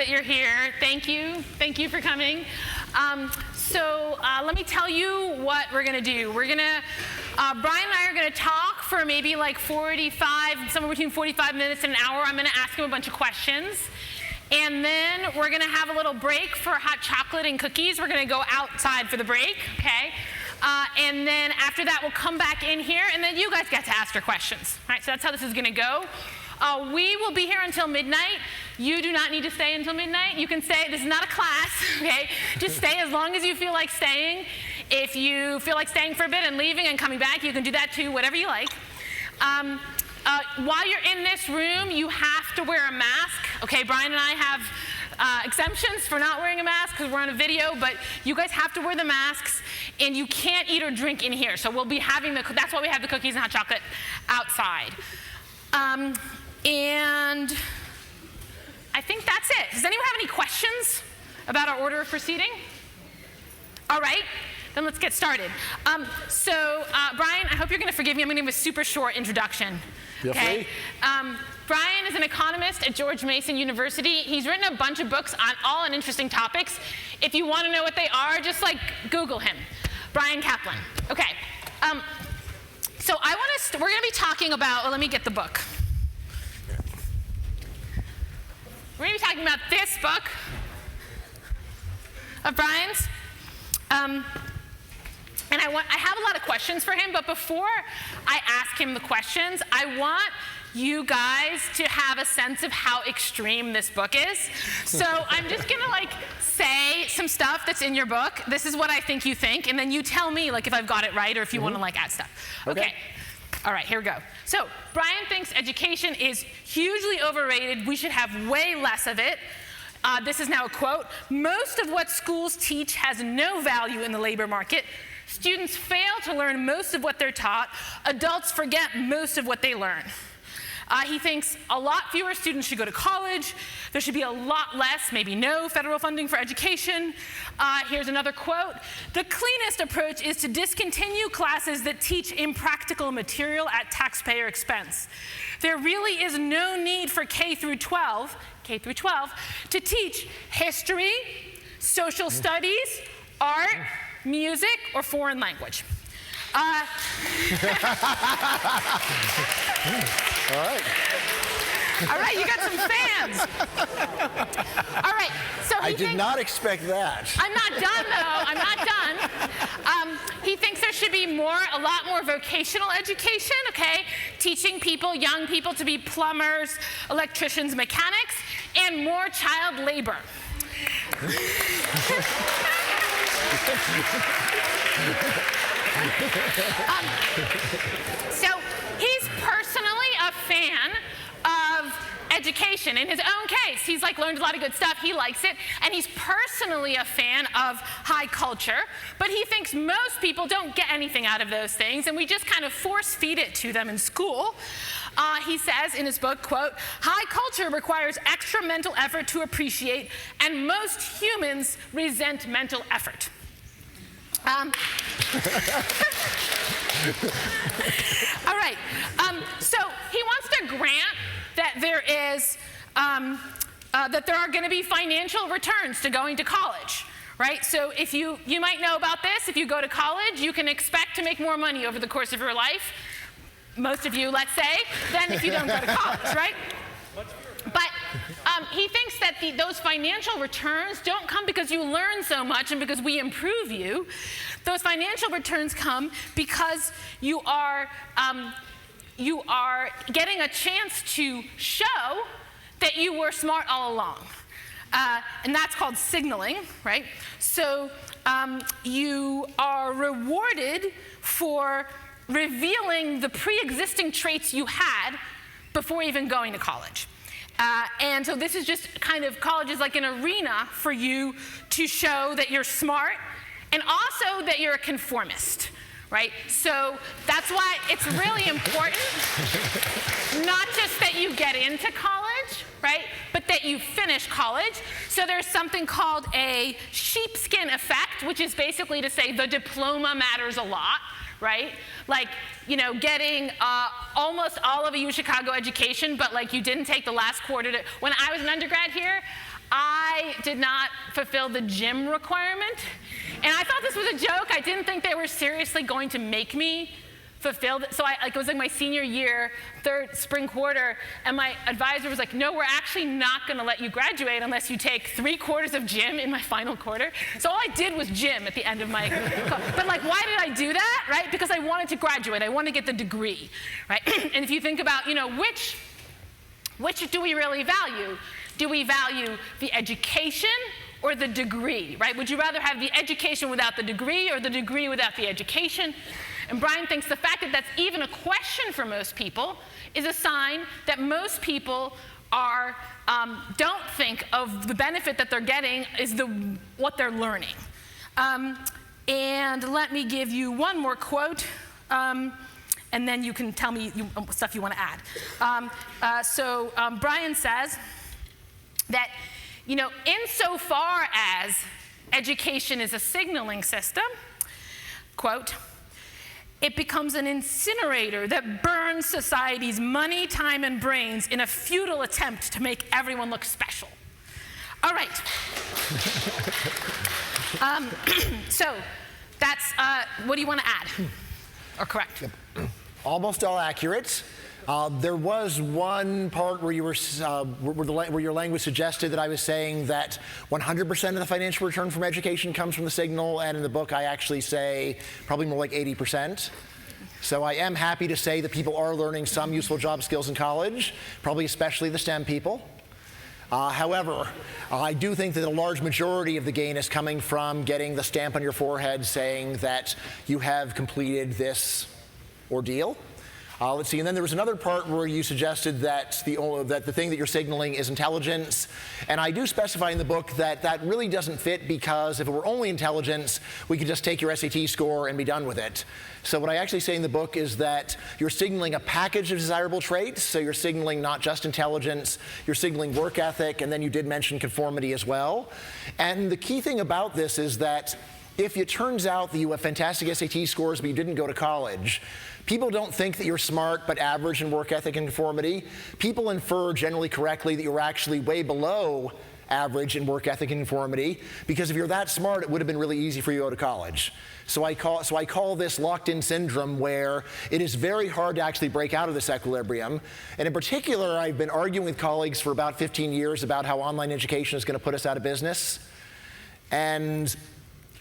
that you're here. Thank you. Thank you for coming. Let me tell you what we're going to do. Brian and I are going to talk for maybe like 45, somewhere between 45 minutes and an hour. I'm going to ask him a bunch of questions. And then we're going to have a little break for hot chocolate and cookies. We're going to go outside for the break, okay? And then after that, we'll come back in here, and then you guys get to ask your questions. All right, so that's how this is going to go. We will be here until midnight. You do not need to stay until midnight. You can stay. This is not a class, okay? Just stay as long as you feel like staying. If you feel like staying for a bit and leaving and coming back, you can do that too, whatever you like. While you're in this room, you have to wear a mask. Okay, Brian and I have exemptions for not wearing a mask because we're on a video, but you guys have to wear the masks, and you can't eat or drink in here. So we'll be having that's why we have the cookies and hot chocolate outside. And I think that's it. Does anyone have any questions about our order of proceeding? All right, then let's get started. Brian, I hope you're going to forgive me. I'm going to give a super short introduction. Okay. Bryan is an economist at George Mason University. He's written a bunch of books on interesting topics. If you want to know what they are, just like Google him, Bryan Caplan. Okay. So we're going to be talking about. Well, let me get the book. We're going to be talking about this book of Bryan's. And I have a lot of questions for him, but before I ask him the questions, I want you guys to have a sense of how extreme this book is. So I'm just going to say some stuff that's in your book. This is what I think you think, and then you tell me if I've got it right or if you want to add stuff. Okay. All right, here we go. So Bryan thinks education is hugely overrated. We should have way less of it. This is now a quote. Most of what schools teach has no value in the labor market. Students fail to learn most of what they're taught. Adults forget most of what they learn. He thinks a lot fewer students should go to college. There should be a lot less, maybe no, federal funding for education. Here's another quote. The cleanest approach is to discontinue classes that teach impractical material at taxpayer expense. There really is no need for K through 12 to teach history, social studies, art, music, or foreign language. All right. All right, you got some fans. All right, so I did not expect that. I'm not done, though. I'm not done. He thinks there should be a lot more vocational education, okay? Teaching young people to be plumbers, electricians, mechanics, and more child labor. So he's personally a fan of education. In his own case, he's learned a lot of good stuff. He likes it, and he's personally a fan of high culture. But he thinks most people don't get anything out of those things, and we just kind of force feed it to them in school. He says in his book, quote, high culture requires extra mental effort to appreciate, and most humans resent mental effort. All right. So he wants to grant that there are going to be financial returns to going to college, right? So if you might know about this. If you go to college, you can expect to make more money over the course of your life. Most of you, let's say, than if you don't go to college, right? But he thinks that those financial returns don't come because you learn so much and because we improve you. Those financial returns come because you are getting a chance to show that you were smart all along. And that's called signaling, right? So you are rewarded for revealing the pre-existing traits you had before even going to college. And so this is just college is like an arena for you to show that you're smart and also that you're a conformist, right? So that's why it's really important, not just that you get into college, right, but that you finish college. So there's something called a sheepskin effect, which is basically to say the diploma matters a lot, right? Getting almost all of a U Chicago education, but you didn't take the last quarter when I was an undergrad here, I did not fulfill the gym requirement. And I thought this was a joke. I didn't think they were seriously going to make me fulfill it. So it was like my senior year, third spring quarter, and my advisor was like, no, we're actually not going to let you graduate unless you take 3 quarters of gym in my final quarter. So all I did was gym at the end of my But like, why did I do that, right? Because I wanted to graduate. I wanted to get the degree, right? And if you think about, which do we really value? Do we value the education or the degree, right? Would you rather have the education without the degree or the degree without the education? And Bryan thinks the fact that that's even a question for most people is a sign that most people don't think of the benefit that they're getting is what they're learning. And let me give you one more quote, and then you can tell me stuff you want to add. Bryan says that, insofar as education is a signaling system, quote, it becomes an incinerator that burns society's money, time, and brains in a futile attempt to make everyone look special. All right. So that's, what do you want to add or correct? Almost all accurate. There was one part where where your language suggested that I was saying that 100% of the financial return from education comes from the signal, and in the book I actually say probably more like 80%. So I am happy to say that people are learning some useful job skills in college, probably especially the STEM people. However, I do think that a large majority of the gain is coming from getting the stamp on your forehead saying that you have completed this ordeal. Let's see, and then there was another part where you suggested that the thing that you're signaling is intelligence. And I do specify in the book that that really doesn't fit, because if it were only intelligence, we could just take your SAT score and be done with it. So what I actually say in the book is that you're signaling a package of desirable traits. So you're signaling not just intelligence, you're signaling work ethic, and then you did mention conformity as well. And the key thing about this is that if it turns out that you have fantastic SAT scores but you didn't go to college, people don't think that you're smart but average in work ethic and conformity. People infer generally correctly that you're actually way below average in work ethic and conformity, because if you're that smart, it would have been really easy for you to go to college. So I call this locked-in syndrome, where it is very hard to actually break out of this equilibrium. And in particular, I've been arguing with colleagues for about 15 years about how online education is going to put us out of business. And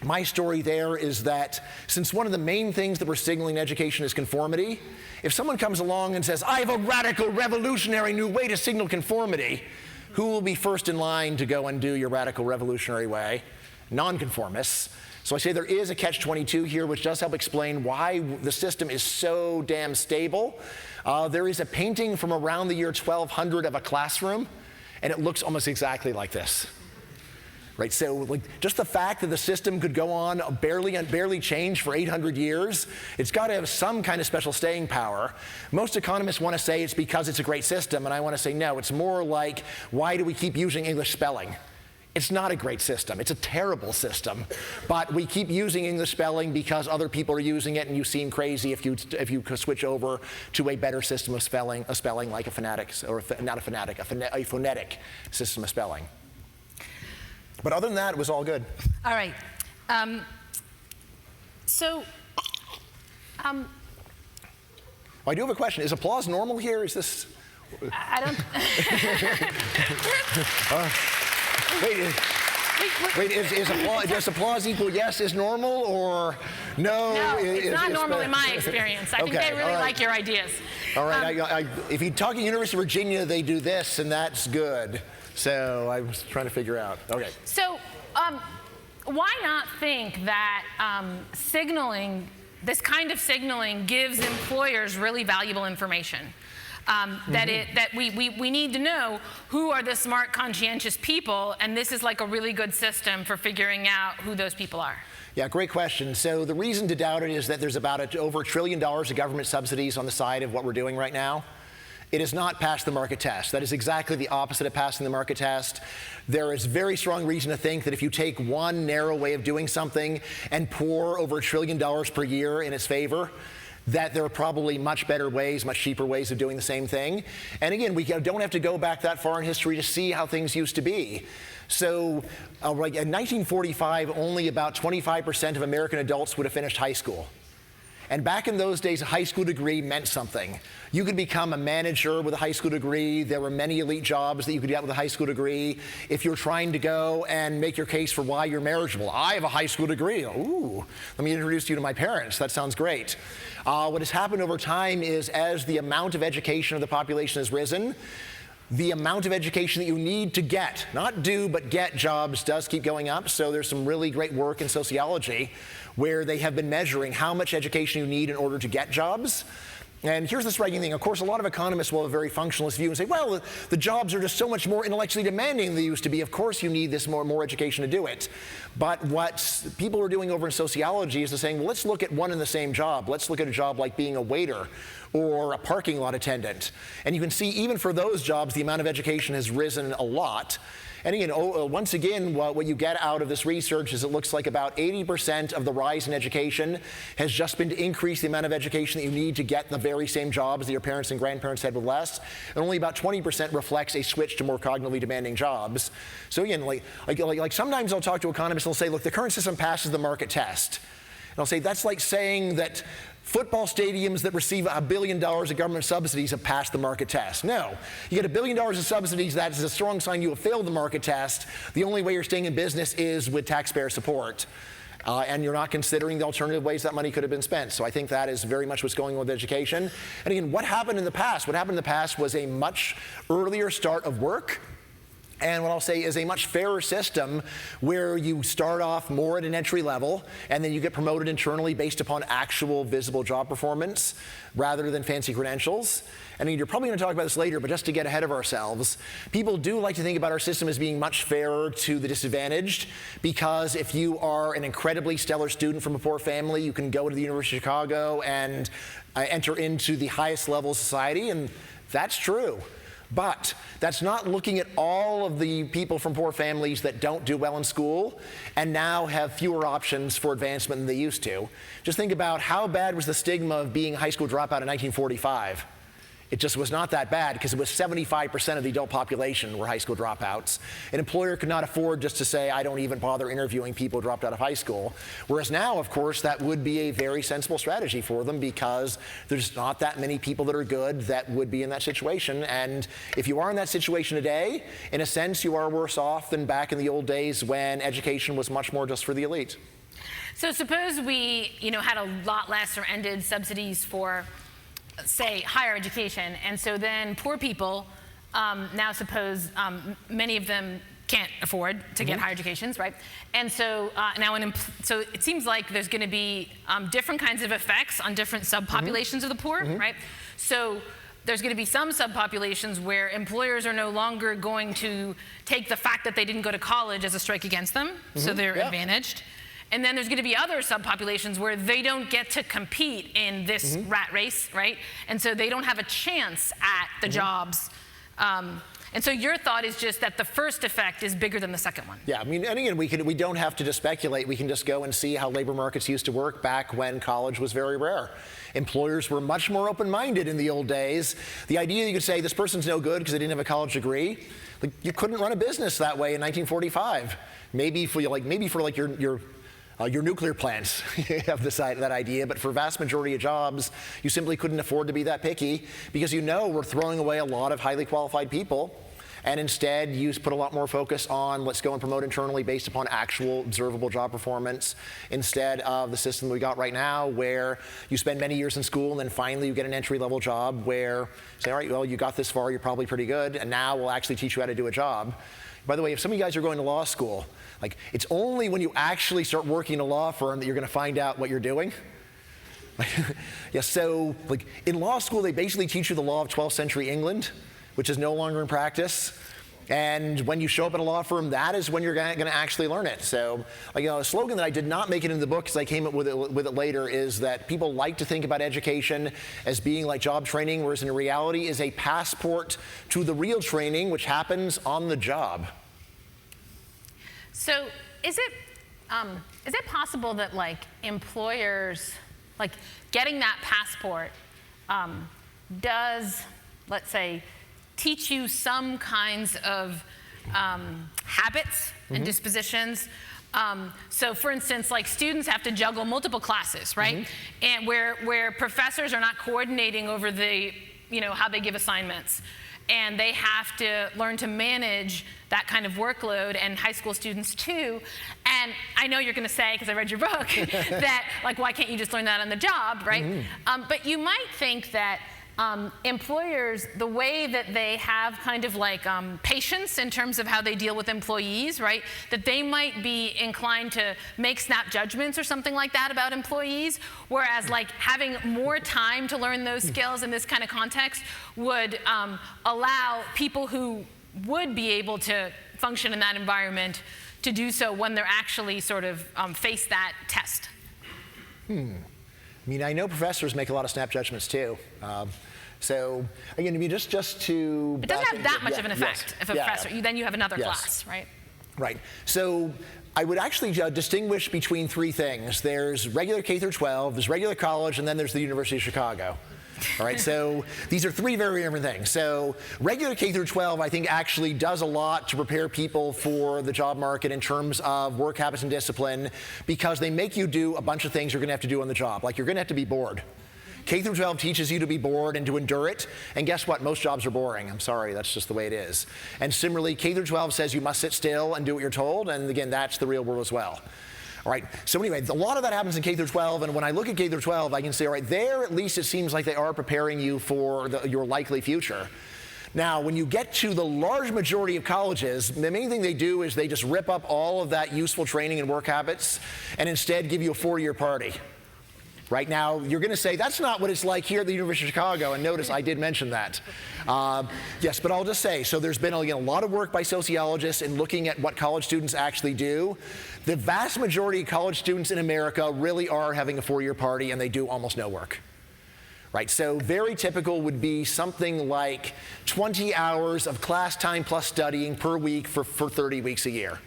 my story there is that since one of the main things that we're signaling in education is conformity, if someone comes along and says, I have a radical, revolutionary new way to signal conformity, who will be first in line to go and do your radical, revolutionary way? Nonconformists. So I say there is a catch-22 here, which does help explain why the system is so damn stable. There is a painting from around the year 1200 of a classroom, and it looks almost exactly like this. Right, so just the fact that the system could go on barely change for 800 years, it's got to have some kind of special staying power. Most economists want to say it's because it's a great system, and I want to say no, it's more like, why do we keep using English spelling? It's not a great system, it's a terrible system, but we keep using English spelling because other people are using it, and you seem crazy if you switch over to a better system of spelling, like a phonetic system of spelling. But other than that, it was all good. All right. I do have a question. Is applause normal here? Is this? I don't. Does applause equal yes is normal, or no? No, it's not normal in my experience. I think they really like your ideas. All right. If you talk at University of Virginia, they do this, and that's good. So I was trying to figure out. Okay. So why not think that this kind of signaling gives employers really valuable information? That we need to know who are the smart, conscientious people, and this is like a really good system for figuring out who those people are. Yeah, great question. So the reason to doubt it is that there's about over $1 trillion of government subsidies on the side of what we're doing right now. It has not passed the market test. That is exactly the opposite of passing the market test. There is very strong reason to think that if you take one narrow way of doing something and pour over $1 trillion per year in its favor, that there are probably much better ways, much cheaper ways of doing the same thing. And again, we don't have to go back that far in history to see how things used to be. So like in 1945, only about 25% of American adults would have finished high school. And back in those days, a high school degree meant something. You could become a manager with a high school degree. There were many elite jobs that you could get with a high school degree. If you're trying to go and make your case for why you're marriageable, I have a high school degree. Ooh, let me introduce you to my parents. That sounds great. What has happened over time is as the amount of education of the population has risen, the amount of education that you need to get, not do, but get jobs does keep going up. So there's some really great work in sociology where they have been measuring how much education you need in order to get jobs. And here's the striking thing. Of course, a lot of economists will have a very functionalist view and say, well, the jobs are just so much more intellectually demanding than they used to be. Of course, you need this more education to do it. But what people are doing over in sociology is they're saying, well, let's look at one and the same job. Let's look at a job like being a waiter or a parking lot attendant. And you can see even for those jobs, the amount of education has risen a lot. And again, once again, what you get out of this research is it looks like about 80% of the rise in education has just been to increase the amount of education that you need to get the very same jobs that your parents and grandparents had with less. And only about 20% reflects a switch to more cognitively demanding jobs. So again, like sometimes I'll talk to economists and they'll say, look, the current system passes the market test. And I'll say that's like saying that football stadiums that receive $1 billion of government subsidies have passed the market test. No. You get $1 billion of subsidies, that is a strong sign you have failed the market test. The only way you're staying in business is with taxpayer support. And you're not considering the alternative ways that money could have been spent. So I think that is very much what's going on with education. And again, what happened in the past? What happened in the past was a much earlier start of work. And what I'll say is a much fairer system where you start off more at an entry level and then you get promoted internally based upon actual visible job performance rather than fancy credentials. And you're probably going to talk about this later, but just to get ahead of ourselves, people do like to think about our system as being much fairer to the disadvantaged because if you are an incredibly stellar student from a poor family, you can go to the University of Chicago and enter into the highest level of society, and that's true. But that's not looking at all of the people from poor families that don't do well in school and now have fewer options for advancement than they used to. Just think about how bad was the stigma of being a high school dropout in 1945. It just was not that bad because it was 75% of the adult population were high school dropouts. An employer could not afford just to say, I don't even bother interviewing people who dropped out of high school. Whereas now, of course, that would be a very sensible strategy for them because there's not that many people that are good that would be in that situation. And if you are in that situation today, in a sense, you are worse off than back in the old days when education was much more just for the elite. So suppose we, had a lot less or ended subsidies for, say, higher education, and so then poor people, now suppose many of them can't afford to get higher educations, right? And so so it seems like there's going to be different kinds of effects on different subpopulations of the poor, right? So there's going to be some subpopulations where employers are no longer going to take the fact that they didn't go to college as a strike against them, so they're advantaged. And then there's going to be other subpopulations where they don't get to compete in this rat race, right? And so they don't have a chance at the jobs. And so your thought is just that the first effect is bigger than the second one. Yeah, I mean, and again, we don't have to just speculate. We can just go and see how labor markets used to work back when college was very rare. Employers were much more open-minded in the old days. The idea you could say this person's no good because they didn't have a college degree, like, you couldn't run a business that way in 1945. Maybe for your nuclear plants, you have that idea, but for vast majority of jobs, you simply couldn't afford to be that picky because we're throwing away a lot of highly qualified people, and instead you put a lot more focus on let's go and promote internally based upon actual observable job performance instead of the system we got right now where you spend many years in school and then finally you get an entry-level job where you say, all right, well, you got this far, you're probably pretty good, and now we'll actually teach you how to do a job. By the way, if some of you guys are going to law school, it's only when you actually start working in a law firm that you're going to find out what you're doing. So in law school, they basically teach you the law of 12th century England, which is no longer in practice. And when you show up at a law firm, that is when you're going to actually learn it. So, a slogan that I did not make it in the book because I came up with it later is that people like to think about education as being like job training, whereas in reality is a passport to the real training, which happens on the job. So is it possible that employers Like getting that passport does, let's say, teach you some kinds of habits and dispositions. So for instance, like students have to juggle multiple classes, right? And where professors are not coordinating over the, how they give assignments. And they have to learn to manage that kind of workload, and high school students too. And I know you're going to say, because I read your book, that like, why can't you just learn that on the job, right? But you might think that employers, the way that they have kind of like patience in terms of how they deal with employees, right? That they might be inclined to make snap judgments or something like that about employees, whereas like having more time to learn those skills in this kind of context would allow people who would be able to function in that environment to do so when they're actually sort of face that test. I mean, I know professors make a lot of snap judgments too. So again, just to... It doesn't have that much of an effect if a professor, then you have another Yes. class, right? Right. So I would actually distinguish between three things. There's regular K through 12, there's regular college, and then there's the University of Chicago. All right, so these are three very different things. So regular K through 12, I think, actually does a lot to prepare people for the job market in terms of work habits and discipline, because they make you do a bunch of things you're going to have to do on the job. Like you're going to have to be bored. K through 12 teaches you to be bored and to endure it, and guess what? Most jobs are boring. I'm sorry, that's just the way it is. And similarly, K through 12 says you must sit still and do what you're told, and again, that's the real world as well. All right, so anyway, a lot of that happens in K through 12, and when I look at K through 12, I can say, all right, there at least it seems like they are preparing you for your likely future. Now, when you get to the large majority of colleges, the main thing they do is they just rip up all of that useful training and work habits and instead give you a 4-year party. Right now, you're going to say, that's not what it's like here at the University of Chicago, and notice I did mention that. Yes, but I'll just say, so there's been a lot of work by sociologists in looking at what college students actually do. The vast majority of college students in America really are having a 4-year party, and they do almost no work. Right, so very typical would be something like 20 hours of class time plus studying per week for 30 weeks a year.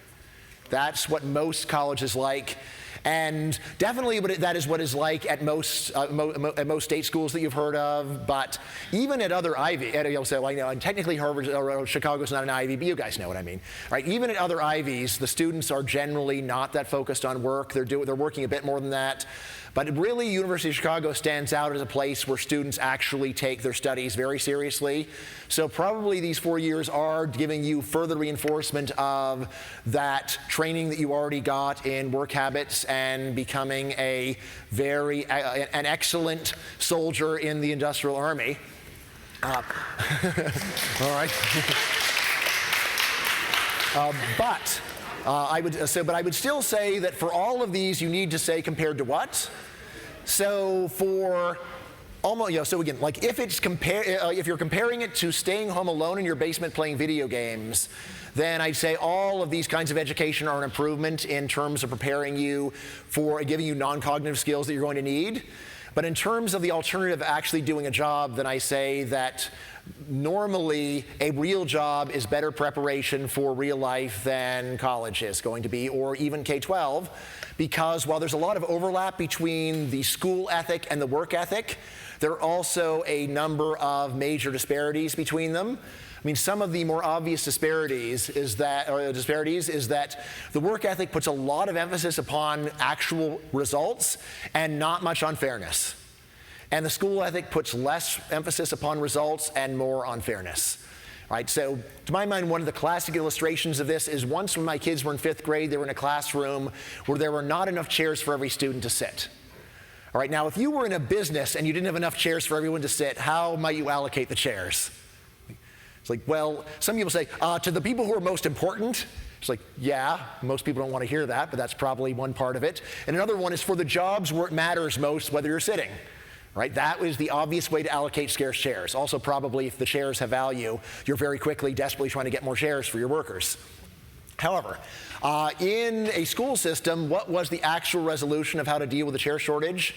That's what most colleges like. And definitely that is what is like at most state schools that you've heard of, but even at other Ivy, and technically Harvard or Chicago's not an Ivy, but you guys know what I mean, right? Even at other Ivies, the students are generally not that focused on work. They're working a bit more than that. But really, University of Chicago stands out as a place where students actually take their studies very seriously. So probably these 4 years are giving you further reinforcement of that training that you already got in work habits and becoming an excellent soldier in the industrial army. All right. But I would still say that for all of these, you need to say compared to what? So for almost, so again, like if you're comparing it to staying home alone in your basement playing video games, then I'd say all of these kinds of education are an improvement in terms of preparing you for giving you non-cognitive skills that you're going to need. But in terms of the alternative of actually doing a job, then I say that normally a real job is better preparation for real life than college is going to be, or even K-12, because while there's a lot of overlap between the school ethic and the work ethic, there are also a number of major disparities between them. I mean, some of the more obvious disparities is that the work ethic puts a lot of emphasis upon actual results and not much on fairness. And the school ethic puts less emphasis upon results and more on fairness. Right, so to my mind, one of the classic illustrations of this is once when my kids were in 5th grade, they were in a classroom where there were not enough chairs for every student to sit. All right, now if you were in a business and you didn't have enough chairs for everyone to sit, how might you allocate the chairs? It's like, well, some people say, to the people who are most important. It's like, yeah, most people don't want to hear that, but that's probably one part of it. And another one is for the jobs where it matters most whether you're sitting. Right? That was the obvious way to allocate scarce chairs. Also, probably if the chairs have value, you're very quickly, desperately trying to get more chairs for your workers. However, in a school system, what was the actual resolution of how to deal with the chair shortage?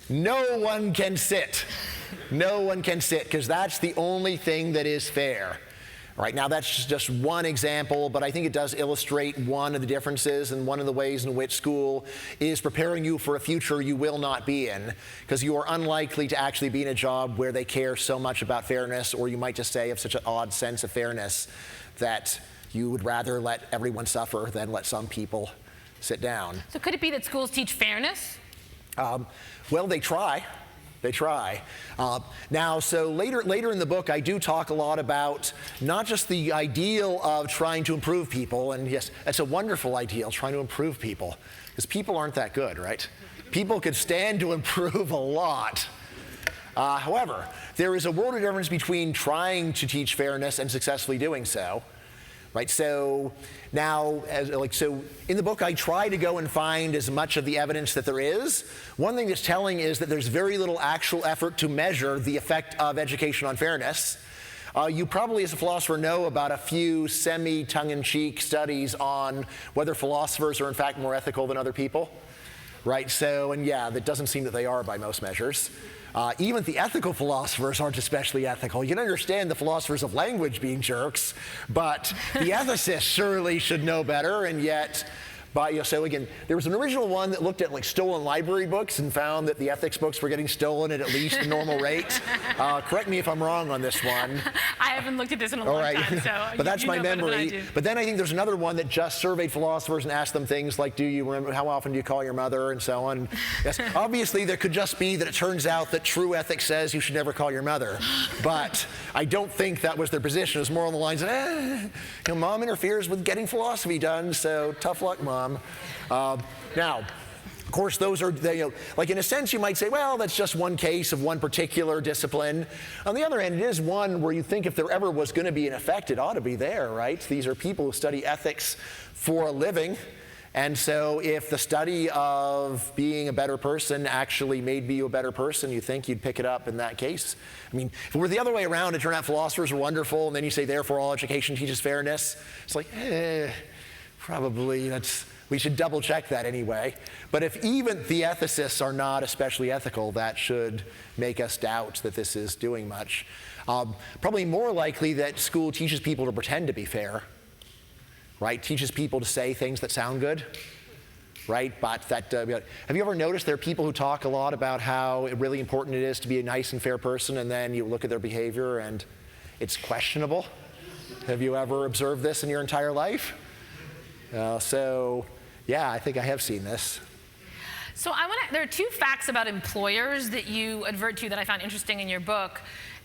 No one can sit. No one can sit, because that's the only thing that is fair. Right, now that's just one example, but I think it does illustrate one of the differences and one of the ways in which school is preparing you for a future you will not be in, because you are unlikely to actually be in a job where they care so much about fairness, or you might just say have such an odd sense of fairness that you would rather let everyone suffer than let some people sit down. So could it be that schools teach fairness? Well, they try. They try. Now, so later in the book, I do talk a lot about not just the ideal of trying to improve people, and yes, that's a wonderful ideal, trying to improve people, because people aren't that good, right? People could stand to improve a lot. However, there is a world of difference between trying to teach fairness and successfully doing so. Right, so now, so in the book, I try to go and find as much of the evidence that there is. One thing that's telling is that there's very little actual effort to measure the effect of education on fairness. You probably, as a philosopher, know about a few semi-tongue-in-cheek studies on whether philosophers are in fact more ethical than other people. Right, so, and yeah, that doesn't seem that they are by most measures. Even the ethical philosophers aren't especially ethical. You can understand the philosophers of language being jerks, but the ethicists surely should know better, and yet, so again, there was an original one that looked at like stolen library books and found that the ethics books were getting stolen at least the normal rate. Correct me if I'm wrong on this one. I haven't looked at this in a long time, so but that's my memory. But then I think there's another one that just surveyed philosophers and asked them things like, do you remember, how often do you call your mother, and so on. Yes, obviously there could just be that it turns out that true ethics says you should never call your mother. But I don't think that was their position. It was more on the lines of, mom interferes with getting philosophy done, so tough luck, mom. Now, of course, those are, like in a sense you might say, well, that's just one case of one particular discipline. On the other hand, it is one where you think if there ever was going to be an effect, it ought to be there, right? These are people who study ethics for a living. And so if the study of being a better person actually made you a better person, you think you'd pick it up in that case. I mean, if it were the other way around, it turned out philosophers are wonderful, and then you say, therefore, all education teaches fairness. It's like, probably we should double check that anyway. But if even the ethicists are not especially ethical, that should make us doubt that this is doing much. Probably more likely that school teaches people to pretend to be fair, right? Teaches people to say things that sound good, right? But that, have you ever noticed there are people who talk a lot about how really important it is to be a nice and fair person, and then you look at their behavior and it's questionable? Have you ever observed this in your entire life? So, yeah, I think I have seen this. So there are two facts about employers that you advert to that I found interesting in your book.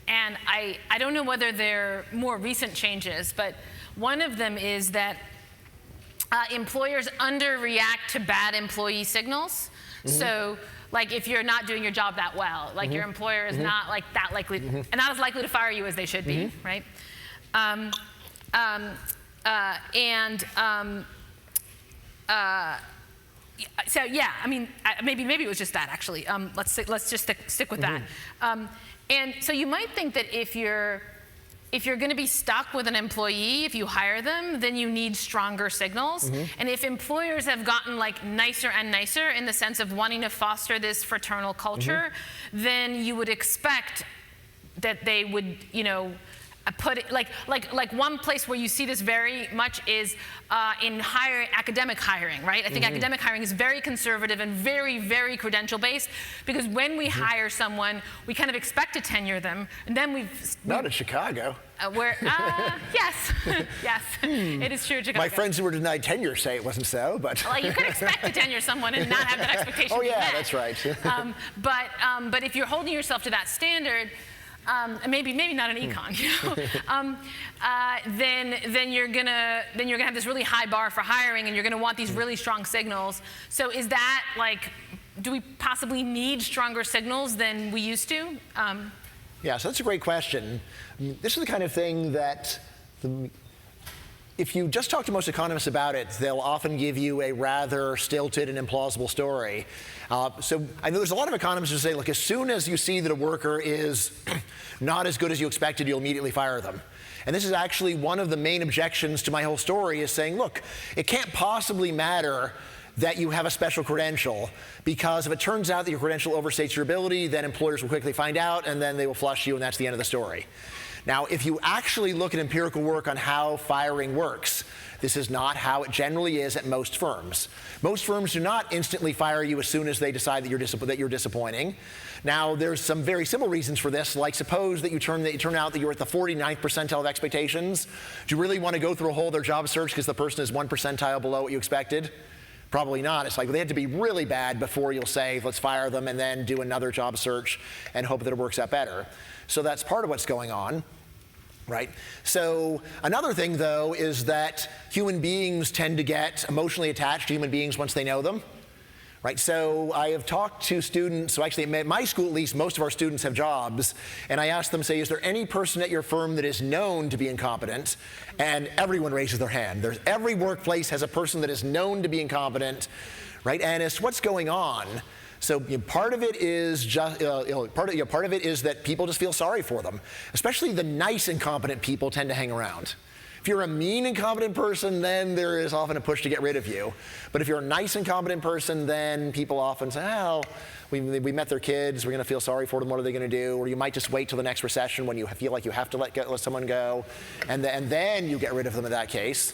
And I don't know whether they're more recent changes, but one of them is that employers underreact to bad employee signals. Mm-hmm. So, like if you're not doing your job that well, like your employer is not like that likely, and not as likely to fire you as they should be, right? So yeah, I mean, maybe it was just that actually. Let's just stick with that. And so you might think that if you're going to be stuck with an employee, if you hire them, then you need stronger signals. And if employers have gotten like nicer and nicer in the sense of wanting to foster this fraternal culture, then you would expect that they would, put it like one place where you see this very much is in academic hiring, right? I think academic hiring is very conservative and very, very credential based, because when we hire someone, we kind of expect to tenure them, and then not in Chicago. Yes, yes, it is true in Chicago. My friends who were denied tenure say it wasn't so, but like you could expect to tenure someone and not have that expectation. Oh yeah, met. that's right. But if you're holding yourself to that standard. Maybe not an econ, then you're gonna have this really high bar for hiring, and you're gonna want these really strong signals. So is that like, do we possibly need stronger signals than we used to? Yeah, so that's a great question. This is the kind of thing that if you just talk to most economists about it, they'll often give you a rather stilted and implausible story. So I know there's a lot of economists who say, look, as soon as you see that a worker is not as good as you expected, you'll immediately fire them. And this is actually one of the main objections to my whole story, is saying, look, it can't possibly matter that you have a special credential, because if it turns out that your credential overstates your ability, then employers will quickly find out, and then they will flush you, and that's the end of the story. Now, if you actually look at empirical work on how firing works, this is not how it generally is at most firms. Most firms do not instantly fire you as soon as they decide that you're disappointing. Now, there's some very simple reasons for this, like suppose that you turn out that you're at the 49th percentile of expectations. Do you really want to go through a whole other job search because the person is 1 percentile below what you expected? Probably not. It's like, well, they had to be really bad before you'll say, let's fire them, and then do another job search and hope that it works out better. So that's part of what's going on. Right? So another thing, though, is that human beings tend to get emotionally attached to human beings once they know them. Right? So I have talked to students, so actually at my school at least, most of our students have jobs, and I ask them, say, is there any person at your firm that is known to be incompetent? And everyone raises their hand. Every workplace has a person that is known to be incompetent, right? And it's what's going on. So part of it is just part of it is that people just feel sorry for them. Especially the nice incompetent people tend to hang around. If you're a mean incompetent person, then there is often a push to get rid of you. But if you're a nice incompetent person, then people often say, "Oh, we met their kids. We're going to feel sorry for them. What are they going to do?" Or you might just wait till the next recession when you feel like you have to let someone go, and then you get rid of them in that case.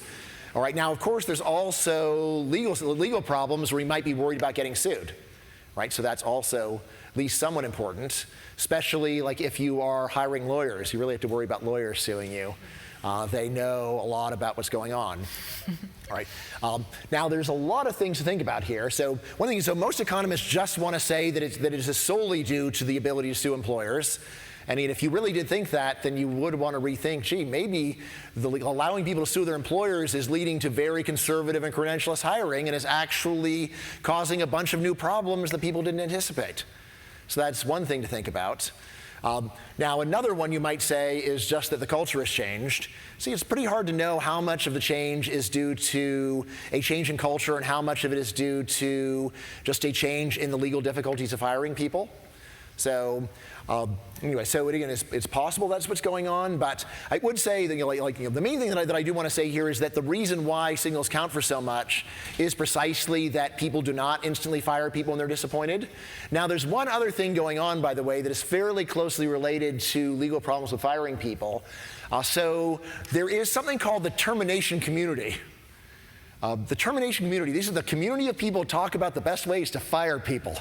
All right. Now, of course, there's also legal problems where you might be worried about getting sued. Right, so that's also at least somewhat important, especially like if you are hiring lawyers. You really have to worry about lawyers suing you. They know a lot about what's going on. All right. Now, there's a lot of things to think about here. So one thing is, so most economists just want to say that it is solely due to the ability to sue employers. I mean, if you really did think that, then you would want to rethink, gee, maybe allowing people to sue their employers is leading to very conservative and credentialist hiring and is actually causing a bunch of new problems that people didn't anticipate. So that's one thing to think about. Now, another one you might say is just that the culture has changed. See, it's pretty hard to know how much of the change is due to a change in culture and how much of it is due to just a change in the legal difficulties of hiring people. So anyway, so again, it's possible that's what's going on, but I would say that the main thing that I do want to say here is that the reason why signals count for so much is precisely that people do not instantly fire people when they're disappointed. Now, there's one other thing going on, by the way, that is fairly closely related to legal problems with firing people. So there is something called the termination community. The termination community, these are the community of people who talk about the best ways to fire people.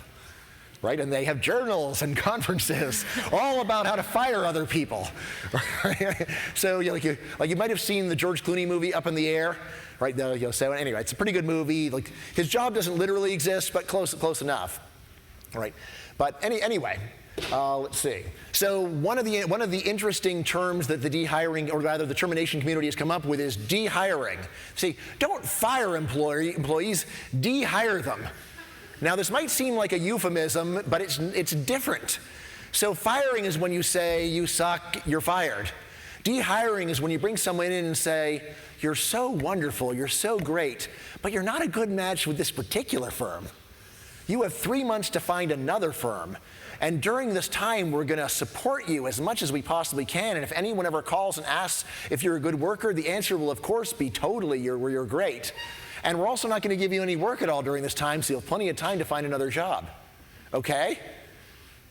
Right? And they have journals and conferences all about how to fire other people. Right? So you might have seen the George Clooney movie Up in the Air. Right? So anyway, it's a pretty good movie. Like, his job doesn't literally exist, but close enough. Right? But anyway, let's see. So one of the interesting terms that the dehiring, or rather the termination community has come up with is dehiring. See, don't fire employees, dehire them. Now, this might seem like a euphemism, but it's different. So firing is when you say, you suck, you're fired. Dehiring is when you bring someone in and say, you're so wonderful, you're so great, but you're not a good match with this particular firm. You have 3 months to find another firm. And during this time, we're going to support you as much as we possibly can. And if anyone ever calls and asks if you're a good worker, the answer will, of course, be totally, you're great. And we're also not going to give you any work at all during this time, so you'll have plenty of time to find another job. Okay?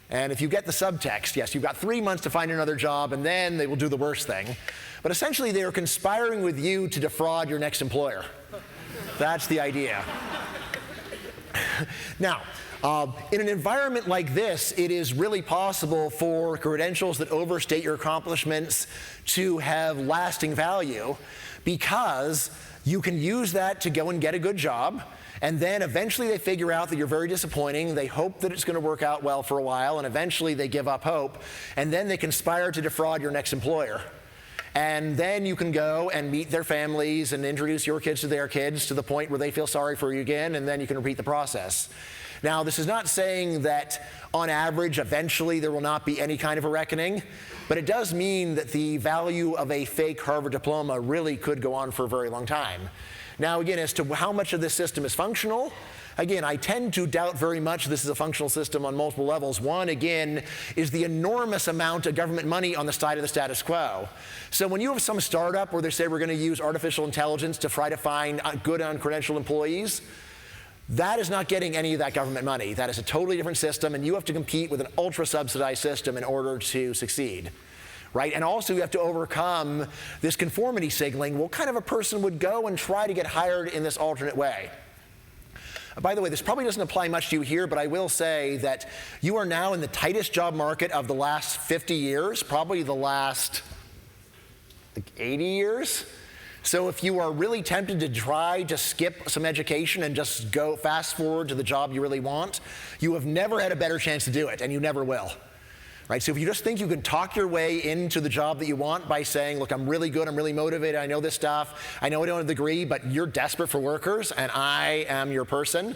And if you get the subtext, yes, you've got 3 months to find another job, and then they will do the worst thing. But essentially, they are conspiring with you to defraud your next employer. That's the idea. Now, in an environment like this, it is really possible for credentials that overstate your accomplishments to have lasting value, because you can use that to go and get a good job, and then eventually they figure out that you're very disappointing. They hope that it's going to work out well for a while, and eventually they give up hope, and then they conspire to defraud your next employer. And then you can go and meet their families and introduce your kids to their kids to the point where they feel sorry for you again, and then you can repeat the process. Now, this is not saying that on average, eventually there will not be any kind of a reckoning, but it does mean that the value of a fake Harvard diploma really could go on for a very long time. Now, again, as to how much of this system is functional, again, I tend to doubt very much this is a functional system on multiple levels. One, again, is the enormous amount of government money on the side of the status quo. So when you have some startup where they say we're going to use artificial intelligence to try to find good uncredentialed employees, that is not getting any of that government money. That is a totally different system, and you have to compete with an ultra-subsidized system in order to succeed. right? And also you have to overcome this conformity signaling. What kind of a person would go and try to get hired in this alternate way? By the way, this probably doesn't apply much to you here, but I will say that you are now in the tightest job market of the last 50 years, probably the last 80 years. So if you are really tempted to try to skip some education and just go fast forward to the job you really want, you have never had a better chance to do it, and you never will. Right? So if you just think you can talk your way into the job that you want by saying, look, I'm really good, I'm really motivated, I know this stuff, I know I don't have a degree, but you're desperate for workers and I am your person,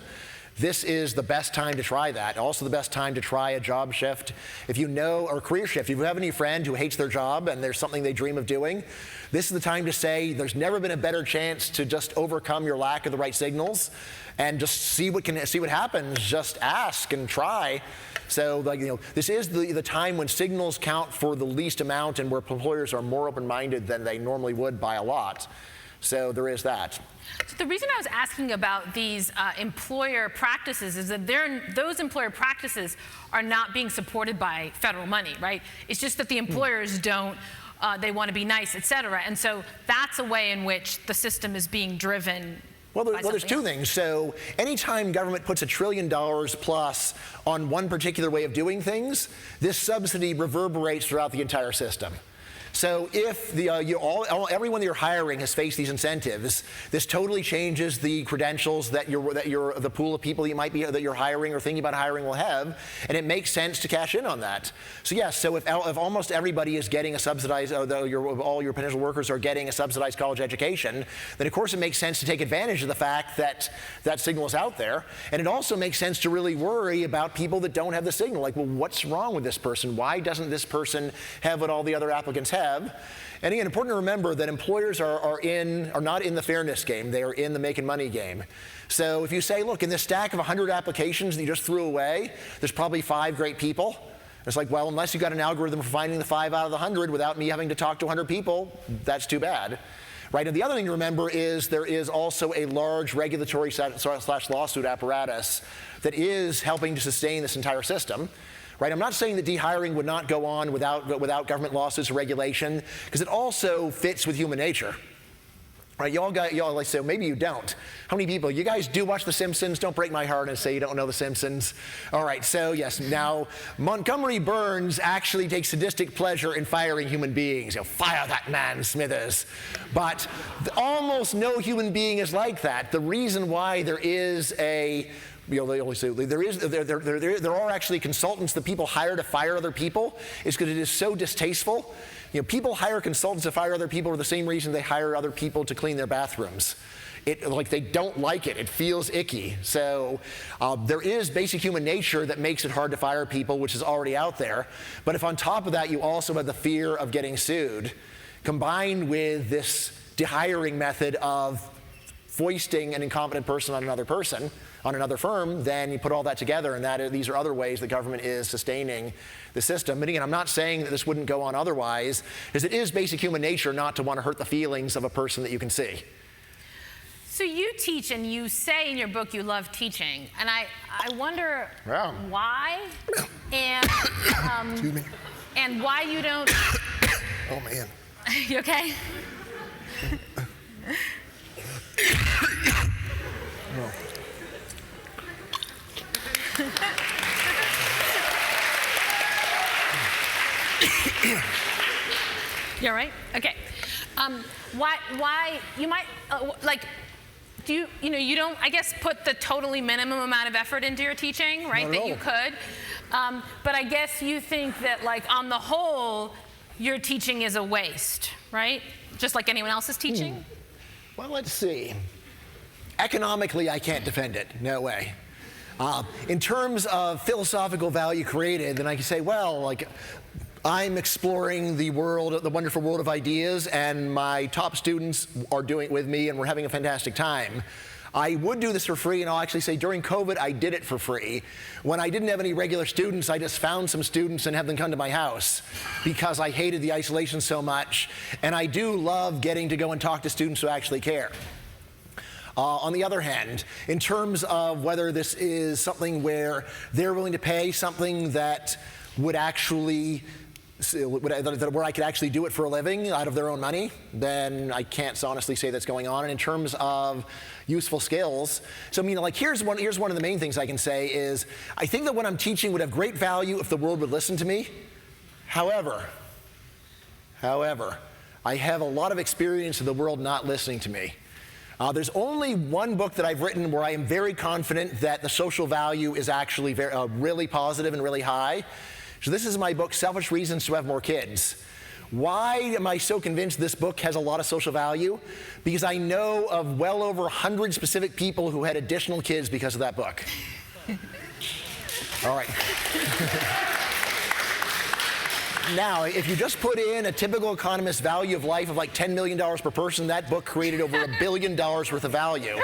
this is the best time to try that. Also the best time to try a job shift. If you know, or career shift, if you have any friend who hates their job and there's something they dream of doing, this is the time to say there's never been a better chance to just overcome your lack of the right signals and just see what happens. Just ask and try. So this is the time when signals count for the least amount and where employers are more open-minded than they normally would by a lot. So there is that. So the reason I was asking about these employer practices is that those employer practices are not being supported by federal money, right? It's just that the employers don't, they want to be nice, et cetera. And so that's a way in which the system is being driven. Well, there's two things. So anytime government puts $1 trillion plus on one particular way of doing things, this subsidy reverberates throughout the entire system. So if everyone that you're hiring has faced these incentives, this totally changes the credentials that the pool of people that you're hiring or thinking about hiring will have, and it makes sense to cash in on that. So yes, so if almost everybody is getting a subsidized, all your potential workers are getting a subsidized college education, then of course it makes sense to take advantage of the fact that that signal is out there, and it also makes sense to really worry about people that don't have the signal. Like, well, what's wrong with this person? Why doesn't this person have what all the other applicants have? And again, important to remember that employers are not in the fairness game, they are in the making money game. So if you say, look, in this stack of 100 applications that you just threw away, there's probably 5 great people. It's like, well, unless you got an algorithm for finding the 5 out of the 100 without me having to talk to 100 people, that's too bad. Right? And the other thing to remember is there is also a large regulatory / lawsuit apparatus that is helping to sustain this entire system. Right? I'm not saying that dehiring would not go on without government lawsuits or regulation, because it also fits with human nature. Right? Y'all like say, maybe you don't. How many people? You guys do watch The Simpsons? Don't break my heart and say you don't know The Simpsons. All right, so yes, now Montgomery Burns actually takes sadistic pleasure in firing human beings. Fire that man, Smithers. But almost no human being is like that. The reason why there is they always say there are actually consultants that people hire to fire other people is because it is so distasteful. People hire consultants to fire other people for the same reason they hire other people to clean their bathrooms. They don't like it. It feels icky. So there is basic human nature that makes it hard to fire people, which is already out there. But if on top of that you also have the fear of getting sued, combined with this dehiring method of foisting an incompetent person on another person, on another firm, then you put all that together, and these are other ways the government is sustaining the system. But again, I'm not saying that this wouldn't go on otherwise, because it is basic human nature not to want to hurt the feelings of a person that you can see. So you teach, and you say in your book you love teaching, and I wonder why, and Excuse me. And why you don't. Oh man. You okay? Oh. You all right? Okay. Why you might do you don't, I guess, put the totally minimum amount of effort into your teaching, right? That you could. But I guess you think that, on the whole, your teaching is a waste, right? Just like anyone else's teaching? Well, let's see. Economically, I can't defend it. No way. In terms of philosophical value created, then I can say, well, I'm exploring the world, the wonderful world of ideas, and my top students are doing it with me, and we're having a fantastic time. I would do this for free, and I'll actually say during COVID, I did it for free. When I didn't have any regular students, I just found some students and had them come to my house because I hated the isolation so much, and I do love getting to go and talk to students who actually care. On the other hand, in terms of whether this is something where they're willing to pay something that would actually where I could actually do it for a living out of their own money, then I can't honestly say that's going on. And in terms of useful skills, so I mean, like here's one of the main things I can say is I think that what I'm teaching would have great value if the world would listen to me. However, I have a lot of experience of the world not listening to me. There's only one book that I've written where I am very confident that the social value is actually really positive and really high. So this is my book, Selfish Reasons to Have More Kids. Why am I so convinced this book has a lot of social value? Because I know of well over 100 specific people who had additional kids because of that book. All right. Now, if you just put in a typical economist's value of life of like $10 million per person, that book created over $1 billion worth of value.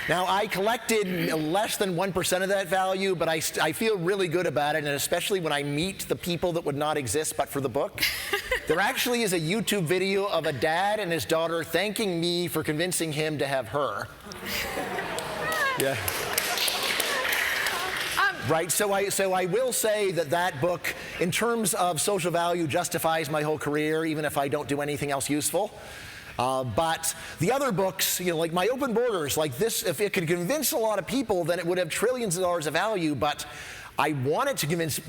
Now, I collected less than 1% of that value, but I feel really good about it, and especially when I meet the people that would not exist but for the book. There actually is a YouTube video of a dad and his daughter thanking me for convincing him to have her. Yeah. Right, so I will say that book, in terms of social value, justifies my whole career, even if I don't do anything else useful. But the other books, like My Open Borders, like this, if it could convince a lot of people, then it would have trillions of dollars of value. But I wanted to convince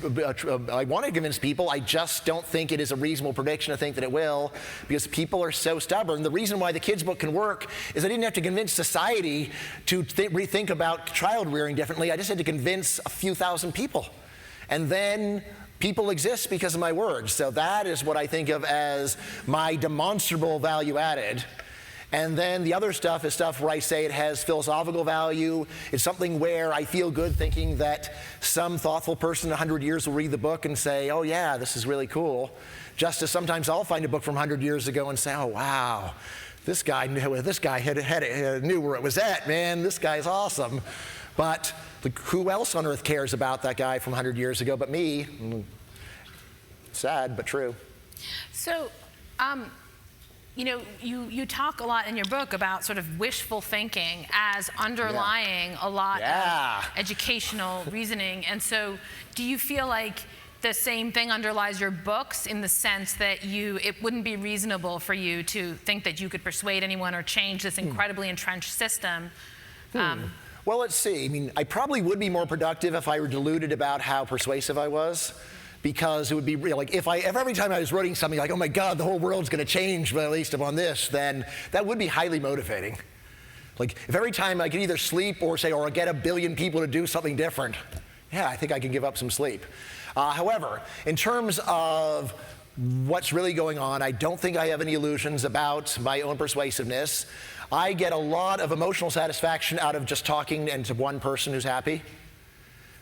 people. I just don't think it is a reasonable prediction to think that it will, because people are so stubborn. The reason why the kids' book can work is I didn't have to convince society to rethink about child rearing differently. I just had to convince a few thousand people, and then people exist because of my words. So that is what I think of as my demonstrable value added. And then the other stuff is stuff where I say it has philosophical value. It's something where I feel good thinking that some thoughtful person in 100 years will read the book and say, oh yeah, this is really cool. Just as sometimes I'll find a book from 100 years ago and say, oh wow, this guy knew where it was at, man. This guy's awesome. But who else on earth cares about that guy from 100 years ago but me? Sad, but true. So, you talk a lot in your book about sort of wishful thinking as underlying a lot of educational reasoning. And so do you feel like the same thing underlies your books in the sense that it wouldn't be reasonable for you to think that you could persuade anyone or change this incredibly entrenched system? Well, let's see. I mean, I probably would be more productive if I were deluded about how persuasive I was. Because it would be real. Like if every time I was writing something like, oh my God, the whole world's going to change, but at least upon this, then that would be highly motivating. Like if every time I could either sleep or get 1 billion people to do something different, yeah, I think I can give up some sleep. However, in terms of what's really going on, I don't think I have any illusions about my own persuasiveness. I get a lot of emotional satisfaction out of just talking to one person who's happy.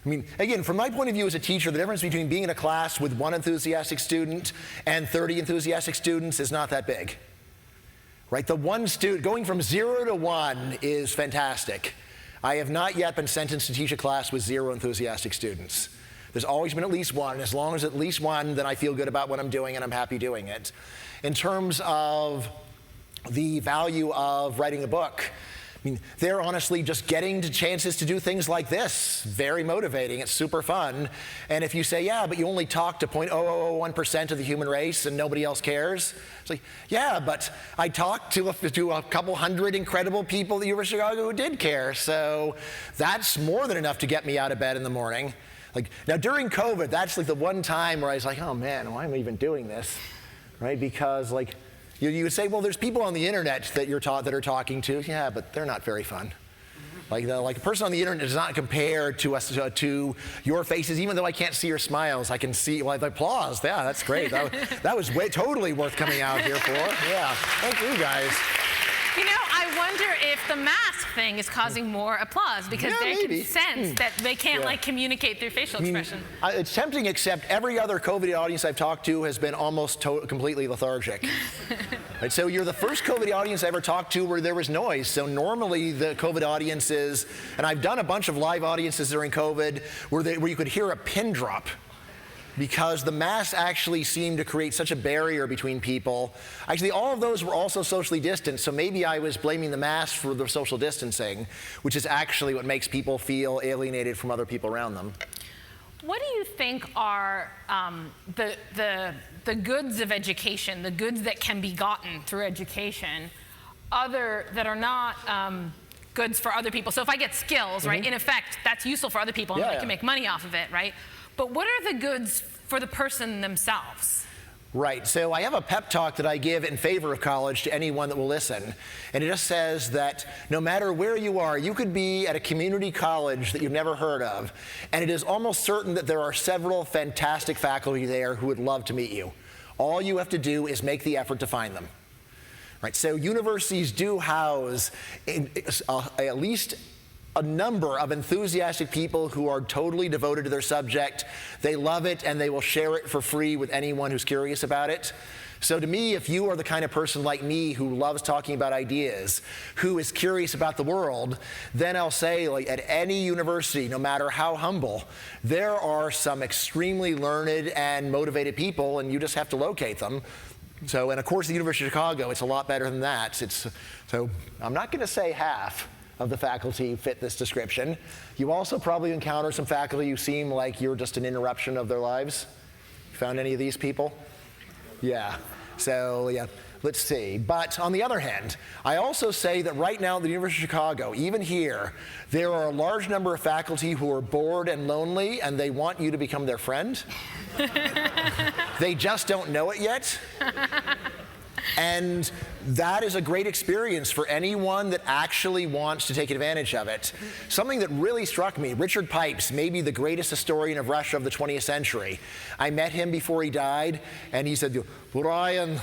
I mean, again, from my point of view as a teacher, the difference between being in a class with 1 enthusiastic student and 30 enthusiastic students is not that big. Right? The one student, going from 0 to 1 is fantastic. I have not yet been sentenced to teach a class with 0 enthusiastic students. There's always been at least 1, and as long as at least 1, then I feel good about what I'm doing and I'm happy doing it. In terms of the value of writing a book, I mean, they're honestly just getting to chances to do things like this. Very motivating. It's super fun. And if you say, yeah, but you only talk to 0.0001% of the human race and nobody else cares, it's like, yeah, but I talked to a couple hundred incredible people at the University of Chicago who did care. So that's more than enough to get me out of bed in the morning. Like now during COVID, that's like the one time where I was like, oh man, why am I even doing this? Right? Because like, you would say, well, there's people on the internet that that are talking to. Yeah, but they're not very fun. Like a person on the internet does not compare to your faces, even though I can't see your smiles. I can see, well, the applause. Yeah, that's great. That was totally worth coming out here for. Yeah, thank you guys. I wonder if the mask thing is causing more applause because they can sense that they can't communicate through facial expression. It's tempting, except every other COVID audience I've talked to has been almost completely lethargic. Right, so you're the first COVID audience I ever talked to where there was noise. So normally the COVID audiences, and I've done a bunch of live audiences during COVID where you could hear a pin drop, because the masks actually seemed to create such a barrier between people. Actually, all of those were also socially distanced, so maybe I was blaming the masks for the social distancing, which is actually what makes people feel alienated from other people around them. what do you think are the goods of education, the goods that can be gotten through education, that are not goods for other people? So if I get skills, right, in effect, that's useful for other people, and I can make money off of it, right? But what are the goods for the person themselves? Right, so I have a pep talk that I give in favor of college to anyone that will listen. And it just says that no matter where you are, you could be at a community college that you've never heard of, and it is almost certain that there are several fantastic faculty there who would love to meet you. All you have to do is make the effort to find them. Right, so universities do house at least a number of enthusiastic people who are totally devoted to their subject. They love it, and they will share it for free with anyone who's curious about it. So to me, if you are the kind of person like me who loves talking about ideas, who is curious about the world, then I'll say, like, at any university, no matter how humble, there are some extremely learned and motivated people, and you just have to locate them. So, and of course, the University of Chicago, it's a lot better than that. So I'm not going to say half of the faculty fit this description. You also probably encounter some faculty who seem like you're just an interruption of their lives. You found any of these people? Yeah. So, yeah, let's see. But on the other hand, I also say that right now at the University of Chicago, even here, there are a large number of faculty who are bored and lonely, and they want you to become their friend. They just don't know it yet. And that is a great experience for anyone that actually wants to take advantage of it. Something that really struck me, Richard Pipes, maybe the greatest historian of Russia of the 20th century. I met him before he died, and he said, "Bryan,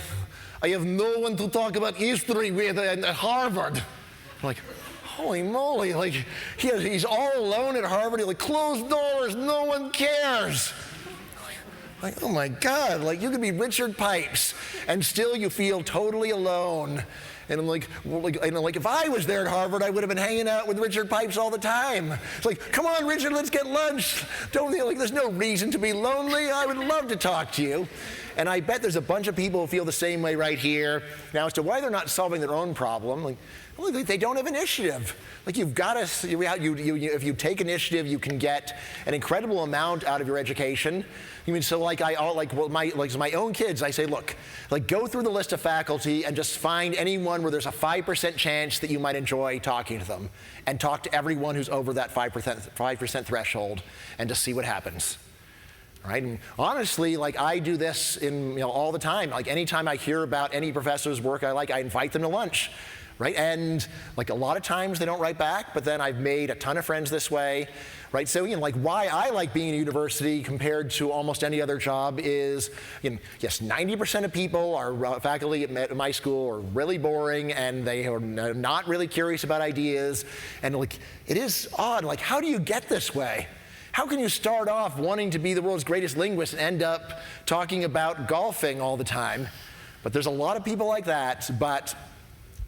I have no one to talk about history with at Harvard." I'm like, holy moly, like, he's all alone at Harvard, like, closed doors, no one cares. Like, oh my God, like, you could be Richard Pipes and still you feel totally alone. And I'm like, if I was there at Harvard, I would have been hanging out with Richard Pipes all the time. It's like, come on, Richard, let's get lunch. There's no reason to be lonely. I would love to talk to you. And I bet there's a bunch of people who feel the same way right here. Now, as to why they're not solving their own problem, they don't have initiative. Like, you've got to, if you take initiative, you can get an incredible amount out of your education. So my own kids, I say, look, like, go through the list of faculty and just find anyone where there's a 5% chance that you might enjoy talking to them, and talk to everyone who's over that 5% threshold, and just see what happens. Right? And honestly, like, I do this all the time. Like, anytime I hear about any professor's work I like, I invite them to lunch. Right? And like, a lot of times they don't write back, but then I've made a ton of friends this way. Right? So, like, why I like being in a university compared to almost any other job is, yes, 90% of people are faculty at my school are really boring, and they are not really curious about ideas. And like, it is odd. Like, how do you get this way? How can you start off wanting to be the world's greatest linguist and end up talking about golfing all the time? But there's a lot of people like that, but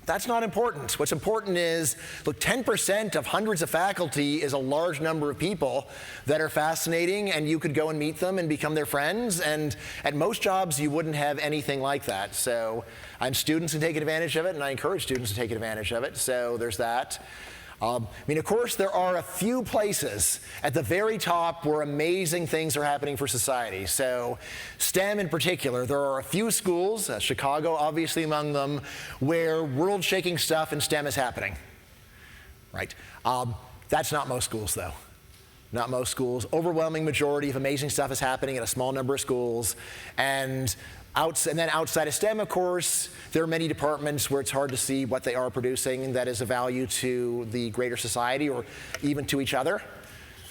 that's not important. What's important is, look, 10% of hundreds of faculty is a large number of people that are fascinating, and you could go and meet them and become their friends. And at most jobs, you wouldn't have anything like that. So students can take advantage of it, and I encourage students to take advantage of it. So there's that. Of course, there are a few places at the very top where amazing things are happening for society. So STEM in particular, there are a few schools, Chicago obviously among them, where world-shaking stuff in STEM is happening. Right? That's not most schools, though. Not most schools. Overwhelming majority of amazing stuff is happening at a small number of schools. And then outside of STEM, of course, there are many departments where it's hard to see what they are producing that is of value to the greater society or even to each other.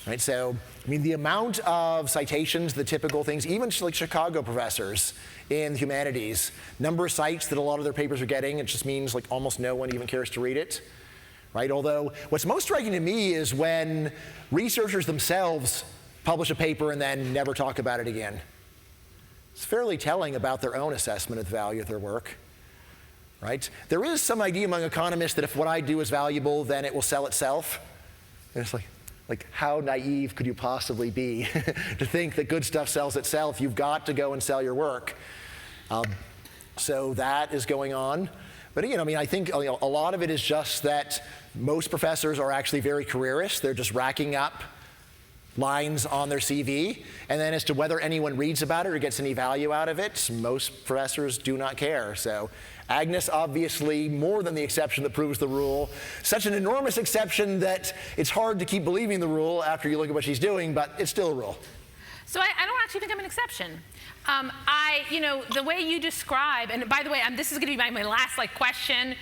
Right? So, the amount of citations, the typical things, even like Chicago professors in the humanities, number of cites that a lot of their papers are getting, it just means like almost no one even cares to read it. Right? Although, what's most striking to me is when researchers themselves publish a paper and then never talk about it again. It's fairly telling about their own assessment of the value of their work. Right? There is some idea among economists that if what I do is valuable, then it will sell itself. And it's like how naive could you possibly be to think that good stuff sells itself? You've got to go and sell your work. So that is going on. But I think a lot of it is just that most professors are actually very careerist. They're just racking up lines on their CV. And then as to whether anyone reads about it or gets any value out of it, most professors do not care. So Agnes, obviously, more than the exception that proves the rule. Such an enormous exception that it's hard to keep believing the rule after you look at what she's doing, but it's still a rule. So I don't actually think I'm an exception. The way you describe, and by the way, this is going to be my last question,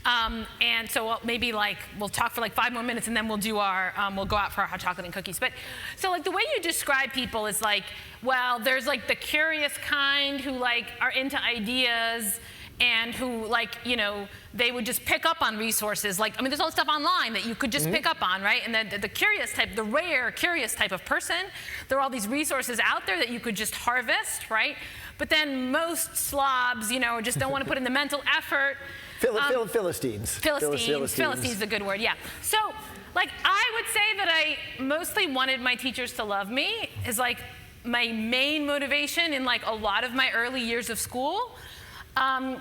and so maybe we'll talk for 5 more minutes, and then we'll do our we'll go out for our hot chocolate and cookies. But so the way you describe people is well, there's the curious kind who are into ideas and who they would just pick up on resources. There's all this stuff online that you could just pick up on, right? And then the curious type, the rare curious type of person, there are all these resources out there that you could just harvest, right? But then most slobs, just don't want to put in the mental effort. Philistines. Philistines is a good word, yeah. So, I would say that I mostly wanted my teachers to love me is my main motivation in a lot of my early years of school. And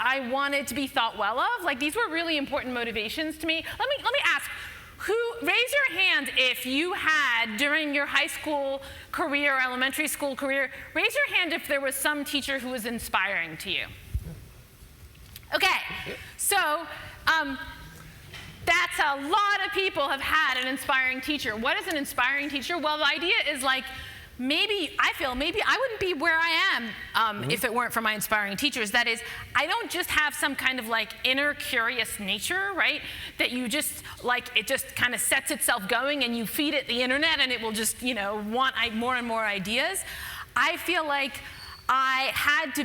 I wanted to be thought well of. These were really important motivations to me. Let me ask, raise your hand if you had, during your high school career, elementary school career, raise your hand if there was some teacher who was inspiring to you. Okay, so that's a lot of people have had an inspiring teacher. What is an inspiring teacher? Well, the idea is maybe I wouldn't be where I am if it weren't for my inspiring teachers. That is, I don't just have some kind of inner curious nature, right? That you just it just kind of sets itself going and you feed it the internet and it will just want more and more ideas. I feel I had to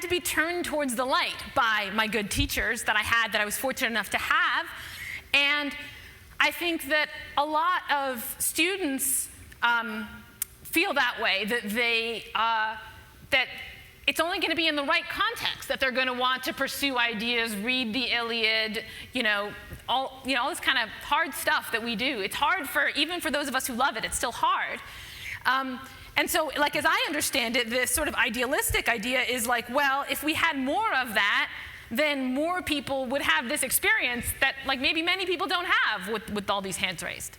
be turned towards the light by my good teachers that I was fortunate enough to have, and I think that a lot of students feel that way, that it's only going to be in the right context that they're going to want to pursue ideas, read the Iliad, all this kind of hard stuff that we do. It's hard even for those of us who love it. It's still hard. And so, as I understand it, this sort of idealistic idea is well, if we had more of that, then more people would have this experience that maybe many people don't have with all these hands raised.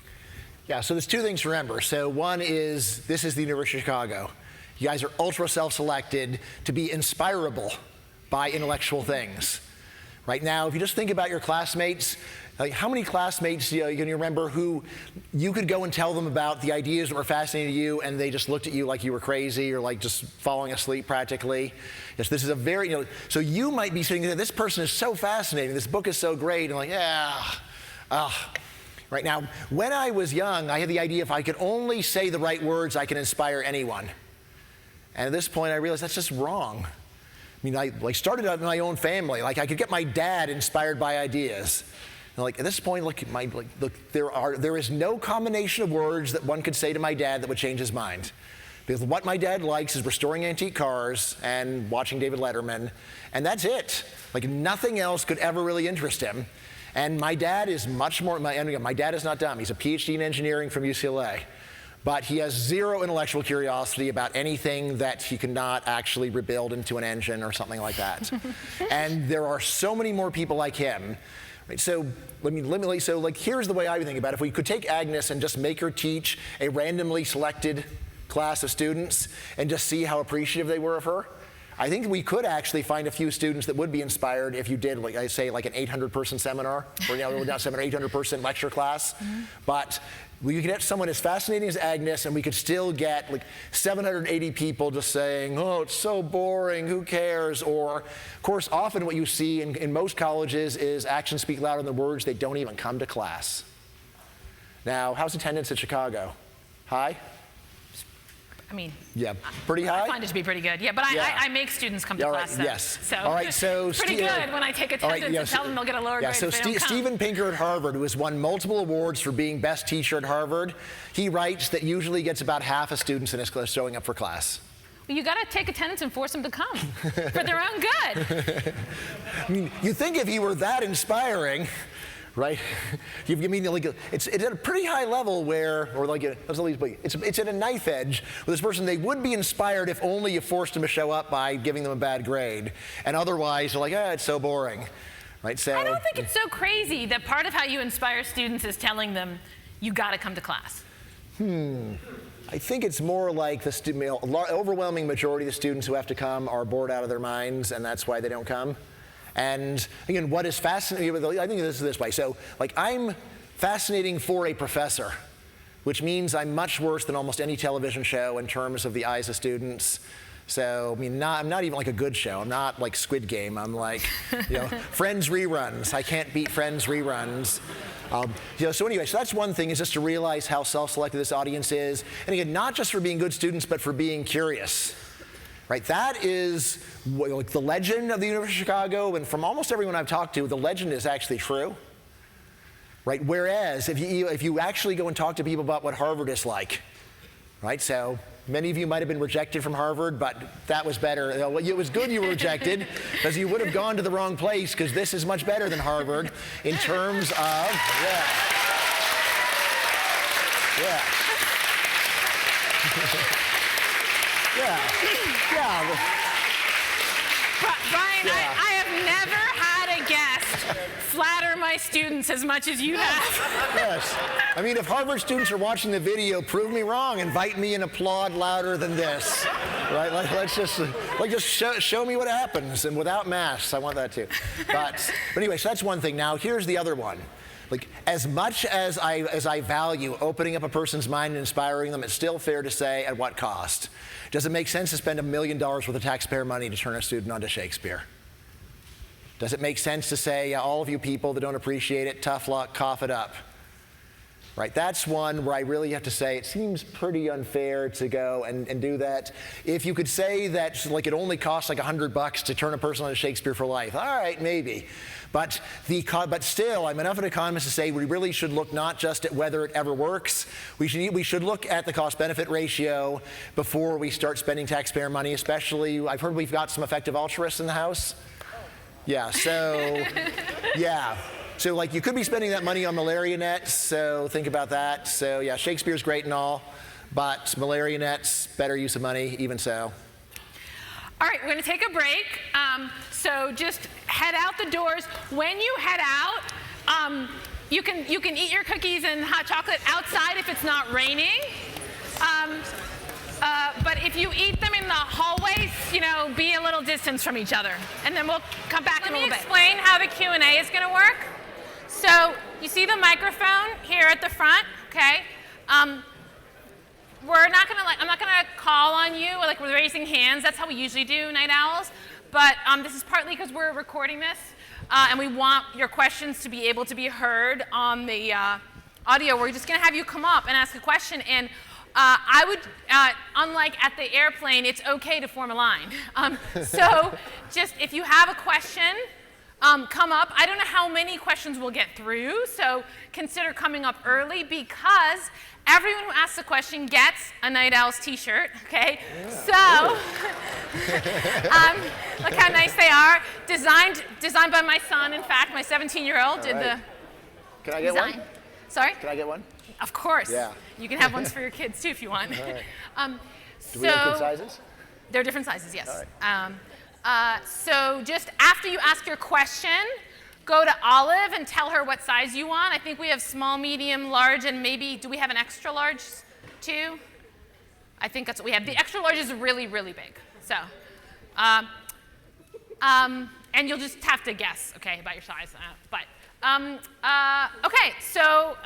Yeah, so there's two things to remember. So one is, this is the University of Chicago. You guys are ultra self-selected to be inspirable by intellectual things. Right now, if you just think about your classmates, how many classmates can you remember who you could go and tell them about the ideas that were fascinating to you and they just looked at you like you were crazy or just falling asleep practically? Yes, this is a very, so you might be saying, this person is so fascinating, this book is so great, and Right now, when I was young, I had the idea if I could only say the right words, I can inspire anyone. And at this point, I realized that's just wrong. I started out in my own family. I could get my dad inspired by ideas. And at this point, there is no combination of words that one could say to my dad that would change his mind. Because what my dad likes is restoring antique cars and watching David Letterman, and that's it. Nothing else could ever really interest him. And my dad is much more, my dad is not dumb. He's a PhD in engineering from UCLA. But he has zero intellectual curiosity about anything that he cannot actually rebuild into an engine or something like that. And there are so many more people like him. Right? So here's the way I would think about it. If we could take Agnes and just make her teach a randomly selected class of students and just see how appreciative they were of her, I think we could actually find a few students that would be inspired if you did, an 800-person seminar, or 800-person lecture class. But we could get someone as fascinating as Agnes, and we could still get 780 people just saying, oh, it's so boring, who cares? Or, of course, often what you see in most colleges is actions speak louder than words. They don't even come to class. Now, how's attendance at Chicago? High? Yeah, pretty high? I find it to be pretty good. Yeah, but I make students come to class. Right, yes. So, all right, so pretty good when I take attendance and tell them they'll get a lower grade so if they don't come. Steven Pinker at Harvard, who has won multiple awards for being best teacher at Harvard, he writes that usually gets about half of students in his class showing up for class. Well, you got to take attendance and force them to come for their own good. You think if he were that inspiring, right? It's at a pretty high level where, it's at a knife edge with this person. They would be inspired if only you forced them to show up by giving them a bad grade, and otherwise they're it's so boring, right? So I don't think it's so crazy that part of how you inspire students is telling them, you got to come to class? I think it's more like the overwhelming majority of the students who have to come are bored out of their minds, and that's why they don't come. And again, what is fascinating, I think this is this way. So, like, I'm fascinating for a professor, which means I'm much worse than almost any television show in terms of the eyes of students. So, I mean, I'm not even like a good show. I'm not like Squid Game. I'm like, Friends reruns. I can't beat Friends reruns. So anyway, so that's one thing, is just to realize how self-selected this audience is. And again, not just for being good students, but for being curious. Right? That is like the legend of the University of Chicago, and from almost everyone I've talked to, the legend is actually true. Right? Whereas if you actually go and talk to people about what Harvard is like, right? So many of you might have been rejected from Harvard, but that was better. It was good you were rejected, because you would have gone to the wrong place, because this is much better than Harvard in terms of, Bryan, I have never had a guest flatter my students as much as you have. Yes. I mean, if Harvard students are watching the video, prove me wrong. Invite me and applaud louder than this. Right? Let's just show me what happens, and without masks. I want that too. But anyway, so that's one thing. Now here's the other one. Like, as much as I value opening up a person's mind and inspiring them, it's still fair to say, at what cost? Does it make sense to spend $1 million worth of taxpayer money to turn a student onto Shakespeare? Does it make sense to say, all of you people that don't appreciate it, tough luck, cough it up? Right? That's one where I really have to say it seems pretty unfair to go and do that. If you could say that like it only costs like $100 to turn a person onto Shakespeare for life, all right, maybe. But still, I'm enough of an economist to say we really should look not just at whether it ever works. We should look at the cost-benefit ratio before we start spending taxpayer money, especially, I've heard we've got some effective altruists in the house. Yeah, so, yeah. So, like, you could be spending that money on malaria nets, so think about that. So, yeah, Shakespeare's great and all, but malaria nets, better use of money, even so. All right, we're going to take a break. So just head out the doors. When you head out, you can eat your cookies and hot chocolate outside if it's not raining. But if you eat them in the hallways, be a little distance from each other. And then we'll come back in a little bit. Let me explain how the Q&A is going to work. So you see the microphone here at the front, okay? I'm not gonna call on you like with raising hands. That's how we usually do Night Owls. But this is partly because we're recording this, and we want your questions to be able to be heard on the audio. We're just gonna have you come up and ask a question. And I would, unlike at the airplane, it's okay to form a line. So just if you have a question, come up. I don't know how many questions we'll get through, so consider coming up early, because everyone who asks a question gets a Night Owls t-shirt, okay? Yeah. So, look how nice they are. Designed by my son, in fact. My 17-year-old did the Can I get design. one? Sorry? Can I get one? Of course. Yeah. You can have ones for your kids, too, if you want. All right. Do we have good sizes? They're different sizes, yes. All right. So just after you ask your question, go to Olive and tell her what size you want. I think we have small, medium, large, and maybe, do we have an extra large too? I think that's what we have. The extra large is really, really big. So, and you'll just have to guess, okay, about your size. Okay, so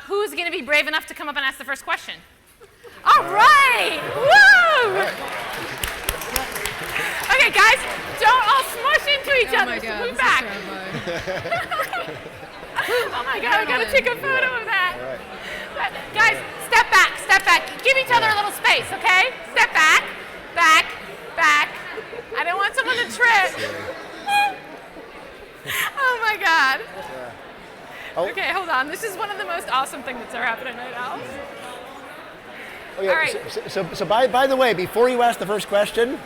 who's going to be brave enough to come up and ask the first question? All right! Woo! Okay, guys, don't all smush into each other. God, Move back. Oh my God, I gotta take a photo of that. Right. Guys, step back, step back. Give each other a little space, okay? Step back, back, back. I don't want someone to trip. Oh my God. Oh. Okay, hold on. This is one of the most awesome things that's ever happened at Night Owls. Oh, yeah. All right. So by the way, before you ask the first question,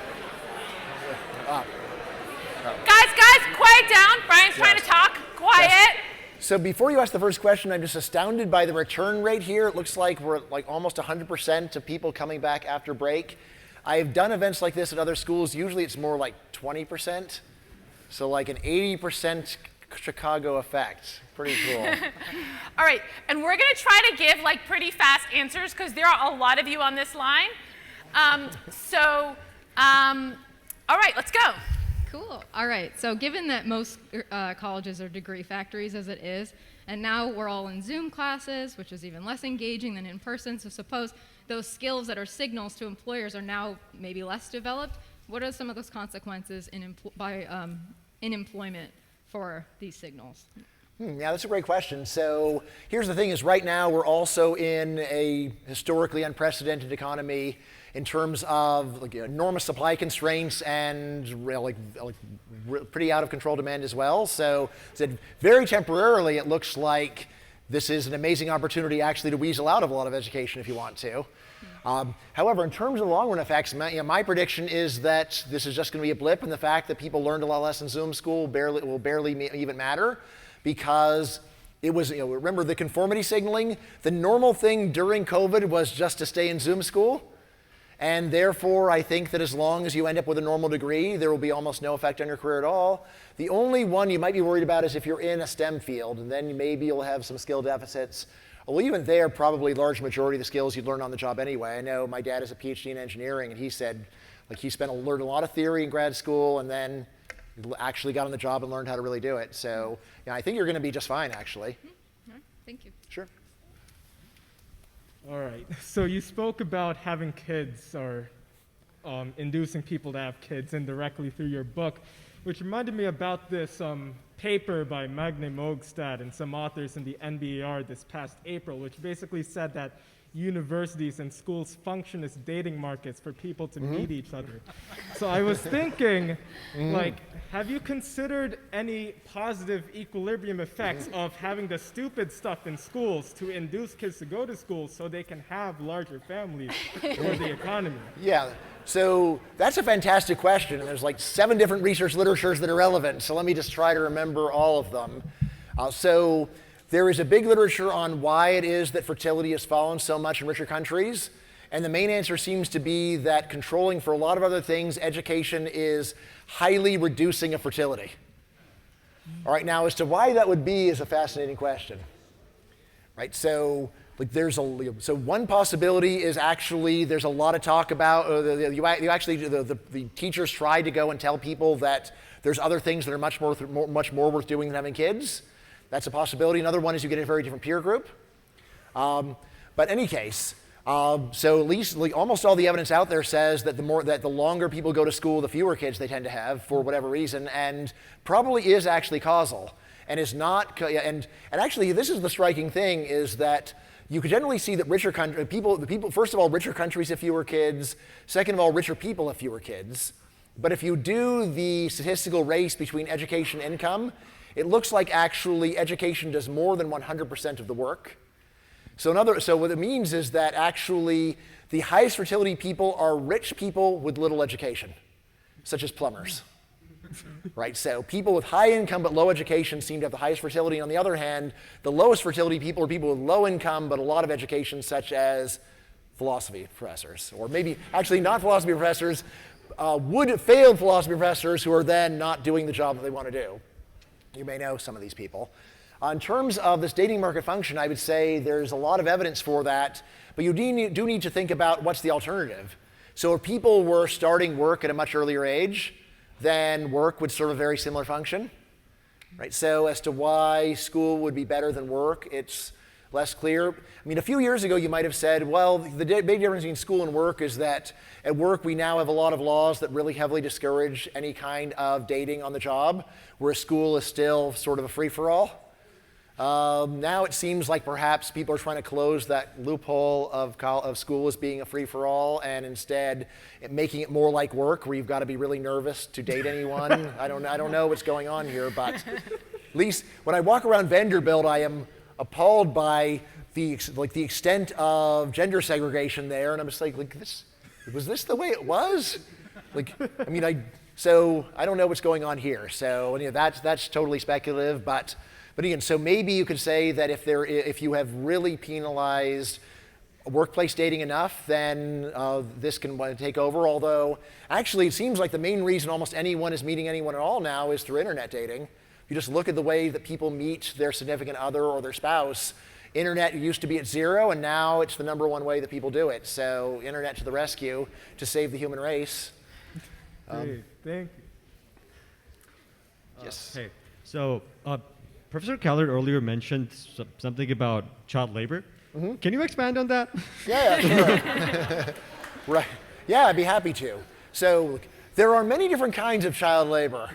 Guys, quiet down. Brian's trying to talk. Quiet. Yes. So before you ask the first question, I'm just astounded by the return rate here. It looks like we're like almost 100% of people coming back after break. I have done events like this at other schools. Usually it's more like 20%. So like an 80% Chicago effect. Pretty cool. All right, and we're going to try to give like pretty fast answers because there are a lot of you on this line. All right, let's go. Cool. All right. So given that most colleges are degree factories as it is, and now we're all in Zoom classes, which is even less engaging than in person, so suppose those skills that are signals to employers are now maybe less developed, what are some of those consequences in employment for these signals? Yeah, that's a great question. So here's the thing is right now we're also in a historically unprecedented economy in terms of like enormous supply constraints and pretty out of control demand as well. So very temporarily it looks like this is an amazing opportunity actually to weasel out of a lot of education if you want to. However, in terms of the long run effects, my prediction is that this is just going to be a blip, and the fact that people learned a lot less in Zoom school will barely even matter, because it was, remember the conformity signaling? The normal thing during COVID was just to stay in Zoom school, and therefore I think that as long as you end up with a normal degree, there will be almost no effect on your career at all. The only one you might be worried about is if you're in a STEM field, and then maybe you'll have some skill deficits. Well, even there, probably large majority of the skills you'd learn on the job anyway. I know my dad has a PhD in engineering, and he said like he learned a lot of theory in grad school, and then actually got on the job and learned how to really do it. So yeah, I think you're going to be just fine, actually. Thank you. Sure. All right. So you spoke about having kids or inducing people to have kids indirectly through your book, which reminded me about this paper by Magne Mogstad and some authors in the NBER this past April, which basically said that universities and schools function as dating markets for people to meet each other. So I was thinking, like, have you considered any positive equilibrium effects of having the stupid stuff in schools to induce kids to go to school so they can have larger families for the economy? Yeah, so that's a fantastic question, and there's like 7 different research literatures that are relevant, so let me just try to remember all of them. So there is a big literature on why it is that fertility has fallen so much in richer countries, and the main answer seems to be that controlling for a lot of other things, education is highly reducing of fertility. All right, now as to why that would be is a fascinating question. Right, so like so one possibility is actually there's a lot of talk about the teachers try to go and tell people that there's other things that are much more worth doing than having kids. That's a possibility. Another one is you get a very different peer group. But in any case, so at least almost all the evidence out there says that the longer people go to school, the fewer kids they tend to have for whatever reason, and probably is actually causal, and is not. And actually, this is the striking thing: is that you can generally see that richer people, first of all, richer countries have fewer kids. Second of all, richer people have fewer kids. But if you do the statistical race between education and income, it looks like actually education does more than 100% of the work. So what it means is that actually the highest fertility people are rich people with little education, such as plumbers. Right, so people with high income but low education seem to have the highest fertility. On the other hand, the lowest fertility people are people with low income but a lot of education, such as philosophy professors, or maybe actually not philosophy professors, failed philosophy professors who are then not doing the job that they want to do. You may know some of these people. In terms of this dating market function, I would say there's a lot of evidence for that, but you do need to think about what's the alternative. So if people were starting work at a much earlier age, then work would serve a very similar function. Right? So as to why school would be better than work, it's less clear. I mean, a few years ago you might have said, well, the big difference between school and work is that at work we now have a lot of laws that really heavily discourage any kind of dating on the job, whereas school is still sort of a free-for-all. Now it seems like perhaps people are trying to close that loophole of school as being a free-for-all, and instead making it more like work, where you've got to be really nervous to date anyone. I don't know what's going on here, but at least when I walk around Vanderbilt, I am appalled by the extent of gender segregation there, and I'm just like was this the way it was? So I don't know what's going on here. So that's totally speculative, but again, so maybe you could say that if you have really penalized workplace dating enough, then this can take over. Although actually, it seems like the main reason almost anyone is meeting anyone at all now is through internet dating. You just look at the way that people meet their significant other or their spouse. Internet used to be at 0, and now it's the #1 way that people do it. So internet to the rescue to save the human race. Great, thank you. Yes. Hey, so Professor Callard earlier mentioned something about child labor. Can you expand on that? Yeah, sure. Right. Yeah, I'd be happy to. So there are many different kinds of child labor.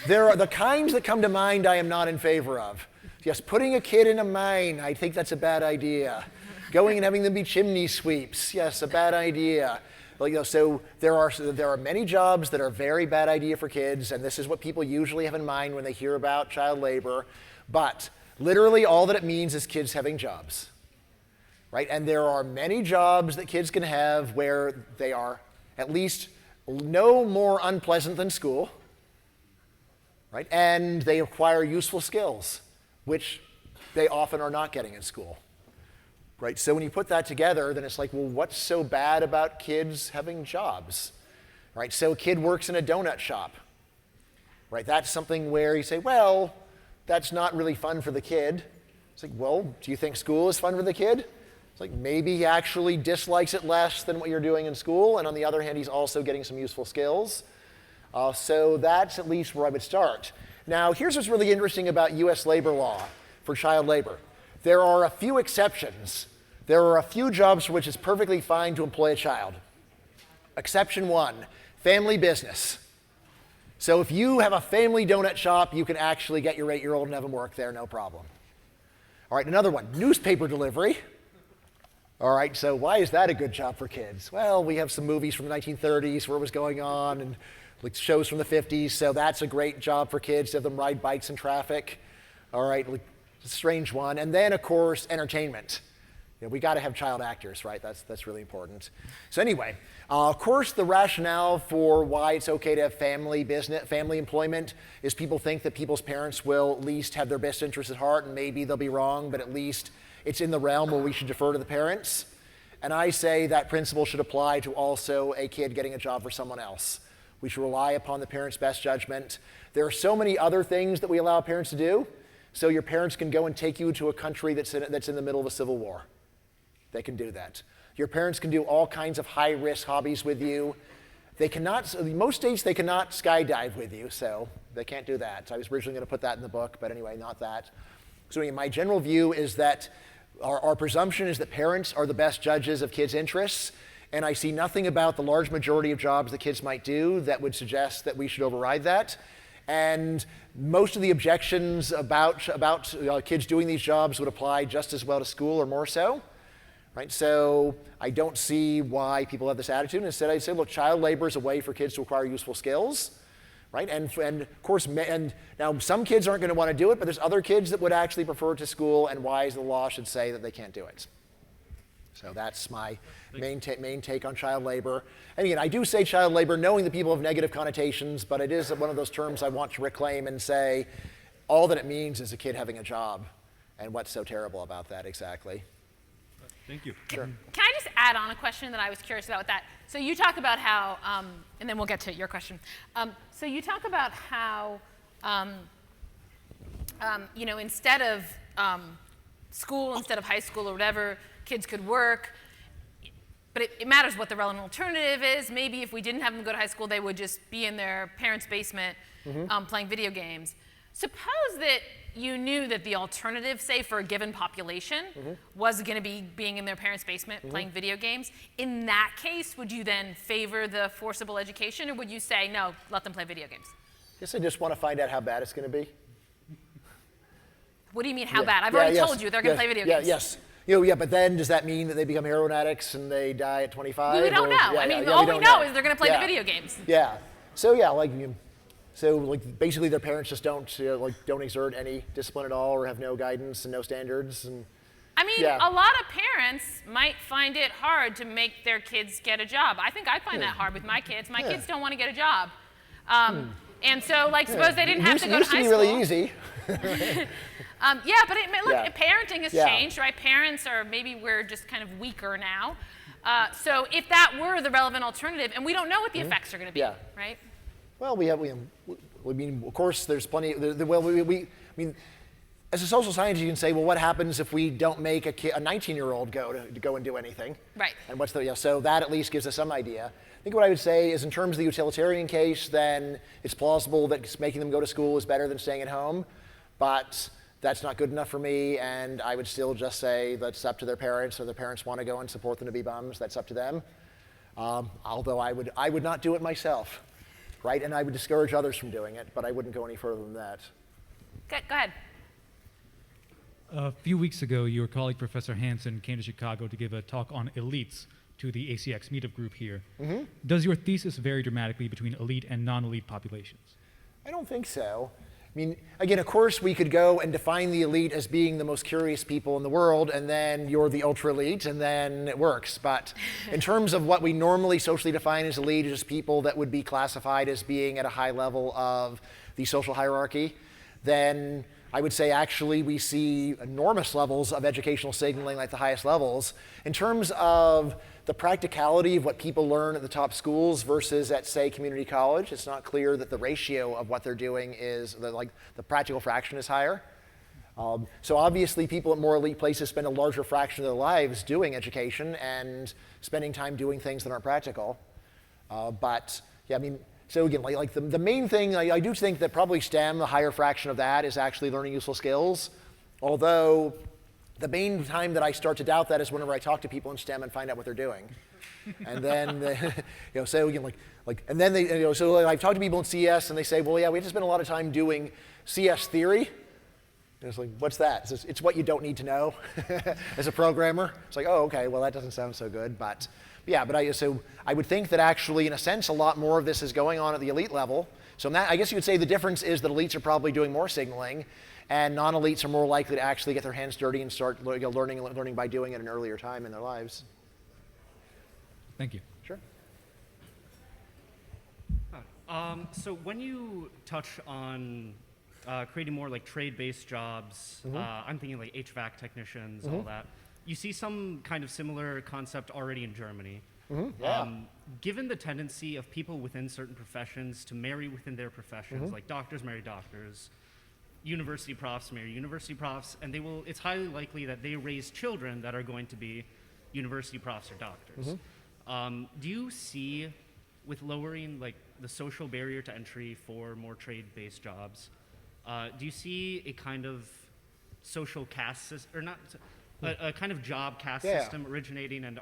There are the kinds that come to mind I am not in favor of. Yes, putting a kid in a mine, I think that's a bad idea. Going and having them be chimney sweeps, yes, a bad idea. So there are many jobs that are a very bad idea for kids, and this is what people usually have in mind when they hear about child labor. But literally all that it means is kids having jobs, right? And there are many jobs that kids can have where they are at least no more unpleasant than school, right? And they acquire useful skills, which they often are not getting in school. Right? So when you put that together, then it's like, well, what's so bad about kids having jobs? Right? So a kid works in a donut shop. Right? That's something where you say, well, that's not really fun for the kid. It's like, well, do you think school is fun for the kid? It's like, maybe he actually dislikes it less than what you're doing in school, and on the other hand, he's also getting some useful skills. So that's at least where I would start. Now, here's what's really interesting about US labor law for child labor. There are a few exceptions. There are a few jobs for which it's perfectly fine to employ a child. Exception 1, family business. So if you have a family donut shop, you can actually get your 8-year-old and have him work there, no problem. All right, another one, newspaper delivery. All right, so why is that a good job for kids? Well, we have some movies from the 1930s where it was going on, and like shows from the 50s, so that's a great job for kids to have them ride bikes in traffic. All right, like, it's a strange one. And then, of course, entertainment. You know, we got to have child actors, right? That's really important. So anyway, of course, the rationale for why it's okay to have family employment is people think that people's parents will at least have their best interests at heart, and maybe they'll be wrong, but at least it's in the realm where we should defer to the parents. And I say that principle should apply to also a kid getting a job for someone else. We should rely upon the parents' best judgment. There are so many other things that we allow parents to do. So your parents can go and take you to a country that's in the middle of a civil war. They can do that. Your parents can do all kinds of high-risk hobbies with you. They cannot, in most states, they cannot skydive with you, so they can't do that. I was originally going to put that in the book, but anyway, not that. So anyway, my general view is that our presumption is that parents are the best judges of kids' interests, and I see nothing about the large majority of jobs that kids might do that would suggest that we should override that. And most of the objections about kids doing these jobs would apply just as well to school or more so. Right? So I don't see why people have this attitude. Instead, I'd say, look, child labor is a way for kids to acquire useful skills. Right? And of course, and now some kids aren't going to want to do it, but there's other kids that would actually prefer it to school, and why the law should say that they can't do it. So that's my main take on child labor. And again, I do say child labor knowing that people have negative connotations, but it is one of those terms I want to reclaim and say all that it means is a kid having a job. And what's so terrible about that exactly? Thank you. Sure. Can I just add on a question that I was curious about with that? So you talk about how, and then we'll get to your question. So you talk about how, you know, instead of school, instead of high school or whatever, kids could work. But it matters what the relevant alternative is. Maybe if we didn't have them go to high school, they would just be in their parents' basement playing video games. Suppose that you knew that the alternative, say, for a given population was going to be being in their parents' basement playing video games. In that case, would you then favor the forcible education, or would you say, no, let them play video games? I guess I just want to find out how bad it's going to be. What do you mean, how bad? I've already told you they're going to play video games. Yes. You know, yeah, but then does that mean that they become heroin addicts and they die at 25? We don't know. I mean, all we know is they're going to play the video games. Yeah. So yeah, like basically their parents just don't exert any discipline at all, or have no guidance and no standards. And I mean, a lot of parents might find it hard to make their kids get a job. I think I find that hard with my kids. My kids don't want to get a job. And so, like, suppose they didn't have to go to high school. It used to be really easy. Yeah, but parenting has changed, right? Parents are, maybe we're just kind of weaker now. So if that were the relevant alternative, and we don't know what the effects are going to be, right? Well, I mean, of course, there's plenty. Well, I mean, as a social scientist, you can say, well, what happens if we don't make a 19-year-old go and do anything? Right. And what's the, so that at least gives us some idea. I think what I would say is in terms of the utilitarian case, then it's plausible that making them go to school is better than staying at home, but that's not good enough for me, and I would still just say that's up to their parents. If their parents want to go and support them to be bums, that's up to them. Although I would not do it myself, right? And I would discourage others from doing it, but I wouldn't go any further than that. Go ahead. A few weeks ago, your colleague, Professor Hansen, came to Chicago to give a talk on elites to the ACX meetup group here. Mm-hmm. Does your thesis vary dramatically between elite and non-elite populations? I don't think so. I mean, again, of course, we could go and define the elite as being the most curious people in the world, and then you're the ultra-elite, and then it works. But in terms of what we normally socially define as elite, is just people that would be classified as being at a high level of the social hierarchy, then I would say actually we see enormous levels of educational signaling like the highest levels. In terms of the practicality of what people learn at the top schools versus at, say, community college, it's not clear that the ratio of what they're doing is, the practical fraction is higher. So obviously people at more elite places spend a larger fraction of their lives doing education and spending time doing things that aren't practical. But yeah, I mean, so again, the main thing, I do think that probably STEM, the higher fraction of that is actually learning useful skills. Although the main time that I start to doubt that is whenever I talk to people in STEM and find out what they're doing. And then, so again, and then they, so I've talked to people in CS and they say, well, yeah, we have to spend a lot of time doing CS theory. And it's like, what's that? It's what you don't need to know as a programmer. It's like, oh, okay, well, that doesn't sound so good, but yeah, but I would think that actually, in a sense, a lot more of this is going on at the elite level. So in that, I guess you would say the difference is that elites are probably doing more signaling, and non-elites are more likely to actually get their hands dirty and start learning by doing it at an earlier time in their lives. Thank you. Sure. So when you touch on creating more like trade-based jobs, I'm thinking like HVAC technicians, all that. You see some kind of similar concept already in Germany. Yeah. Given the tendency of people within certain professions to marry within their professions, like doctors marry doctors, university profs marry university profs, and it's highly likely that they raise children that are going to be university profs or doctors. Do you see, with lowering like the social barrier to entry for more trade-based jobs, do you see a kind of social caste system, or not, a kind of job caste system originating, and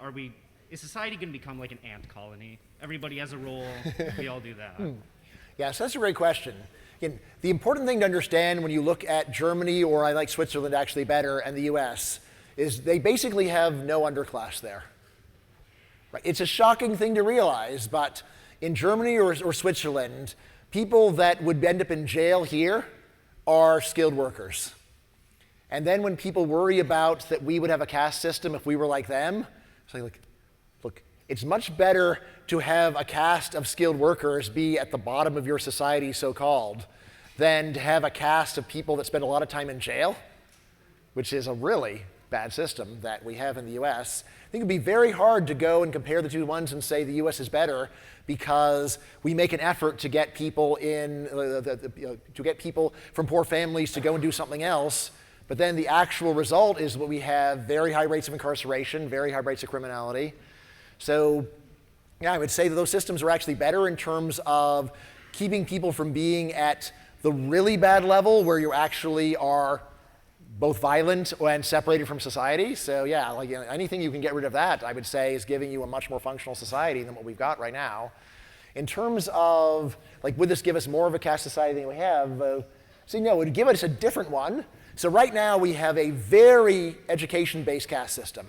is society going to become like an ant colony? Everybody has a role, we all do that. Yeah, so that's a great question. Again, the important thing to understand when you look at Germany, or I like Switzerland actually better, and the US, is they basically have no underclass there. Right? It's a shocking thing to realize, but in Germany or Switzerland, people that would end up in jail here are skilled workers. And then when people worry about that we would have a caste system if we were like them, it's like, look, it's much better to have a caste of skilled workers be at the bottom of your society, so-called, than to have a caste of people that spend a lot of time in jail, which is a really bad system that we have in the US. I think it'd be very hard to go and compare the two ones and say the US is better, because we make an effort to get people to get people from poor families to go and do something else. But then the actual result is what we have: very high rates of incarceration, very high rates of criminality. So yeah, I would say that those systems are actually better in terms of keeping people from being at the really bad level where you actually are both violent and separated from society. So yeah, anything you can get rid of that, I would say, is giving you a much more functional society than what we've got right now. In terms of, would this give us more of a caste society than we have? So no, it would give us a different one. So right now we have a very education-based caste system,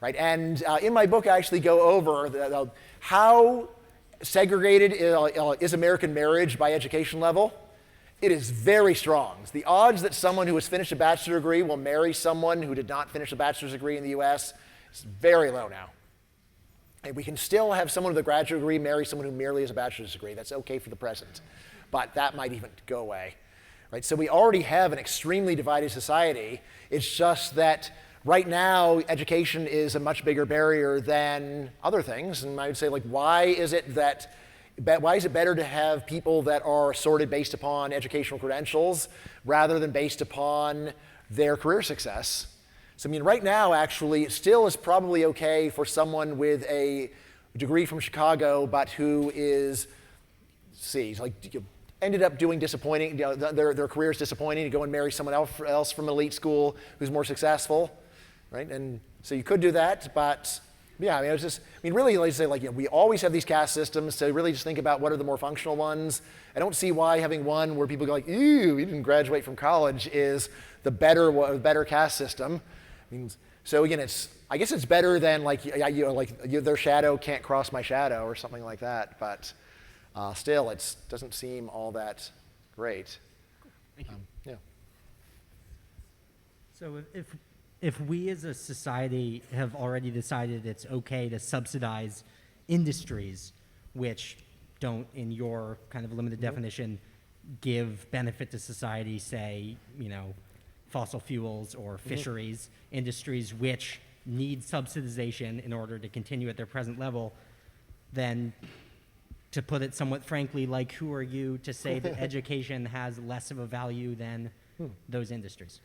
right? And in my book I actually go over how segregated is American marriage by education level. It is very strong. The odds that someone who has finished a bachelor's degree will marry someone who did not finish a bachelor's degree in the US is very low now. And we can still have someone with a graduate degree marry someone who merely has a bachelor's degree. That's okay for the present, but that might even go away. Right, so we already have an extremely divided society. It's just that right now education is a much bigger barrier than other things. And I would say, why is it that why is it better to have people that are sorted based upon educational credentials rather than based upon their career success? So I mean, right now, actually, it still is probably okay for someone with a degree from Chicago, but who is, ended up doing disappointing, their career is disappointing, to go and marry someone else from an elite school who's more successful, right? And so you could do that, but yeah, I mean, really, like I say, we always have these caste systems, so really just think about what are the more functional ones. I don't see why having one where people go like, ew, you didn't graduate from college is the better caste system. I mean, so again, I guess it's better than their shadow can't cross my shadow or something like that, but still, it doesn't seem all that great. Thank you. Yeah. So if we as a society have already decided it's okay to subsidize industries which don't, in your kind of limited definition, give benefit to society, say, fossil fuels or fisheries, industries which need subsidization in order to continue at their present level, then to put it somewhat frankly, who are you to say that education has less of a value than those industries?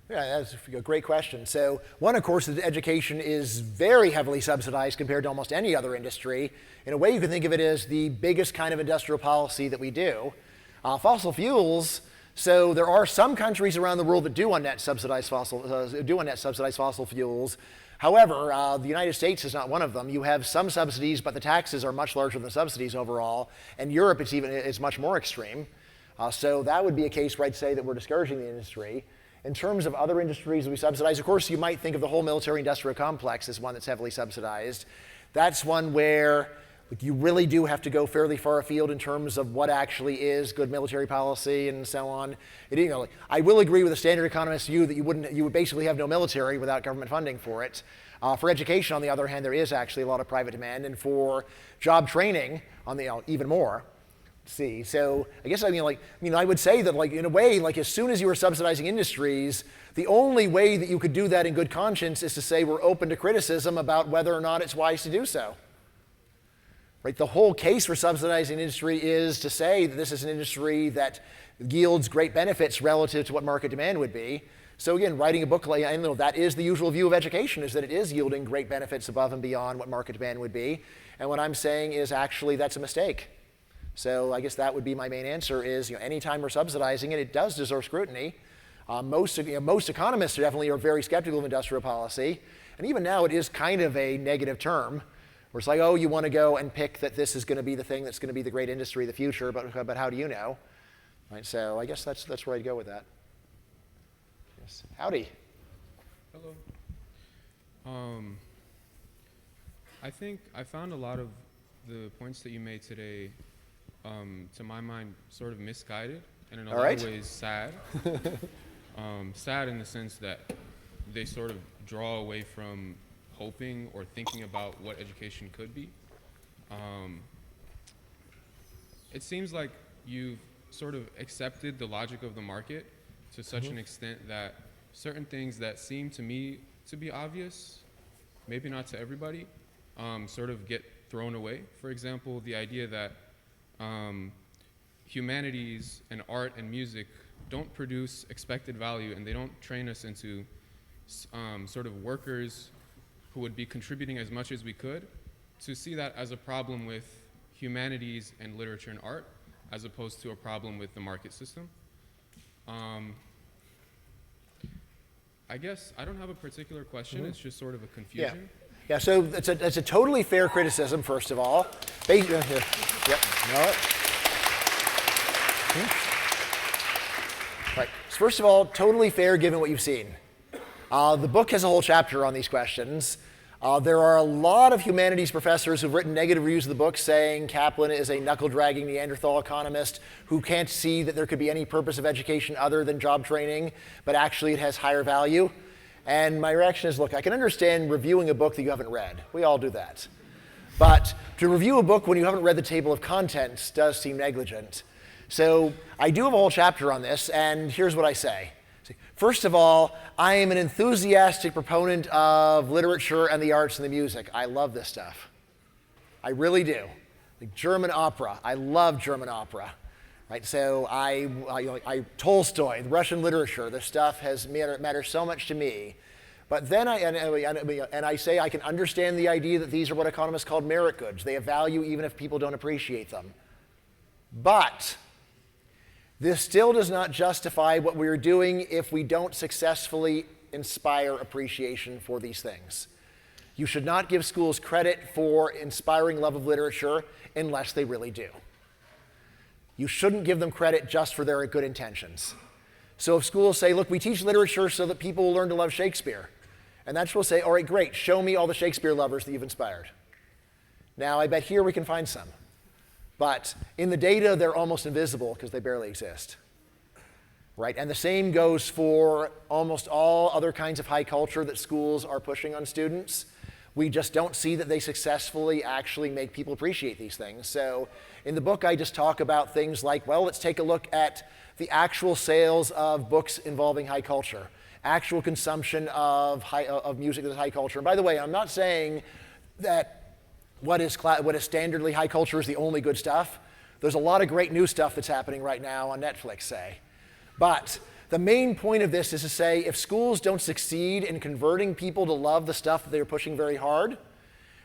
Yeah, that's a great question. So one, of course, is that education is very heavily subsidized compared to almost any other industry. In a way, you can think of it as the biggest kind of industrial policy that we do. Fossil fuels, so there are some countries around the world that do on-net subsidize fossil fuels. However, the United States is not one of them. You have some subsidies, but the taxes are much larger than the subsidies overall. And Europe, it's much more extreme. So that would be a case where I'd say that we're discouraging the industry. In terms of other industries that we subsidize, of course, you might think of the whole military-industrial complex as one that's heavily subsidized. That's one where you really do have to go fairly far afield in terms of what actually is good military policy and so on. I will agree with the standard economist view that you would basically have no military without government funding for it. For education, on the other hand, there is actually a lot of private demand, and for job training, even more. So I guess I would say that in a way, as soon as you are subsidizing industries, the only way that you could do that in good conscience is to say we're open to criticism about whether or not it's wise to do so. Right? The whole case for subsidizing industry is to say that this is an industry that yields great benefits relative to what market demand would be. So again, writing a book that is the usual view of education, is that it is yielding great benefits above and beyond what market demand would be. And what I'm saying is actually that's a mistake. So I guess that would be my main answer is, anytime we're subsidizing it, it does deserve scrutiny. Most economists are very skeptical of industrial policy. And even now it is kind of a negative term, where it's like, oh, you want to go and pick that this is going to be the thing that's going to be the great industry of the future, but how do you know? Right, so I guess that's where I'd go with that. Yes. Howdy. Hello. I think I found a lot of the points that you made today, to my mind, sort of misguided, and in a lot of ways sad. Sad in the sense that they sort of draw away from hoping or thinking about what education could be. It seems like you've sort of accepted the logic of the market to such an extent that certain things that seem to me to be obvious, maybe not to everybody, sort of get thrown away. For example, the idea that humanities and art and music don't produce expected value, and they don't train us into sort of workers who would be contributing as much as we could, to see that as a problem with humanities and literature and art, as opposed to a problem with the market system. I guess I don't have a particular question, it's just sort of a confusion. Yeah, so it's a totally fair criticism, first of all. Yep, no. Right. So first of all, totally fair given what you've seen. The book has a whole chapter on these questions. There are a lot of humanities professors who've written negative reviews of the book saying Caplan is a knuckle-dragging Neanderthal economist who can't see that there could be any purpose of education other than job training, but actually it has higher value. And my reaction is, look, I can understand reviewing a book that you haven't read. We all do that. But to review a book when you haven't read the table of contents does seem negligent. So I do have a whole chapter on this, and here's what I say. First of all, I am an enthusiastic proponent of literature and the arts and the music. I love this stuff. I really do. Like German opera. I love German opera. Right? So Tolstoy, Russian literature, this stuff matters so much to me. But then I say I can understand the idea that these are what economists call merit goods. They have value even if people don't appreciate them. But this still does not justify what we are doing if we don't successfully inspire appreciation for these things. You should not give schools credit for inspiring love of literature unless they really do. You shouldn't give them credit just for their good intentions. So if schools say, look, we teach literature so that people will learn to love Shakespeare, and that's what we'll say, all right, great, show me all the Shakespeare lovers that you've inspired. Now, I bet here we can find some. But in the data, they're almost invisible because they barely exist. Right? And the same goes for almost all other kinds of high culture that schools are pushing on students. We just don't see that they successfully actually make people appreciate these things. So in the book, I just talk about things like, well, let's take a look at the actual sales of books involving high culture, actual consumption of music that is high culture. And by the way, I'm not saying that what is standardly high culture is the only good stuff. There's a lot of great new stuff that's happening right now on Netflix, say. But the main point of this is to say if schools don't succeed in converting people to love the stuff that they're pushing very hard,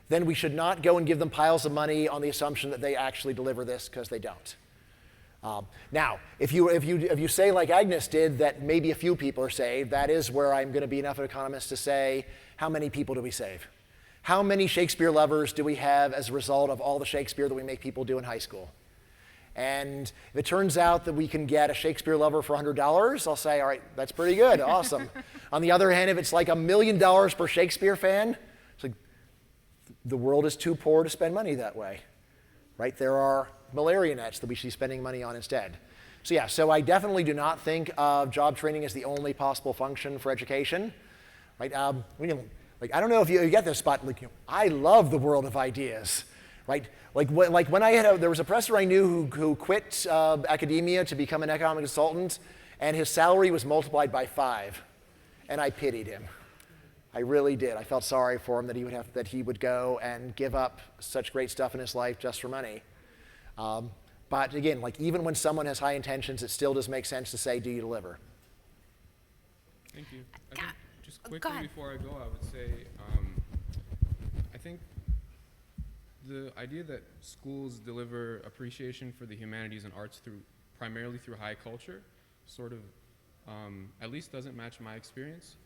then we should not go and give them piles of money on the assumption that they actually deliver this, because they don't. Now, if you say like Agnes did that maybe a few people are saved, that is where I'm going to be enough of an economist to say, how many people do we save? How many Shakespeare lovers do we have as a result of all the Shakespeare that we make people do in high school? And if it turns out that we can get a Shakespeare lover for $100, I'll say, all right, that's pretty good, awesome. On the other hand, if it's like $1 million per Shakespeare fan, it's like the world is too poor to spend money that way, right? There are malaria nets that we should be spending money on instead. So yeah, so I definitely do not think of job training as the only possible function for education, right? I don't know if you get this, but I love the world of ideas. Right? Like when there was a professor I knew who quit academia to become an economic consultant, and his salary was multiplied by 5, and I pitied him. I really did. I felt sorry for him that he would go and give up such great stuff in his life just for money. But again, like even when someone has high intentions, it still does make sense to say, do you deliver? Thank you. I think just quickly before I go, I would say I think the idea that schools deliver appreciation for the humanities and arts primarily through high culture sort of at least doesn't match my experience.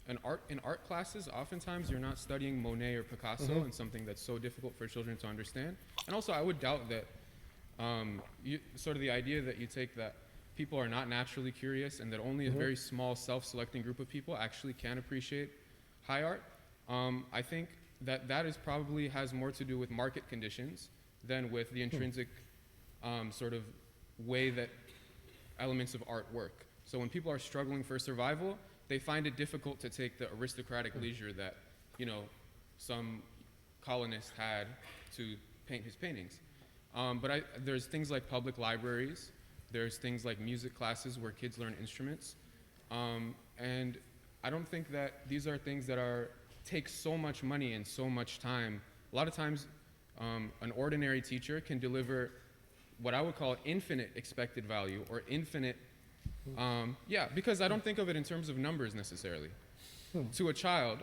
In art classes, oftentimes you're not studying Monet or Picasso and something that's so difficult for children to understand. And also I would doubt that sort of the idea that you take that people are not naturally curious and that only a very small self-selecting group of people actually can appreciate high art. I think that is probably has more to do with market conditions than with the intrinsic sort of way that elements of art work. So when people are struggling for survival, they find it difficult to take the aristocratic leisure that, some colonist had to paint his paintings. But there's things like public libraries, there's things like music classes where kids learn instruments, and I don't think that these are things that take so much money and so much time. A lot of times, an ordinary teacher can deliver what I would call infinite expected value or infinite, because I don't think of it in terms of numbers necessarily, to a child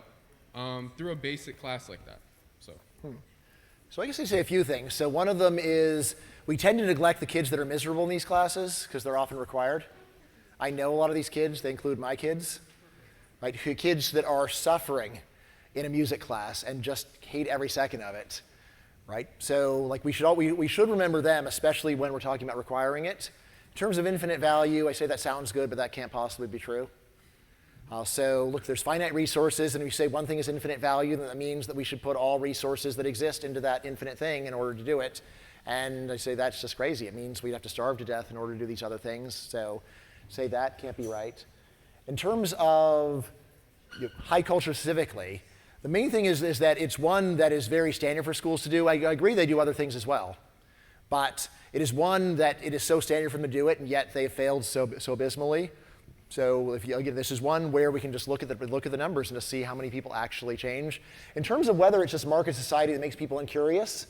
through a basic class like that. So I guess I'd say a few things. So one of them is we tend to neglect the kids that are miserable in these classes because they're often required. I know a lot of these kids, they include my kids, right? Kids that are suffering in a music class and just hate every second of it, right? So like we should remember them, especially when we're talking about requiring it. In terms of infinite value, I say that sounds good, but that can't possibly be true. So look, there's finite resources, and if you say one thing is infinite value, then that means that we should put all resources that exist into that infinite thing in order to do it. And I say that's just crazy. It means we'd have to starve to death in order to do these other things. So say that can't be right. In terms of high culture specifically, the main thing is that it's one that is very standard for schools to do. I agree they do other things as well. But it is one that it is so standard for them to do it, and yet they failed so abysmally. So again, this is one where we can just look at the numbers and to see how many people actually change. In terms of whether it's just market society that makes people incurious,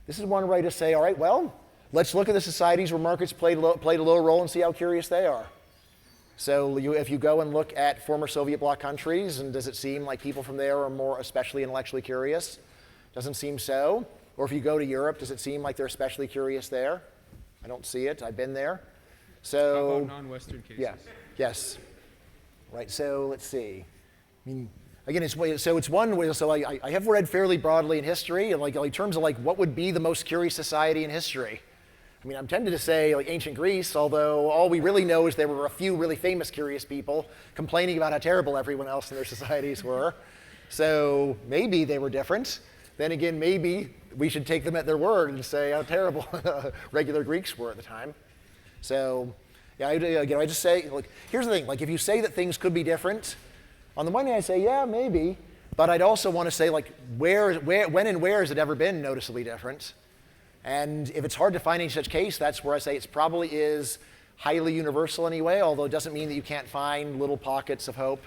This is one way to say, all right, well, let's look at the societies where markets played a low role and see how curious they are. So if you go and look at former Soviet bloc countries, and does it seem like people from there are more especially intellectually curious? Doesn't seem so. Or if you go to Europe, does it seem like they're especially curious there? I don't see it. I've been there. So How about non-Western cases? yeah, yes. Right, so let's see. I mean, again, it's one way, so I have read fairly broadly in history, and like in terms of like what would be the most curious society in history. I mean, I'm tempted to say like ancient Greece, although all we really know is there were a few really famous curious people complaining about how terrible everyone else in their societies were. So maybe they were different. Then again, maybe we should take them at their word and say how terrible regular Greeks were at the time. So yeah, I just say, like, here's the thing, like if you say that things could be different, on the one hand I say, yeah, maybe, but I'd also want to say like when and where has it ever been noticeably different? And if it's hard to find any such case, that's where I say it probably is highly universal anyway, although it doesn't mean that you can't find little pockets of hope.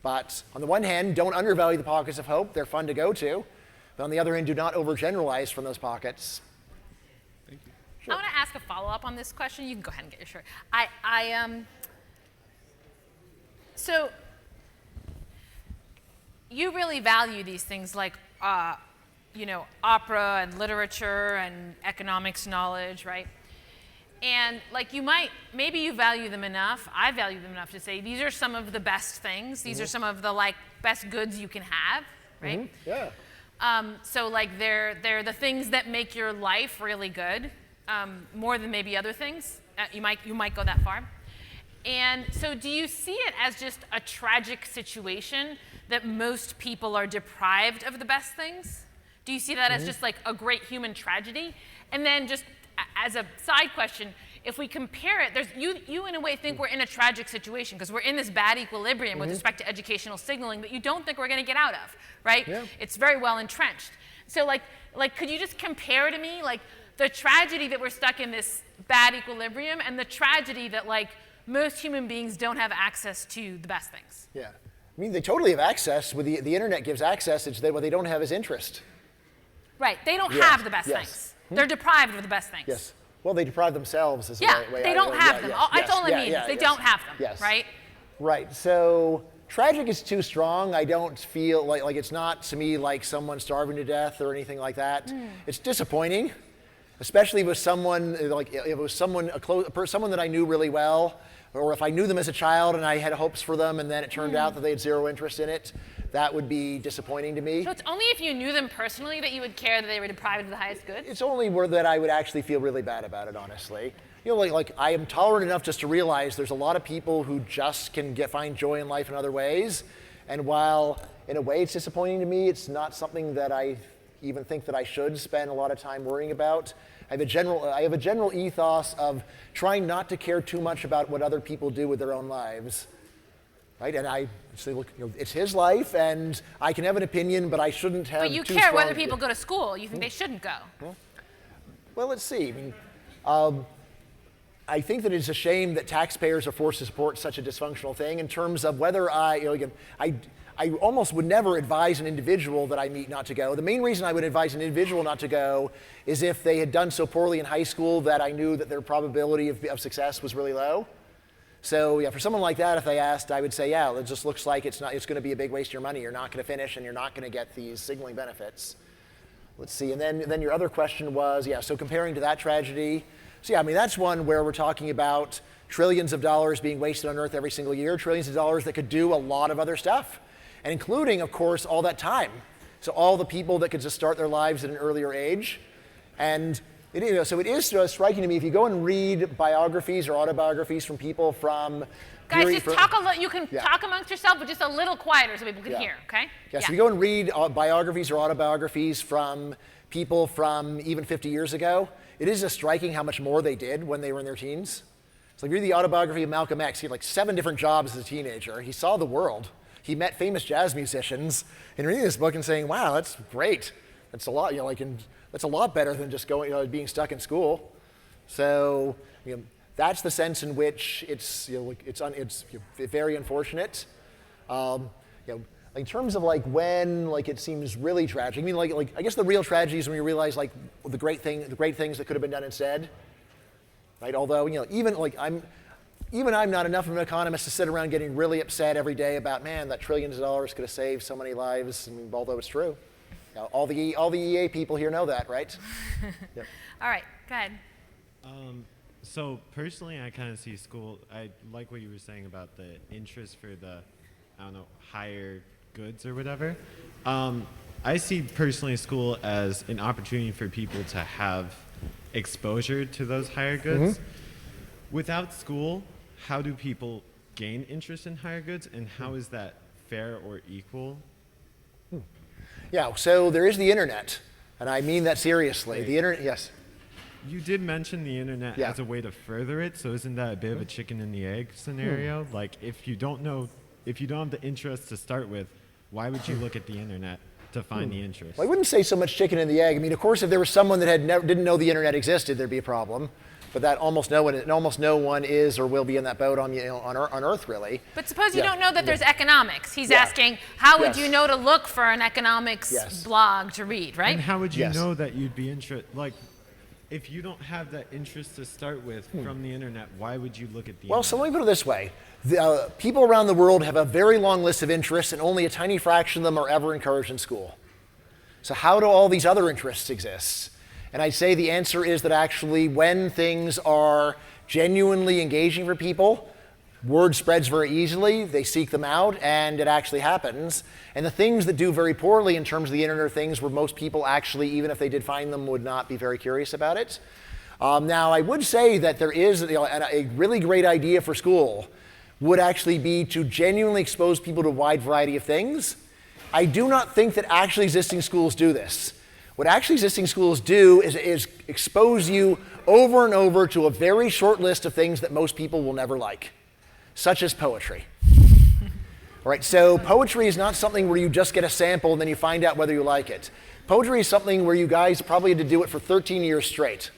But on the one hand, don't undervalue the pockets of hope. They're fun to go to. But on the other hand, do not overgeneralize from those pockets. Thank you. I want to ask a follow-up on this question. You can go ahead and get your shirt. So you really value these things like opera and literature and economics knowledge, right? And like maybe you value them enough, I value them enough to say these are some of the best things, these are some of the like best goods you can have, right? Yeah. So like they're the things that make your life really good, more than maybe other things. You might go that far. And so do you see it as just a tragic situation that most people are deprived of the best things? Do you see that as just like a great human tragedy? And then just as a side question, if we compare it, you in a way think we're in a tragic situation because we're in this bad equilibrium with respect to educational signaling that you don't think we're going to get out of, right? Yeah. It's very well entrenched. So like could you just compare to me like the tragedy that we're stuck in this bad equilibrium and the tragedy that like most human beings don't have access to the best things? Yeah. I mean, they totally have access. With the internet gives access. What they don't have is interest. Right. They don't Yes, have the best yes. things. They're deprived of the best things. Yes. Well, they deprive themselves. Is Yeah, the way they don't have them. That's all I mean. Yeah, They don't have them, yes. right? Right. So tragic is too strong. I don't feel like it's not to me like someone starving to death or anything like that. It's disappointing, especially with someone like if it was someone someone that I knew really well, or if I knew them as a child and I had hopes for them, and then it turned out that they had zero interest in it. That would be disappointing to me. So it's only if you knew them personally that you would care that they were deprived of the highest good? It's only where that I would actually feel really bad about it, honestly. Like I am tolerant enough just to realize there's a lot of people who just can find joy in life in other ways. And while in a way it's disappointing to me, it's not something that I even think that I should spend a lot of time worrying about. I have a general ethos of trying not to care too much about what other people do with their own lives. Right? And I say, look, it's his life, and I can have an opinion, but I shouldn't have. But you too care strong whether people go to school. You think they shouldn't go. Well, let's see. I mean, I think that it's a shame that taxpayers are forced to support such a dysfunctional thing. In terms of whether I almost would never advise an individual that I meet not to go. The main reason I would advise an individual not to go is if they had done so poorly in high school that I knew that their probability of success was really low. So yeah, for someone like that, if they asked, I would say, yeah, it just looks like it's going to be a big waste of your money. You're not going to finish, and you're not going to get these signaling benefits. Let's see, and then your other question was, yeah, so comparing to that tragedy. So yeah, I mean, that's one where we're talking about trillions of dollars being wasted on Earth every single year, trillions of dollars that could do a lot of other stuff, and including, of course, all that time. So all the people that could just start their lives at an earlier age. And it is striking to me, if you go and read biographies or autobiographies from people from... Guys, just talk you can talk amongst yourself, but just a little quieter so people can hear, okay? Yeah, so if you go and read biographies or autobiographies from people from even 50 years ago, it is just striking how much more they did when they were in their teens. So read the autobiography of Malcolm X. He had like 7 different jobs as a teenager. He saw the world. He met famous jazz musicians. And reading this book and saying, wow, that's great. That's a lot, that's a lot better than just being stuck in school. So that's the sense in which it's very unfortunate. in terms of like when like it seems really tragic. I mean, like I guess the real tragedy is when you realize like the great things that could have been done instead, right? Although even I'm not enough of an economist to sit around getting really upset every day about, man, that trillions of dollars could have saved so many lives. I mean, although it's true, all the EA people here know that, right? Yep. All right, go ahead. So personally, I kind of see school. I like what you were saying about the interest for the, I don't know, higher goods or whatever. I see personally school as an opportunity for people to have exposure to those higher goods. Without school, how do people gain interest in higher goods, and how is that fair or equal? Yeah, so there is the internet, and I mean that seriously. Wait. The internet, yes. You did mention the internet as a way to further it, so isn't that a bit of a chicken and the egg scenario? Like, if you don't have the interest to start with, why would you look at the internet to find the interest? Well, I wouldn't say so much chicken and the egg. I mean, of course, if there was someone that didn't know the internet existed, there'd be a problem. But that almost no one is or will be in that boat on Earth, really. But suppose you don't know that there's economics. He's asking, how would you know to look for an economics blog to read, right? And how would you know that you'd be interested? Like, if you don't have that interest to start with from the internet, why would you look at the internet? So let me put it this way. People around the world have a very long list of interests, and only a tiny fraction of them are ever encouraged in school. So how do all these other interests exist? And I'd say the answer is that actually when things are genuinely engaging for people, word spreads very easily, they seek them out, and it actually happens. And the things that do very poorly in terms of the internet are things where most people actually, even if they did find them, would not be very curious about it. Now, I would say that there is a really great idea for school would actually be to genuinely expose people to a wide variety of things. I do not think that actually existing schools do this. What actually existing schools do is expose you over and over to a very short list of things that most people will never like, such as poetry. All right, so poetry is not something where you just get a sample and then you find out whether you like it. Poetry is something where you guys probably had to do it for 13 years straight.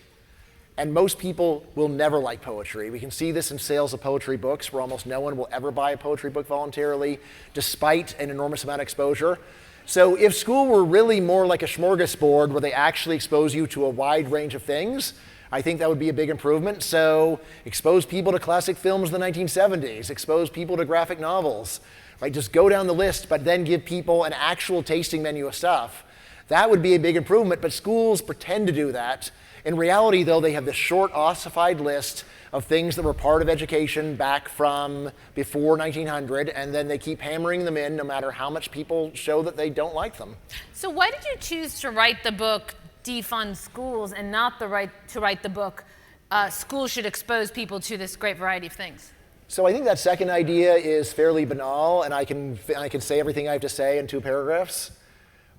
And most people will never like poetry. We can see this in sales of poetry books, where almost no one will ever buy a poetry book voluntarily, despite an enormous amount of exposure. So if school were really more like a smorgasbord where they actually expose you to a wide range of things, I think that would be a big improvement. So expose people to classic films in the 1970s, expose people to graphic novels, right? Just go down the list, but then give people an actual tasting menu of stuff. That would be a big improvement, but schools pretend to do that. In reality, though, they have this short, ossified list of things that were part of education back from before 1900, and then they keep hammering them in no matter how much people show that they don't like them. So why did you choose to write the book Defund Schools and not to write the book Schools Should Expose People to This Great Variety of Things? So I think that second idea is fairly banal, and I can say everything I have to say in 2 paragraphs.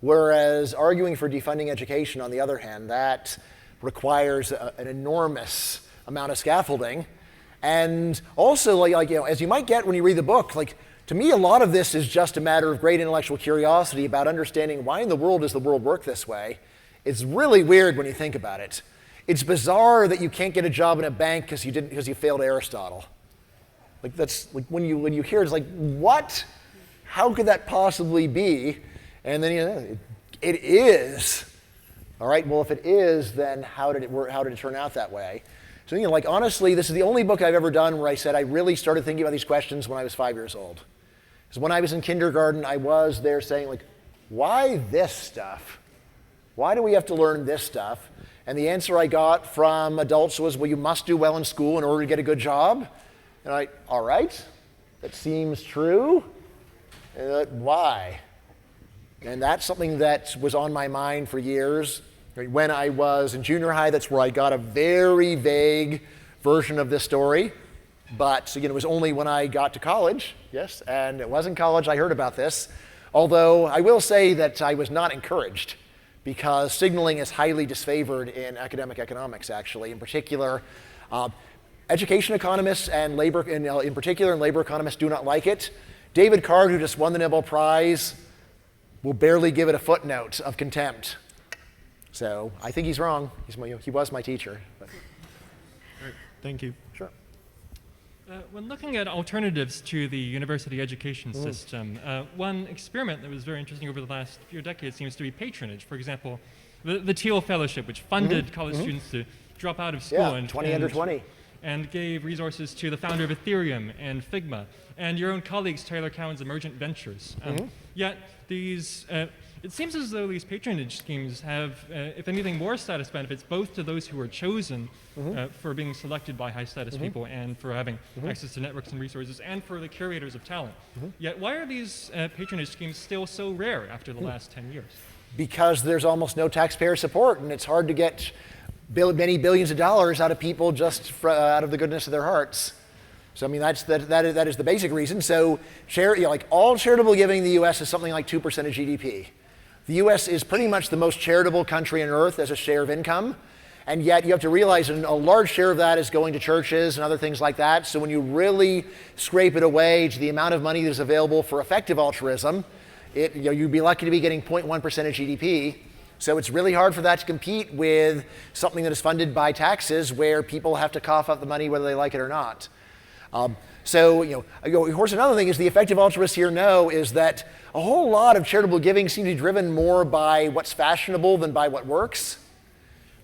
Whereas arguing for defunding education, on the other hand, that requires an enormous amount of scaffolding. And also, as you might get when you read the book, to me, a lot of this is just a matter of great intellectual curiosity about understanding why in the world does the world work this way. It's really weird when you think about it. It's bizarre that you can't get a job in a bank because you failed Aristotle. When you hear it, it's like, what? How could that possibly be? And then it is. All right, well, if it is, then how did it turn out that way? So, honestly, this is the only book I've ever done where I said I really started thinking about these questions when I was 5 years old. Because when I was in kindergarten, I was there saying, why this stuff? Why do we have to learn this stuff? And the answer I got from adults was, well, you must do well in school in order to get a good job. And all right, that seems true. Why? And that's something that was on my mind for years. When I was in junior high, that's where I got a very vague version of this story. But it was only when I got to college, yes, and it was in college I heard about this. Although I will say that I was not encouraged, because signaling is highly disfavored in academic economics, actually. In particular, education economists and labor, in particular, and labor economists do not like it. David Card, who just won the Nobel Prize, will barely give it a footnote of contempt. So I think he's wrong. He was my teacher. But. All right, thank you. Sure. When looking at alternatives to the university education system, one experiment that was very interesting over the last few decades seems to be patronage. For example, the Teal Fellowship, which funded college students to drop out of school Yeah, 20 under 20. and gave resources to the founder of Ethereum and Figma, and your own colleagues, Taylor Cowen's Emergent Ventures. Yet these, it seems as though these patronage schemes have, if anything, more status benefits, both to those who are chosen for being selected by high-status people and for having access to networks and resources, and for the curators of talent. Yet why are these patronage schemes still so rare after the last 10 years? Because there's almost no taxpayer support, and it's hard to get many billions of dollars out of people just out of the goodness of their hearts. So I mean, that is the basic reason. So like all charitable giving in the U.S. is something like 2% of GDP. The U.S. is pretty much the most charitable country on earth as a share of income, and yet you have to realize that a large share of that is going to churches and other things like that. So when you really scrape it away to the amount of money that is available for effective altruism, you'd be lucky to be getting 0.1% of GDP. So it's really hard for that to compete with something that is funded by taxes where people have to cough up the money whether they like it or not. Of course, another thing is the effective altruists here know is that a whole lot of charitable giving seems to be driven more by what's fashionable than by what works.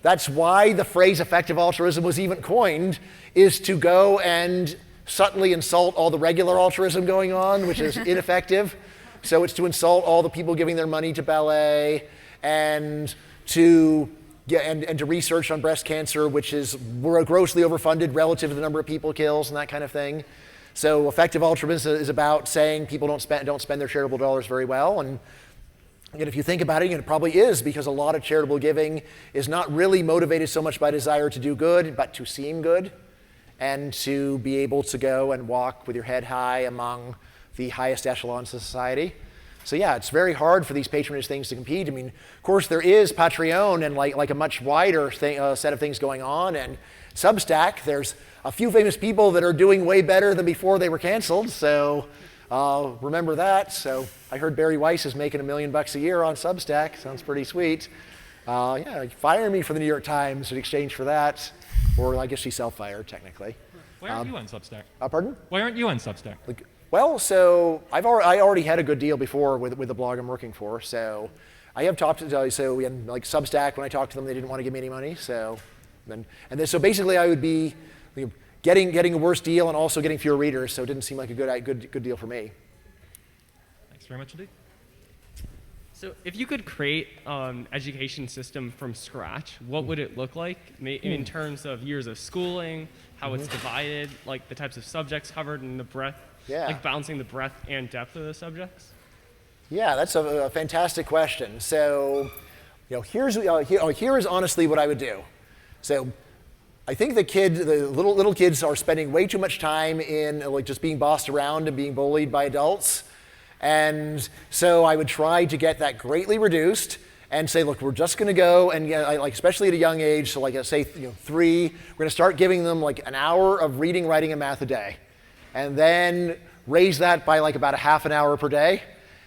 That's why the phrase effective altruism was even coined, is to go and subtly insult all the regular altruism going on, which is ineffective. So it's to insult all the people giving their money to ballet and to research on breast cancer, which is grossly overfunded relative to the number of people it kills and that kind of thing. So effective altruism is about saying people don't spend their charitable dollars very well. And if you think about it, it probably is, because a lot of charitable giving is not really motivated so much by desire to do good, but to seem good and to be able to go and walk with your head high among the highest echelons of society. So yeah, it's very hard for these patronage things to compete. I mean, of course, there is Patreon and like a much wider set of things going on. And Substack, there's a few famous people that are doing way better than before they were canceled. So remember that. So I heard Barry Weiss is making $1 million a year on Substack. Sounds pretty sweet. Yeah, fire me for the New York Times in exchange for that. Or I guess she self-fired, technically. Why aren't you on Substack? Pardon? Why aren't you on Substack? Well, so I already had a good deal before with the blog I'm working for. So I have talked to Substack. When I talked to them, they didn't want to give me any money. So so basically, I would be getting a worse deal and also getting fewer readers. So it didn't seem like a good deal for me. Thanks very much indeed. So if you could create an education system from scratch, what would it look like in terms of years of schooling, how it's divided, like the types of subjects covered, and the breadth, like balancing the breadth and depth of the subjects? Yeah, that's a fantastic question. So, here is honestly what I would do. So, I think the little kids are spending way too much time in just being bossed around and being bullied by adults. And so I would try to get that greatly reduced and say, look, we're just going to go and especially at a young age, so say 3, we're going to start giving them an hour of reading, writing, and math a day, and then raise that by about a half an hour per day.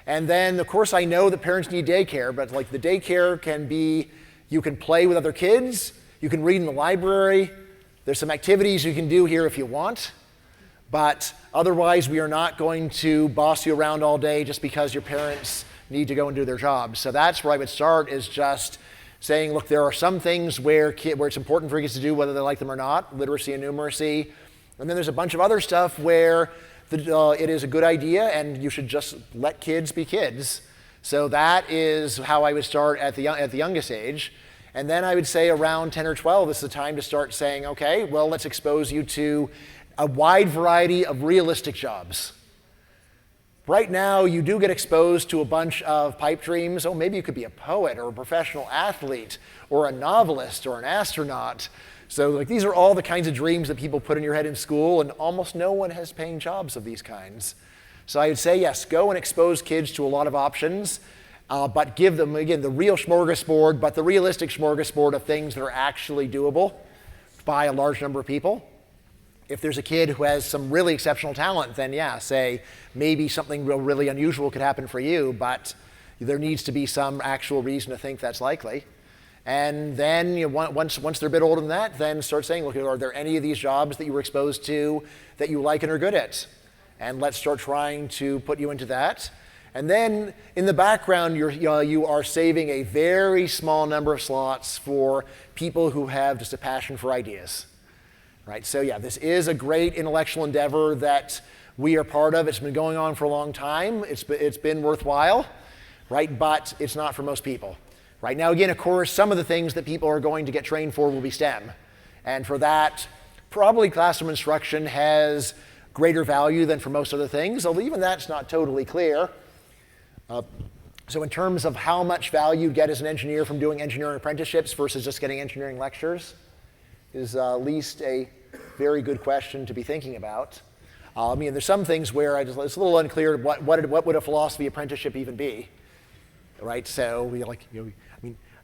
And then, of course, I know that parents need daycare, but the daycare can be, you can play with other kids, you can read in the library, there's some activities you can do here if you want. But otherwise, we are not going to boss you around all day just because your parents need to go and do their jobs. So that's where I would start, is just saying, look, there are some things where it's important for kids to do whether they like them or not, literacy and numeracy. And then there's a bunch of other stuff where it is a good idea and you should just let kids be kids. So that is how I would start at the youngest age. And then I would say around 10 or 12 is the time to start saying, okay, well, let's expose you to a wide variety of realistic jobs. Right now, you do get exposed to a bunch of pipe dreams. Oh, maybe you could be a poet or a professional athlete or a novelist or an astronaut. So these are all the kinds of dreams that people put in your head in school, and almost no one has paying jobs of these kinds. So I would say, yes, go and expose kids to a lot of options, but give them, again, the real smorgasbord, but the realistic smorgasbord of things that are actually doable by a large number of people. If there's a kid who has some really exceptional talent, then say maybe something really unusual could happen for you, but there needs to be some actual reason to think that's likely. And then once they're a bit older than that, then start saying, look, are there any of these jobs that you were exposed to that you like and are good at? And let's start trying to put you into that. And then in the background, you are saving a very small number of slots for people who have just a passion for ideas. Right? So yeah, this is a great intellectual endeavor that we are part of. It's been going on for a long time. It's been worthwhile, right? But it's not for most people. Right now, again, of course, some of the things that people are going to get trained for will be STEM. And for that, probably classroom instruction has greater value than for most other things, although even that's not totally clear. So in terms of how much value you get as an engineer from doing engineering apprenticeships versus just getting engineering lectures is at least a very good question to be thinking about. I mean, there's some things where it's a little unclear what would a philosophy apprenticeship even be, right? So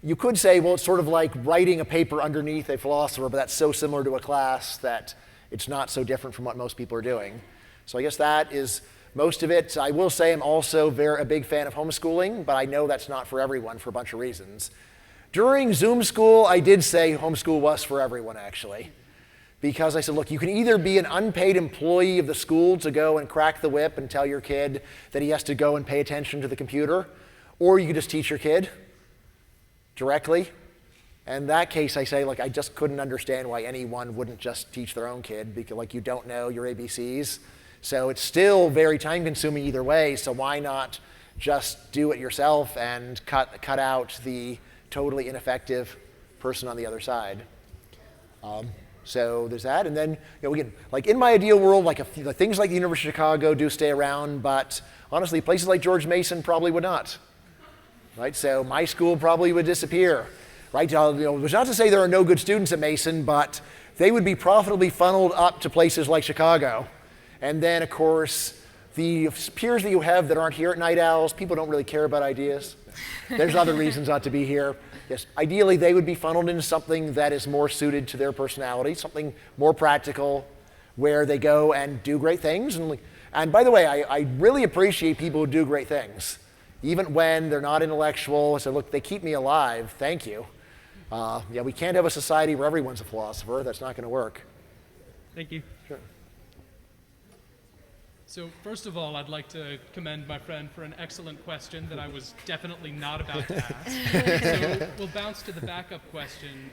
you could say, well, it's sort of like writing a paper underneath a philosopher, but that's so similar to a class that it's not so different from what most people are doing. So I guess that is most of it. I will say I'm also a big fan of homeschooling, but I know that's not for everyone for a bunch of reasons. During Zoom school, I did say homeschool was for everyone, actually. Because I said, look, you can either be an unpaid employee of the school to go and crack the whip and tell your kid that he has to go and pay attention to the computer, or you can just teach your kid directly. In that case, I say, I just couldn't understand why anyone wouldn't just teach their own kid, because you don't know your ABCs. So it's still very time-consuming either way, so why not just do it yourself and cut out the totally ineffective person on the other side? So there's that, and then again, in my ideal world, things like the University of Chicago do stay around, but honestly, places like George Mason probably would not. Right? So my school probably would disappear. Right? It's not to say there are no good students at Mason, but they would be profitably funneled up to places like Chicago. And then, of course, the peers that you have that aren't here at Night Owls, people don't really care about ideas. There's other reasons not to be here. Yes, ideally, they would be funneled into something that is more suited to their personality, something more practical, where they go and do great things. And by the way, I really appreciate people who do great things, even when they're not intellectual. I say, look, they keep me alive. Thank you. We can't have a society where everyone's a philosopher. That's not going to work. Thank you. Sure. So first of all, I'd like to commend my friend for an excellent question that I was definitely not about to ask. So we'll bounce to the backup question.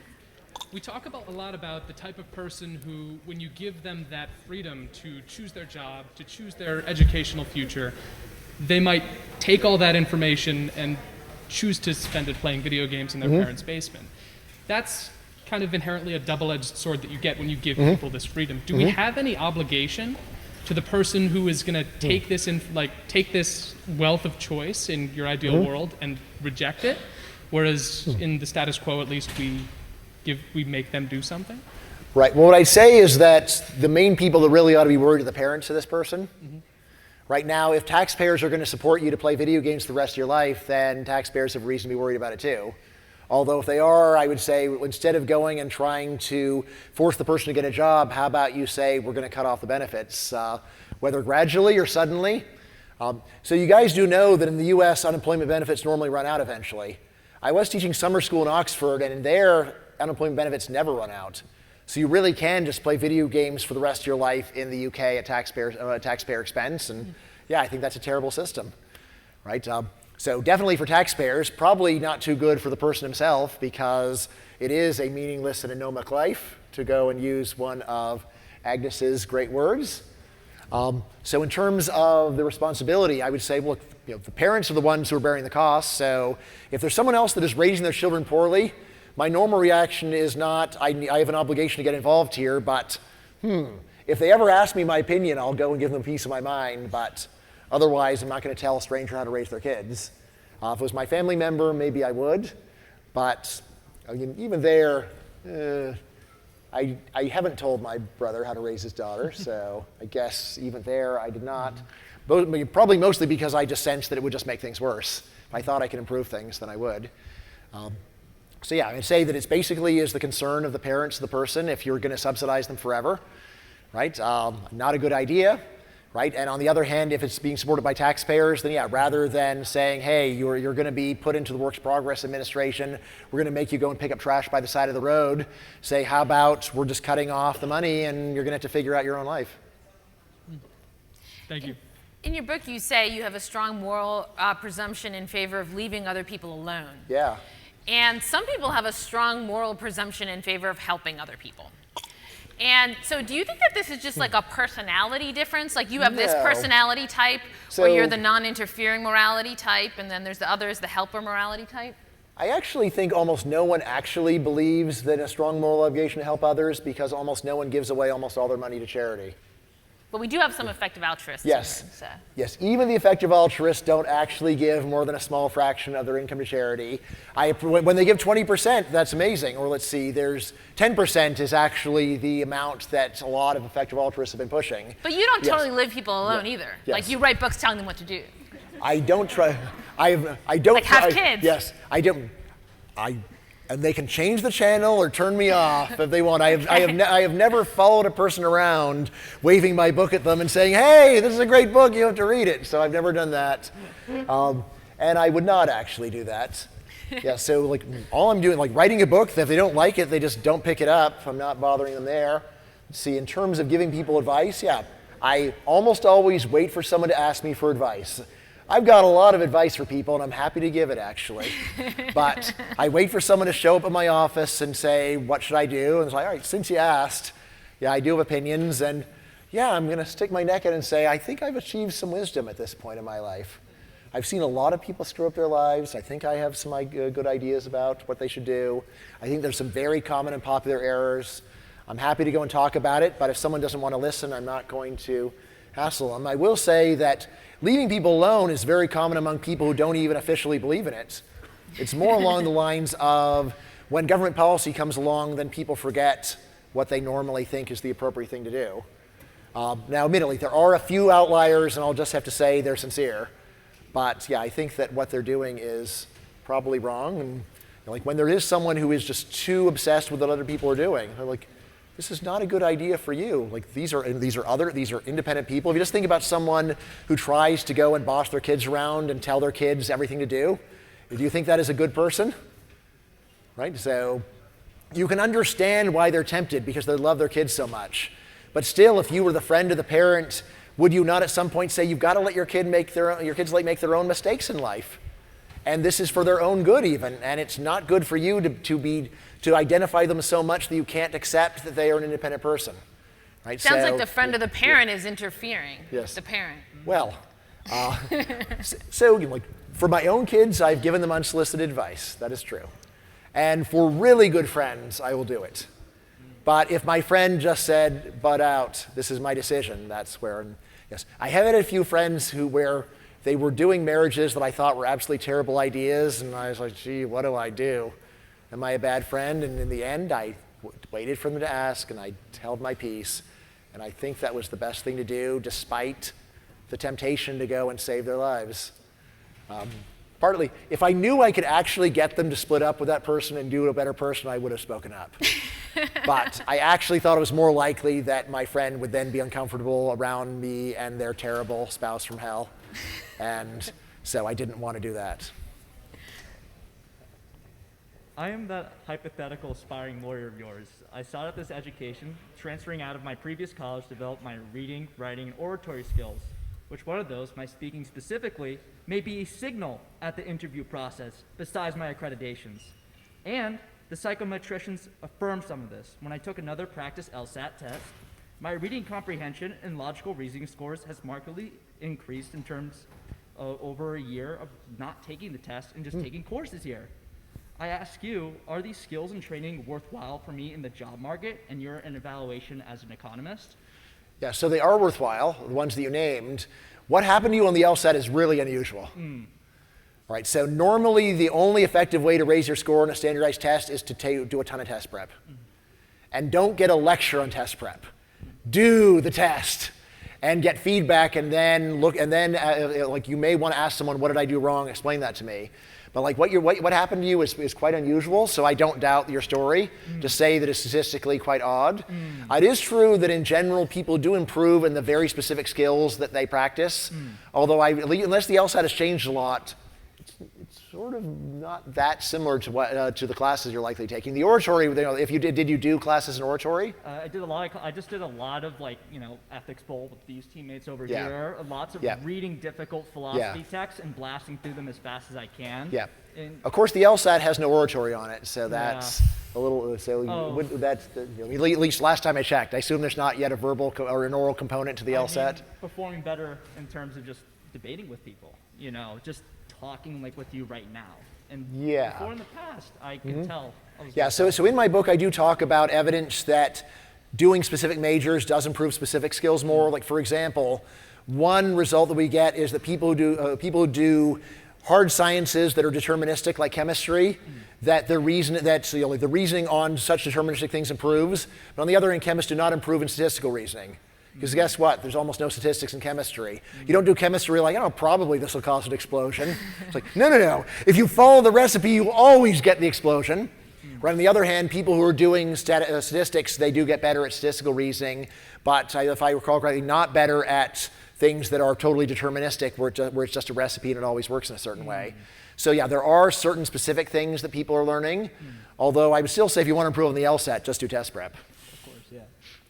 We talk a lot about the type of person who, when you give them that freedom to choose their job, to choose their educational future, they might take all that information and choose to spend it playing video games in their parents' basement. That's kind of inherently a double-edged sword that you get when you give people this freedom. Do we have any obligation to the person who is going to take this wealth of choice in your ideal world and reject it, whereas in the status quo, at least we make them do something? Right. Well, what I'd say is that the main people that really ought to be worried are the parents of this person. Right now, if taxpayers are going to support you to play video games for the rest of your life, then taxpayers have reason to be worried about it too. Although if they are, I would say, instead of going and trying to force the person to get a job, how about you say, we're going to cut off the benefits, whether gradually or suddenly. So you guys do know that in the US, unemployment benefits normally run out eventually. I was teaching summer school in Oxford, and in there, unemployment benefits never run out. So you really can just play video games for the rest of your life in the UK at taxpayer expense. And yeah, I think that's a terrible system, right? So definitely for taxpayers, probably not too good for the person himself, because it is a meaningless and anomic life, to go and use one of Agnes's great words. So in terms of the responsibility, I would say, look, the parents are the ones who are bearing the cost. So if there's someone else that is raising their children poorly, my normal reaction is not, I have an obligation to get involved here, but if they ever ask me my opinion, I'll go and give them a piece of my mind. But otherwise, I'm not going to tell a stranger how to raise their kids. If it was my family member, maybe I would. But even there, I haven't told my brother how to raise his daughter, so I guess even there I did not. Probably mostly because I just sensed that it would just make things worse. If I thought I could improve things, then I would. So yeah, I'd say that it's basically is the concern of the parents of the person if you're going to subsidize them forever, right? Not a good idea. right? And on the other hand, if it's being supported by taxpayers, then yeah, rather than saying, hey, you're going to be put into the Works Progress Administration, we're going to make you go and pick up trash by the side of the road, say, how about we're just cutting off the money and you're going to have to figure out your own life. Thank you. In your book, you say you have a strong moral presumption in favor of leaving other people alone. Yeah. And some people have a strong moral presumption in favor of helping other people. And so do you think that this is just like a personality difference? Like you have this personality type where you're the non-interfering morality type, and then there's the others, the helper morality type? I actually think almost no one actually believes that a strong moral obligation to help others, because almost no one gives away almost all their money to charity. But we do have some effective altruists. Yes. In here, so. Yes, even the effective altruists don't actually give more than a small fraction of their income to charity. When they give 20%, that's amazing. Or let's see, there's 10% is actually the amount that a lot of effective altruists have been pushing. But you don't totally leave people alone either. Yes. Like you write books telling them what to do. I don't try. I don't. Like have kids. Yes, I don't. And they can change the channel or turn me off if they want. I have never followed a person around waving my book at them and saying, hey, this is a great book, you have to read it. So I've never done that. And I would not actually do that. Yeah, so like all I'm doing, like writing a book, if they don't like it, they just don't pick it up. I'm not bothering them there. See, in terms of giving people advice, yeah, I almost always wait for someone to ask me for advice. I've got a lot of advice for people, and I'm happy to give it, actually. But I wait for someone to show up at my office and say, what should I do? And it's like, all right, since you asked, yeah, I do have opinions. And yeah, I'm going to stick my neck in and say, I think I've achieved some wisdom at this point in my life. I've seen a lot of people screw up their lives. I think I have some good ideas about what they should do. I think there's some very common and popular errors. I'm happy to go and talk about it, but if someone doesn't want to listen, I'm not going to hassle them. I will say that leaving people alone is very common among people who don't even officially believe in it. It's more along the lines of when government policy comes along, then people forget what they normally think is the appropriate thing to do. Now, admittedly, there are a few outliers, and I'll just have to say they're sincere. But yeah, I think that what they're doing is probably wrong. And like when there is someone who is just too obsessed with what other people are doing, they're like, this is not a good idea for you. Like these are independent people. If you just think about someone who tries to go and boss their kids around and tell their kids everything to do you think that is a good person? Right? So you can understand why they're tempted because they love their kids so much. But still, if you were the friend of the parent, would you not at some point say you've got to let your kids make their own mistakes in life? And this is for their own good even, and it's not good for you to identify them so much that you can't accept that they are an independent person. Right? Sounds like the friend of the parent is interfering. Yes. The parent. Well, so like for my own kids, I've given them unsolicited advice. That is true. And for really good friends, I will do it. But if my friend just said, butt out, this is my decision, that's where, yes. I have had a few friends where they were doing marriages that I thought were absolutely terrible ideas, and I was like, gee, what do I do? Am I a bad friend? And in the end, I waited for them to ask, and I held my peace. And I think that was the best thing to do, despite the temptation to go and save their lives. Partly, if I knew I could actually get them to split up with that person and do a better person, I would have spoken up. But I actually thought it was more likely that my friend would then be uncomfortable around me and their terrible spouse from hell. And so I didn't want to do that. I am that hypothetical aspiring lawyer of yours. I sought out this education, transferring out of my previous college to develop my reading, writing, and oratory skills. Which one of those, my speaking specifically, may be a signal at the interview process, besides my accreditations. And the psychometricians affirmed some of this. When I took another practice LSAT test, my reading comprehension and logical reasoning scores has markedly increased in terms of over a year of not taking the test and just taking courses here. I ask you, are these skills and training worthwhile for me in the job market and you're an evaluation as an economist? Yeah, so they are worthwhile, the ones that you named. What happened to you on the LSAT is really unusual. Right, so normally the only effective way to raise your score on a standardized test is to do a ton of test prep. And don't get a lecture on test prep. Do the test. and get feedback, and then like you may want to ask someone, what did I do wrong? Explain that to me. But like what happened to you is quite unusual, so I don't doubt your story to say that it's statistically quite odd. It is true that in general people do improve in the very specific skills that they practice, although unless the LSAT has changed a lot, it's sort of not that similar to what to the classes you're likely taking. The oratory, if you did you do classes in oratory? I did a lot. I just did a lot of ethics bowl with these teammates over Yeah. here. Lots of Yeah. reading difficult philosophy texts and blasting through them as fast as I can. Yeah. And Of course, the LSAT has no oratory on it, so that's a little. So Oh. that's at least last time I checked. I assume there's not yet a verbal or an oral component to the LSAT. performing better in terms of just debating with people. Just talking like with you right now. And Yeah. before in the past, I could tell. I was Yeah, good. so in my book, I do talk about evidence that doing specific majors does improve specific skills more. Like, for example, one result that we get is that people who do hard sciences that are deterministic, like chemistry, that the reasoning on such deterministic things improves. But on the other hand, chemists do not improve in statistical reasoning. Because guess what? There's almost no statistics in chemistry. You don't do chemistry like, probably this will cause an explosion. It's like, no. If you follow the recipe, you always get the explosion. Right? On the other hand, people who are doing statistics, they do get better at statistical reasoning, but if I recall correctly, not better at things that are totally deterministic, where it's just a recipe and it always works in a certain way. So yeah, there are certain specific things that people are learning, although I would still say if you want to improve on the LSAT, just do test prep. Of course, yeah.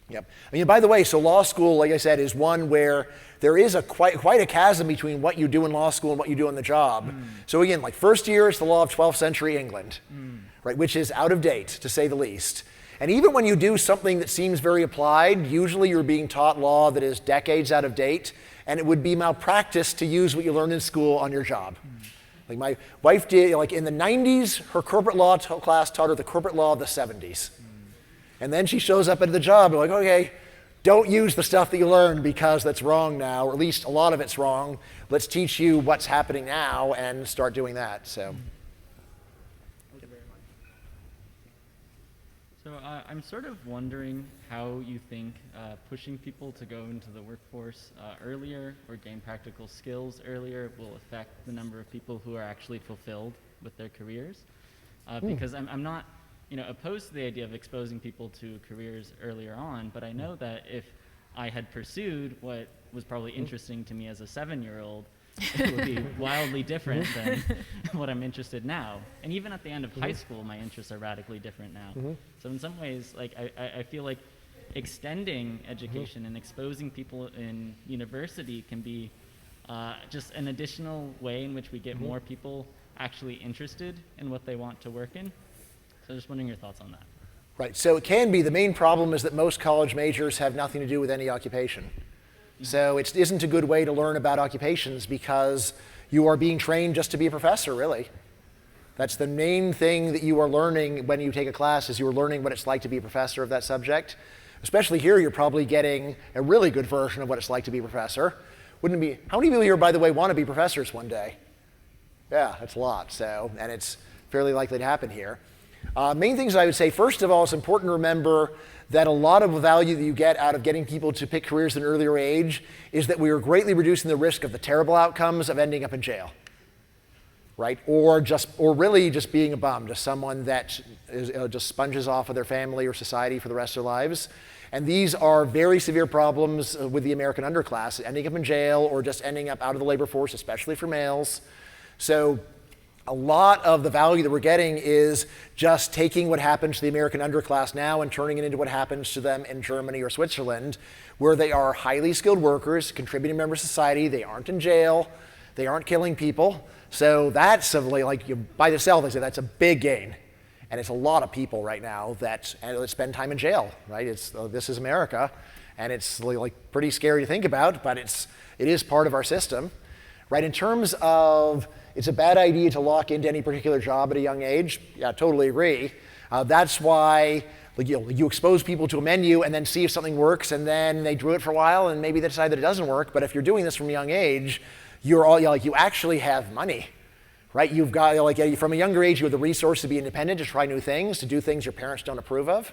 Yep. By the way, so law school, like I said, is one where there is quite a chasm between what you do in law school and what you do on the job. So again, like first year is the law of 12th century England, right, which is out of date, to say the least. And even when you do something that seems very applied, usually you're being taught law that is decades out of date, and it would be malpractice to use what you learned in school on your job. Like my wife did, like in the 90s, her corporate law class taught her the corporate law of the 70s. And then she shows up at the job, and like, okay, don't use the stuff that you learned because that's wrong now, or at least a lot of it's wrong. Let's teach you what's happening now and start doing that. So. So I'm sort of wondering how you think pushing people to go into the workforce earlier or gain practical skills earlier will affect the number of people who are actually fulfilled with their careers. Because I'm not opposed to the idea of exposing people to careers earlier on, but I know that if I had pursued what was probably interesting to me as a 7-year-old, it would be wildly different than what I'm interested now. And even at the end of high school, my interests are radically different now. So in some ways, like I feel like extending education and exposing people in university can be just an additional way in which we get more people actually interested in what they want to work in. So just wondering your thoughts on that. Right, so it can be. The main problem is that most college majors have nothing to do with any occupation. So it isn't a good way to learn about occupations because you are being trained just to be a professor, really. That's the main thing that you are learning when you take a class is you are learning what it's like to be a professor of that subject. Especially here, you're probably getting a really good version of what it's like to be a professor. Wouldn't it be? How many people here, by the way, want to be professors one day? Yeah, that's a lot. So, and it's fairly likely to happen here. Main things I would say, first of all, it's important to remember that a lot of the value that you get out of getting people to pick careers at an earlier age is that we are greatly reducing the risk of the terrible outcomes of ending up in jail, right? Or really just being a bum, just someone that just sponges off of their family or society for the rest of their lives. And these are very severe problems with the American underclass, ending up in jail or just ending up out of the labor force, especially for males. So a lot of the value that we're getting is just taking what happens to the American underclass now and turning it into what happens to them in Germany or Switzerland, where they are highly skilled workers, contributing members of society, they aren't in jail, they aren't killing people. So that's by itself, I say that's a big gain. And it's a lot of people right now that spend time in jail, right? This is America, and it's pretty scary to think about, but it is part of our system, right? In terms of it's a bad idea to lock into any particular job at a young age. Yeah, totally agree. That's why you expose people to a menu and then see if something works, and then they do it for a while, and maybe they decide that it doesn't work. But if you're doing this from a young age, you actually have money, right? You've got from a younger age, you have the resource to be independent, to try new things, to do things your parents don't approve of.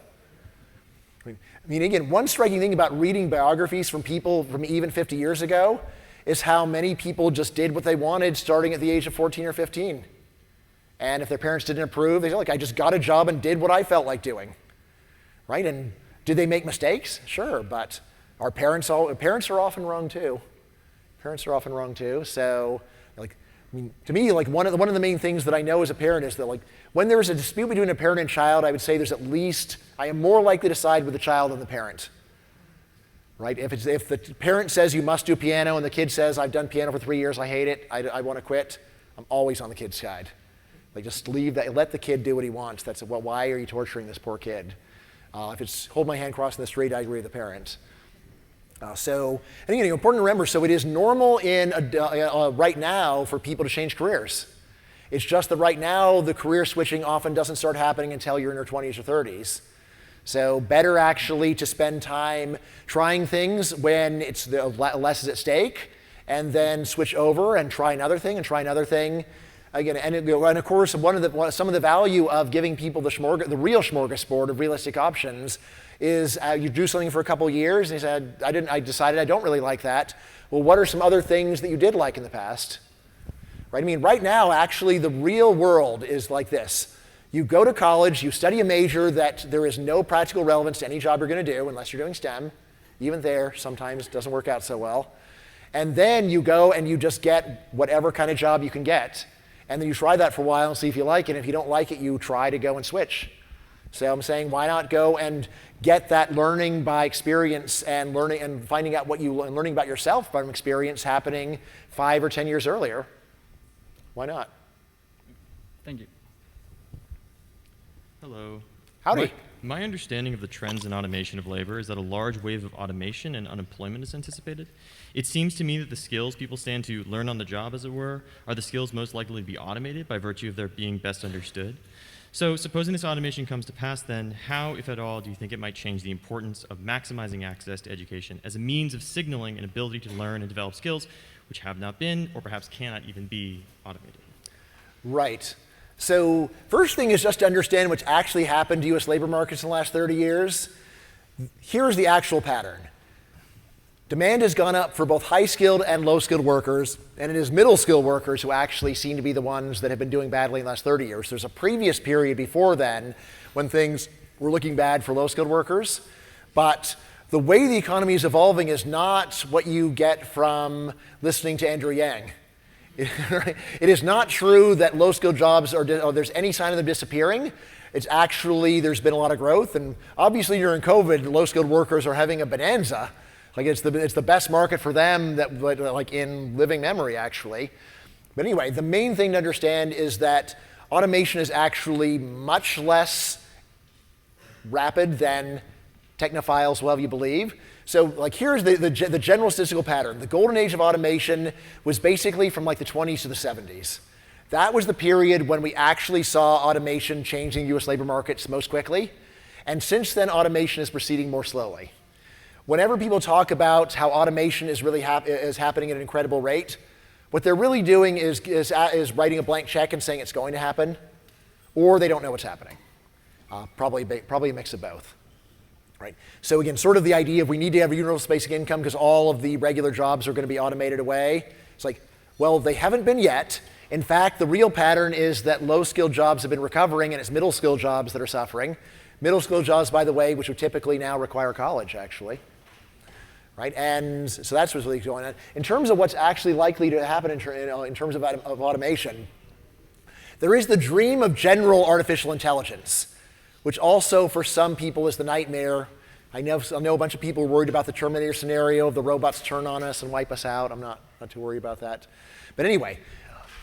Again, one striking thing about reading biographies from people from even 50 years ago is how many people just did what they wanted starting at the age of 14 or 15. And if their parents didn't approve, they said, like, I just got a job and did what I felt like doing, right? And did they make mistakes? Sure, but parents are often wrong too. Parents are often wrong too. So, to me, one of the main things that I know as a parent is that, when there is a dispute between a parent and child, I would say I am more likely to side with the child than the parent. Right? If the parent says you must do piano and the kid says I've done piano for 3 years, I hate it, I want to quit, I'm always on the kid's side. Just leave that, let the kid do what he wants. Why are you torturing this poor kid? If it's hold my hand crossing the street, I agree with the parent. And again, important to remember, so it is normal right now for people to change careers. It's just that right now, the career switching often doesn't start happening until you're in your 20s or 30s. So better actually to spend time trying things when it's less is at stake, and then switch over and try another thing and try another thing. Again, and of course, some of the value of giving people the real smorgasbord of realistic options is you do something for a couple years, and you said, I decided I don't really like that. Well, what are some other things that you did like in the past? Right? Right now, actually, the real world is like this. You go to college, you study a major that there is no practical relevance to any job you're going to do, unless you're doing STEM. Even there, sometimes it doesn't work out so well. And then you go and you just get whatever kind of job you can get. And then you try that for a while and see if you like it. And if you don't like it, you try to go and switch. So I'm saying, why not go and get that learning by experience and learning and finding out learning about yourself from experience happening 5 or 10 years earlier? Why not? Thank you. Hello. Howdy. My understanding of the trends in automation of labor is that a large wave of automation and unemployment is anticipated. It seems to me that the skills people stand to learn on the job, as it were, are the skills most likely to be automated by virtue of their being best understood. So supposing this automation comes to pass, then how, if at all, do you think it might change the importance of maximizing access to education as a means of signaling an ability to learn and develop skills which have not been or perhaps cannot even be automated? Right. So first thing is just to understand what's actually happened to U.S. labor markets in the last 30 years. Here's the actual pattern. Demand has gone up for both high-skilled and low-skilled workers, and it is middle-skilled workers who actually seem to be the ones that have been doing badly in the last 30 years. There's a previous period before then when things were looking bad for low-skilled workers, but the way the economy is evolving is not what you get from listening to Andrew Yang. It is not true that low-skilled jobs there's any sign of them disappearing. It's actually, there's been a lot of growth, and obviously during COVID, low-skilled workers are having a bonanza. It's the best market for them in living memory, actually. But anyway, the main thing to understand is that automation is actually much less rapid than technophiles will have you believe. So here's the general statistical pattern. The golden age of automation was basically from the 20s to the 70s. That was the period when we actually saw automation changing U.S. labor markets most quickly. And since then, automation is proceeding more slowly. Whenever people talk about how automation is really happening at an incredible rate, what they're really doing is writing a blank check and saying it's going to happen, or they don't know what's happening. Probably a mix of both. Right. So again, sort of the idea of we need to have a universal basic income because all of the regular jobs are going to be automated away. It's well, they haven't been yet. In fact, the real pattern is that low-skilled jobs have been recovering, and it's middle-skilled jobs that are suffering. Middle-skilled jobs, by the way, which would typically now require college, actually. Right? And so that's what's really going on. In terms of what's actually likely to happen in terms of automation, there is the dream of general artificial intelligence, which also for some people is the nightmare. I know a bunch of people are worried about the Terminator scenario of the robots turn on us and wipe us out. I'm not too worried about that. But anyway,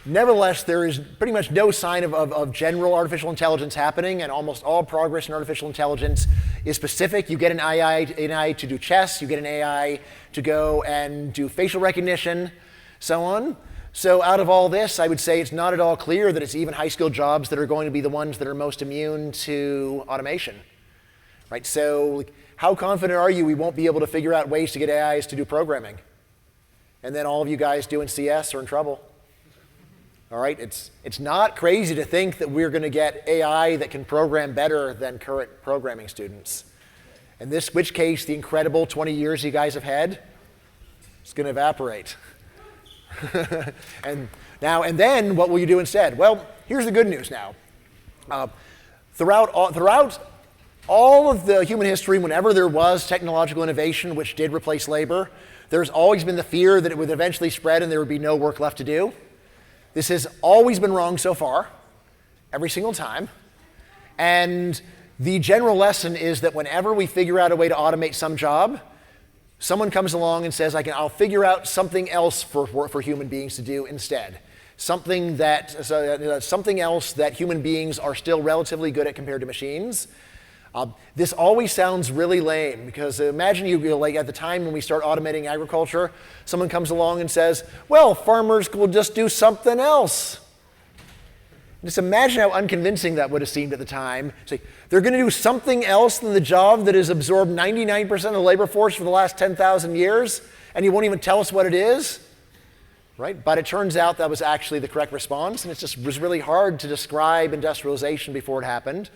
nevertheless, there is pretty much no sign of general artificial intelligence happening, and almost all progress in artificial intelligence is specific. You get an AI to do chess, you get an AI to go and do facial recognition, so on. So out of all this, I would say it's not at all clear that it's even high-skilled jobs that are going to be the ones that are most immune to automation. Right? So how confident are you we won't be able to figure out ways to get AIs to do programming? And then all of you guys doing CS are in trouble. All right? It's not crazy to think that we're going to get AI that can program better than current programming students. In which case, the incredible 20 years you guys have had is going to evaporate. and then, what will you do instead? Well, here's the good news now. Throughout all of the human history, whenever there was technological innovation which did replace labor, there's always been the fear that it would eventually spread and there would be no work left to do. This has always been wrong so far, every single time. And the general lesson is that whenever we figure out a way to automate some job, someone comes along and says, I'll figure out something else for human beings to do instead. Something else that human beings are still relatively good at compared to machines. This always sounds really lame because imagine like at the time when we start automating agriculture, someone comes along and says, well, farmers will just do something else. Just imagine how unconvincing that would have seemed at the time. Say, they're going to do something else than the job that has absorbed 99% of the labor force for the last 10,000 years, and you won't even tell us what it is? Right? But it turns out that was actually the correct response, and it was really hard to describe industrialization before it happened.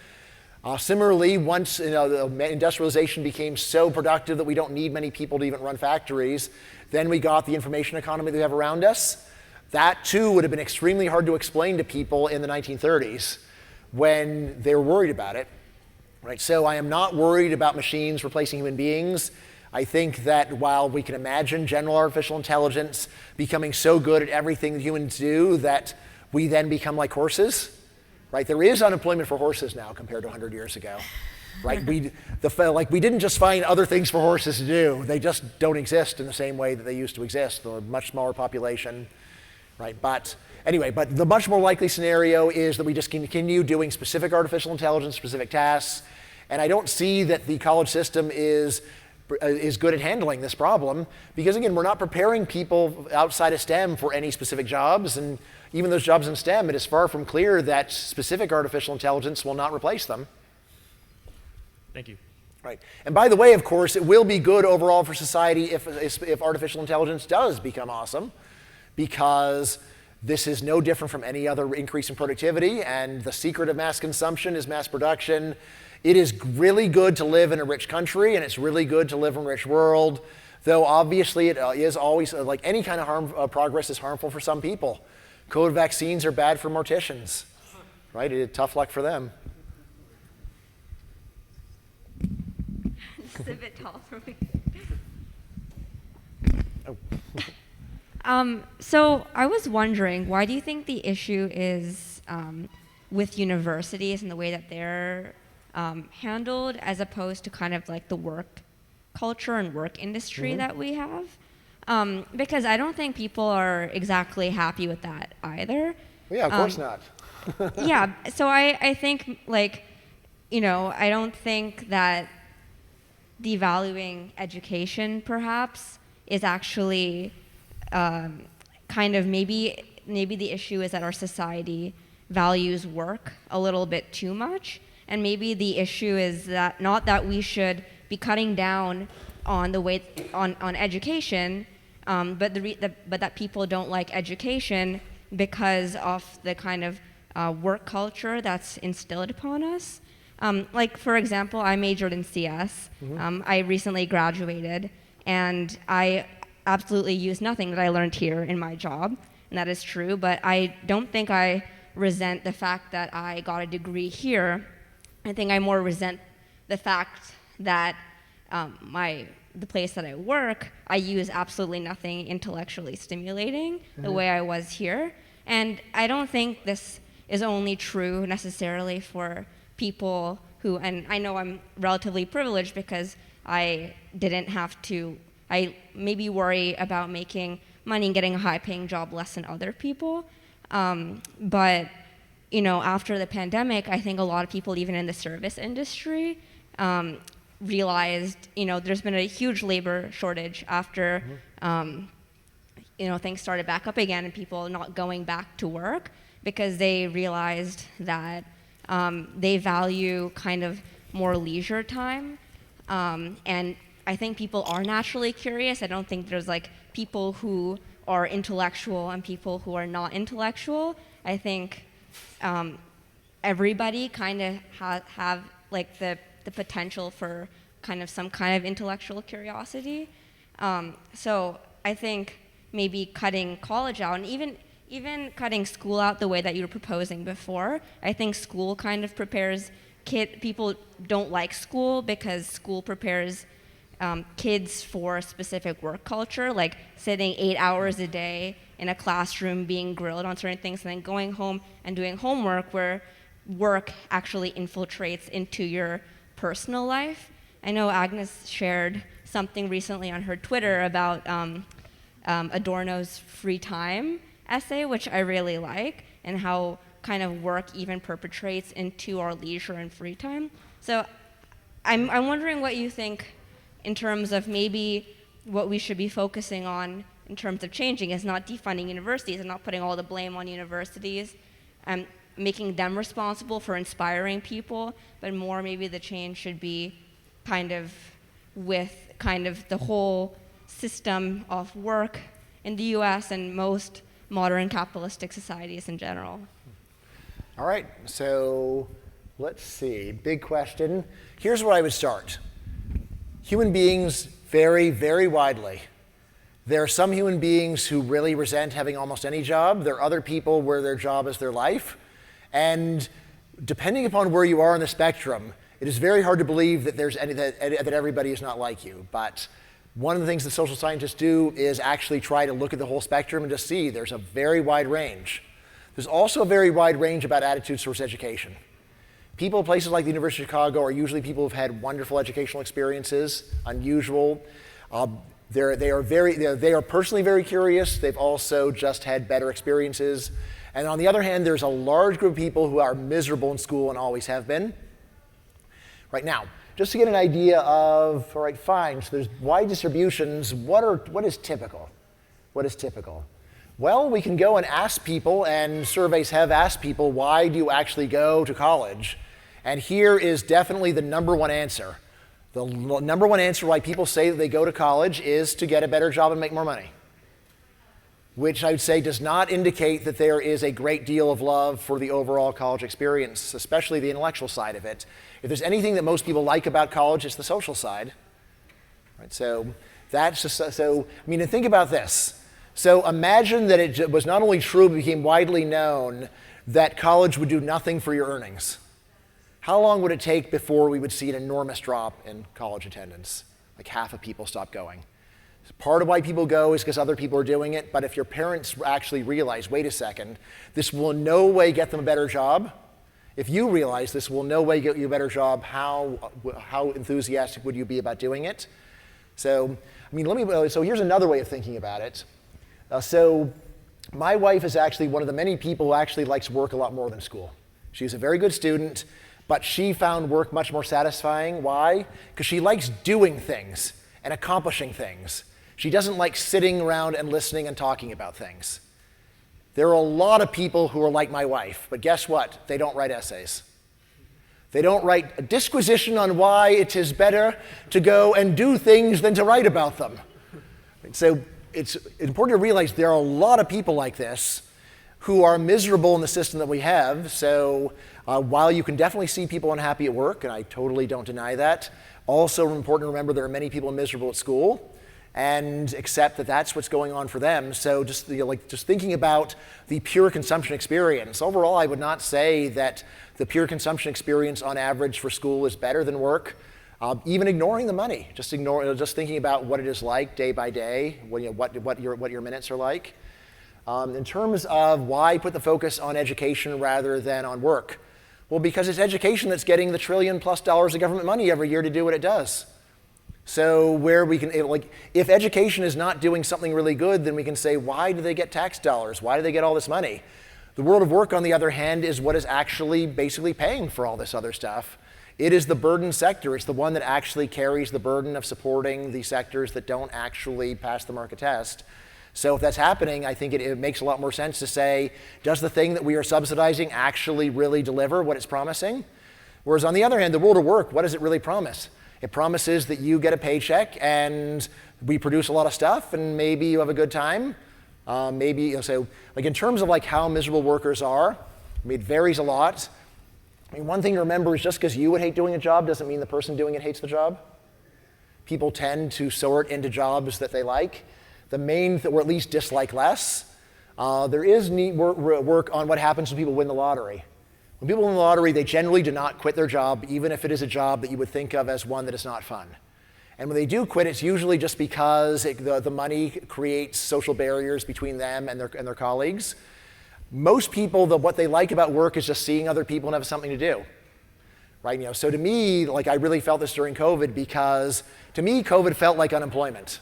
Similarly, once industrialization became so productive that we don't need many people to even run factories, then we got the information economy that we have around us. That too would have been extremely hard to explain to people in the 1930s when they were worried about it. Right? So I am not worried about machines replacing human beings. I think that while we can imagine general artificial intelligence becoming so good at everything that humans do that we then become like horses, right? There is unemployment for horses now compared to 100 years ago. Right? We didn't just find other things for horses to do. They just don't exist in the same way that they used to exist. They're a much smaller population. Right? But anyway, the much more likely scenario is that we just continue doing specific artificial intelligence, specific tasks, and I don't see that the college system is good at handling this problem because, again, we're not preparing people outside of STEM for any specific jobs, and even those jobs in STEM, it is far from clear that specific artificial intelligence will not replace them. Thank you. Right. And by the way, of course, it will be good overall for society if artificial intelligence does become awesome, because this is no different from any other increase in productivity, and the secret of mass consumption is mass production. It is really good to live in a rich country, and it's really good to live in a rich world, though obviously it is always, like any kind of progress is harmful for some people. COVID vaccines are bad for morticians, right? Tough luck for them. It's a bit tall for me. So I was wondering, why do you think the issue is with universities and the way that they're handled as opposed to kind of like the work culture and work industry that we have? Because I don't think people are exactly happy with that either. Well, yeah, of course not. Yeah, so I think I don't think that devaluing education perhaps is actually kind of maybe the issue is that our society values work a little bit too much, and maybe the issue is that not that we should be cutting down on the way on education, but that people don't like education because of the kind of work culture that's instilled upon us. Like for example, I majored in CS. I recently graduated, and I absolutely use nothing that I learned here in my job, and that is true, but I don't think I resent the fact that I got a degree here. I think I more resent the fact that the place that I work, I use absolutely nothing intellectually stimulating the way I was here. And I don't think this is only true necessarily for people who, and I know I'm relatively privileged because I didn't have to, I maybe worry about making money and getting a high-paying job less than other people. But after the pandemic, I think a lot of people, even in the service industry, realized, there's been a huge labor shortage after, things started back up again and people not going back to work because they realized that they value kind of more leisure time. And I think people are naturally curious. I don't think there's like people who are intellectual and people who are not intellectual. I think everybody kind of have like the potential for kind of some kind of intellectual curiosity. So I think maybe cutting college out, and even cutting school out the way that you were proposing before, I think school kind of prepares people don't like school because school prepares kids for a specific work culture, like sitting 8 hours a day in a classroom being grilled on certain things and then going home and doing homework where work actually infiltrates into your personal life. I know Agnes shared something recently on her Twitter about Adorno's free time essay, which I really like, and how kind of work even perpetrates into our leisure and free time. So I'm wondering what you think in terms of maybe what we should be focusing on in terms of changing is not defunding universities and not putting all the blame on universities and making them responsible for inspiring people, but more maybe the change should be kind of with kind of the whole system of work in the US and most modern capitalistic societies in general. All right, so let's see, big question. Here's where I would start. Human beings vary very widely. There are some human beings who really resent having almost any job. There are other people where their job is their life. And depending upon where you are on the spectrum, it is very hard to believe that that everybody is not like you. But one of the things that social scientists do is actually try to look at the whole spectrum and just see there's a very wide range. There's also a very wide range about attitudes towards education. People in places like the University of Chicago are usually people who've had wonderful educational experiences, unusual. They are personally very curious. They've also just had better experiences. And on the other hand, there's a large group of people who are miserable in school and always have been. Right now, just to get an idea of, all right, fine, so there's wide distributions. What is typical? What is typical? Well, we can go and ask people, and surveys have asked people, why do you actually go to college? And here is definitely the number one answer. The number one answer why people say that they go to college is to get a better job and make more money, which I would say does not indicate that there is a great deal of love for the overall college experience, especially the intellectual side of it. If there's anything that most people like about college, it's the social side. Right, so that's just, I mean, and think about this. So imagine that it was not only true, but became widely known that college would do nothing for your earnings. How long would it take before we would see an enormous drop in college attendance? Like half of people stop going. Part of why people go is because other people are doing it, but if your parents actually realize, wait a second, this will in no way get them a better job, if you realize this will in no way get you a better job, how enthusiastic would you be about doing it? So, I mean, so here's another way of thinking about it. So my wife is actually one of the many people who actually likes work a lot more than school. She's a very good student, but she found work much more satisfying. Why? Because she likes doing things and accomplishing things. She doesn't like sitting around and listening and talking about things. There are a lot of people who are like my wife, but guess what? They don't write essays. They don't write a disquisition on why it is better to go and do things than to write about them. So it's important to realize there are a lot of people like this who are miserable in the system that we have. So while you can definitely see people unhappy at work, and I totally don't deny that, also important to remember there are many people miserable at school and accept that that's what's going on for them. So just thinking about the pure consumption experience, overall I would not say that the pure consumption experience on average for school is better than work. Even ignoring the money, just thinking about what it is like day by day, what your minutes are like. In terms of why put the focus on education rather than on work? Well, because it's education that's getting the $1 trillion+ of government money every year to do what it does. So where we can, if education is not doing something really good, then we can say, why do they get tax dollars? Why do they get all this money? The world of work, on the other hand, is what is actually basically paying for all this other stuff. It is the burden sector. It's the one that actually carries the burden of supporting the sectors that don't actually pass the market test. So if that's happening, I think it makes a lot more sense to say, does the thing that we are subsidizing actually really deliver what it's promising? Whereas on the other hand, the world of work, what does it really promise? It promises that you get a paycheck and we produce a lot of stuff and maybe you have a good time. So like in terms of like how miserable workers are, I mean, it varies a lot. I mean, one thing to remember is just because you would hate doing a job doesn't mean the person doing it hates the job. people tend to sort into jobs that they like, or at least dislike less. There is neat work on what happens when people win the lottery. When people win the lottery, they generally do not quit their job, even if it is a job that you would think of as one that is not fun. And when they do quit, it's usually just because the money creates social barriers between them and their colleagues. Most people, what they like about work is just seeing other people and have something to do. Right? So to me, I really felt this during COVID, because to me, COVID felt like unemployment.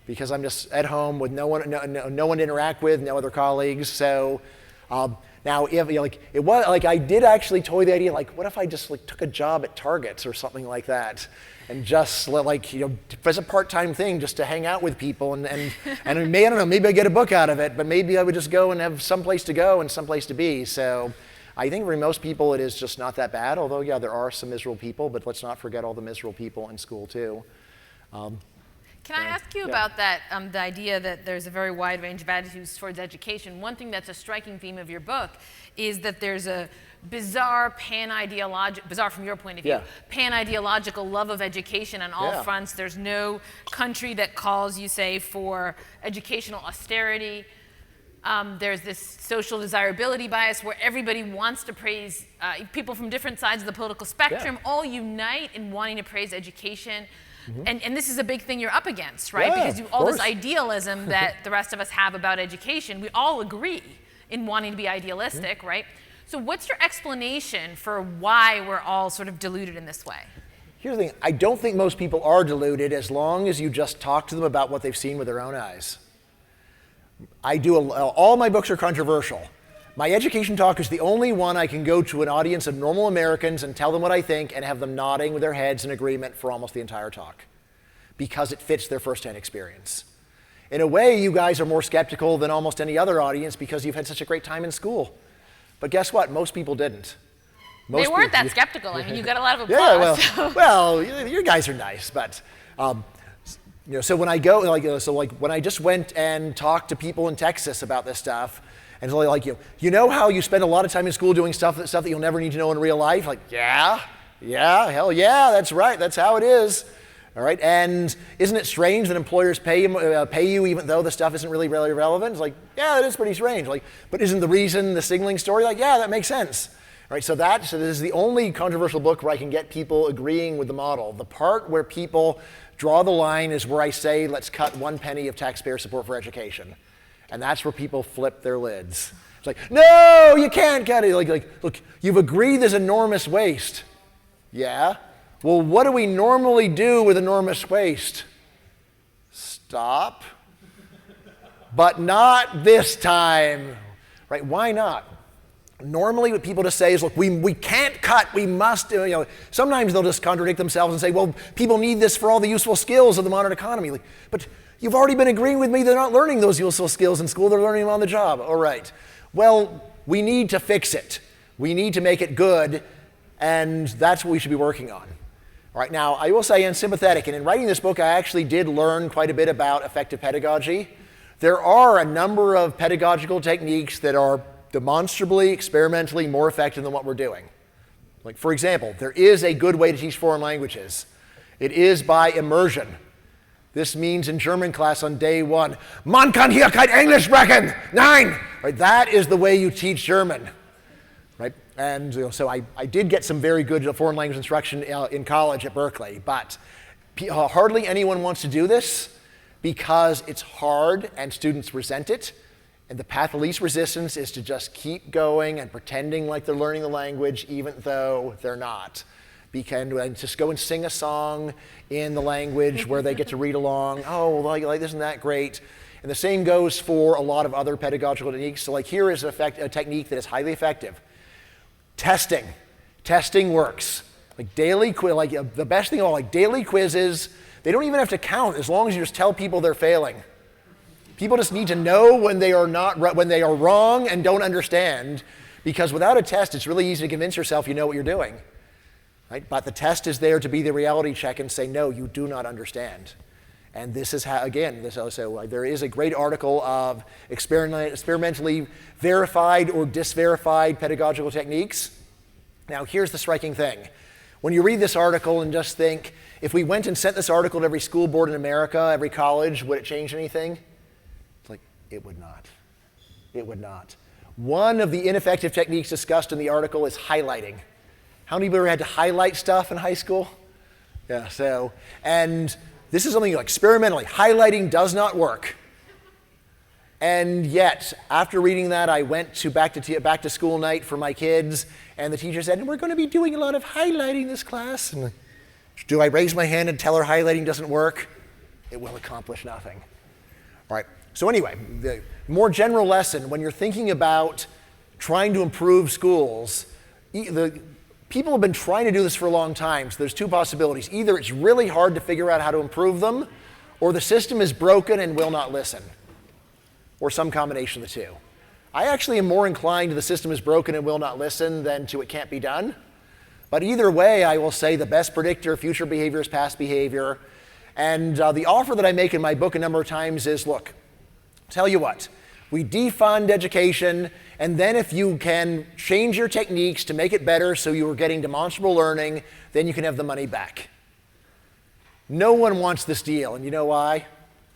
Because I'm just at home with no one to interact with, no other colleagues. So now, if I did actually toy the idea, what if I just took a job at Targets or something like that, and just as a part-time thing, just to hang out with people, and I don't know, maybe I get a book out of it, but maybe I would just go and have someplace to go and someplace to be. So I think for most people, it is just not that bad. Although, yeah, there are some miserable people, but let's not forget all the miserable people in school too. Can I ask you about that, the idea that there's a very wide range of attitudes towards education? One thing that's a striking theme of your book is that there's a bizarre bizarre from your point of view, pan-ideological love of education on all fronts. There's no country that calls, you say, for educational austerity. There's this social desirability bias where everybody wants to praise, people from different sides of the political spectrum all unite in wanting to praise education. And this is a big thing you're up against, right? Because all this idealism that the rest of us have about education, we all agree in wanting to be idealistic, right? So what's your explanation for why we're all sort of deluded in this way? Here's the thing. I don't think most people are deluded as long as you just talk to them about what they've seen with their own eyes. All my books are controversial. My education talk is the only one I can go to an audience of normal Americans and tell them what I think and have them nodding with their heads in agreement for almost the entire talk, because it fits their firsthand experience. In a way, you guys are more skeptical than almost any other audience because you've had such a great time in school. But guess what? Most people didn't. They weren't that skeptical. I mean, you got a lot of applause. Yeah, well, you guys are nice, but so when I go, when I just went and talked to people in Texas about this stuff, and it's you know how you spend a lot of time in school doing stuff that you'll never need to know in real life? Yeah, hell yeah, that's right, that's how it is. All right, and isn't it strange that employers pay you even though the stuff isn't really relevant? It's yeah, that is pretty strange. But isn't the reason the signaling story? Yeah, that makes sense. All right, so this is the only controversial book where I can get people agreeing with the model. The part where people draw the line is where I say, let's cut 1 penny of taxpayer support for education. And that's where people flip their lids. It's no, you can't cut it. Look, you've agreed there's enormous waste. Yeah? Well, what do we normally do with enormous waste? Stop. But not this time. Right? Why not? Normally what people just say is, look, we can't cut, we must, sometimes they'll just contradict themselves and say, well, people need this for all the useful skills of the modern economy. But you've already been agreeing with me they're not learning those useful skills in school, they're learning them on the job. All right. Well, we need to fix it. We need to make it good, and that's what we should be working on. All right, now, I will say I'm sympathetic, and in writing this book, I actually did learn quite a bit about effective pedagogy. There are a number of pedagogical techniques that are demonstrably, experimentally more effective than what we're doing. For example, there is a good way to teach foreign languages. It is by immersion. This means in German class on day 1, man kann hier kein Englisch sprechen, nein! Right, that is the way you teach German. Right? And so I did get some very good foreign language instruction in college at Berkeley, but hardly anyone wants to do this because it's hard and students resent it. And the path of least resistance is to just keep going and pretending like they're learning the language even though they're not. And just go and sing a song in the language where they get to read along. Oh, isn't that great? And the same goes for a lot of other pedagogical techniques. So here is a technique that is highly effective. Testing. Testing works. The best thing of all, daily quizzes, they don't even have to count as long as you just tell people they're failing. People just need to know when they are wrong and don't understand, because without a test, it's really easy to convince yourself you know what you're doing. Right? But the test is there to be the reality check and say, no, you do not understand. And this is how, again, there is a great article of experimentally verified or disverified pedagogical techniques. Now, here's the striking thing. When you read this article and just think, if we went and sent this article to every school board in America, every college, would it change anything? It's like, it would not. It would not. One of the ineffective techniques discussed in the article is highlighting. How many people ever had to highlight stuff in high school? Yeah, so, and this is something like experimentally, highlighting does not work. And yet, after reading that, I went to back to school night for my kids, and the teacher said, we're going to be doing a lot of highlighting this class. And do I raise my hand and tell her highlighting doesn't work? It will accomplish nothing. All right, so anyway, the more general lesson, when you're thinking about trying to improve schools, people have been trying to do this for a long time, so there's two possibilities. Either it's really hard to figure out how to improve them, or the system is broken and will not listen, or some combination of the two. I actually am more inclined to the system is broken and will not listen than to it can't be done. But either way, I will say the best predictor of future behavior is past behavior. And the offer that I make in my book a number of times is, look, tell you what, we defund education, and then if you can change your techniques to make it better so you are getting demonstrable learning, then you can have the money back. No one wants this deal, and you know why?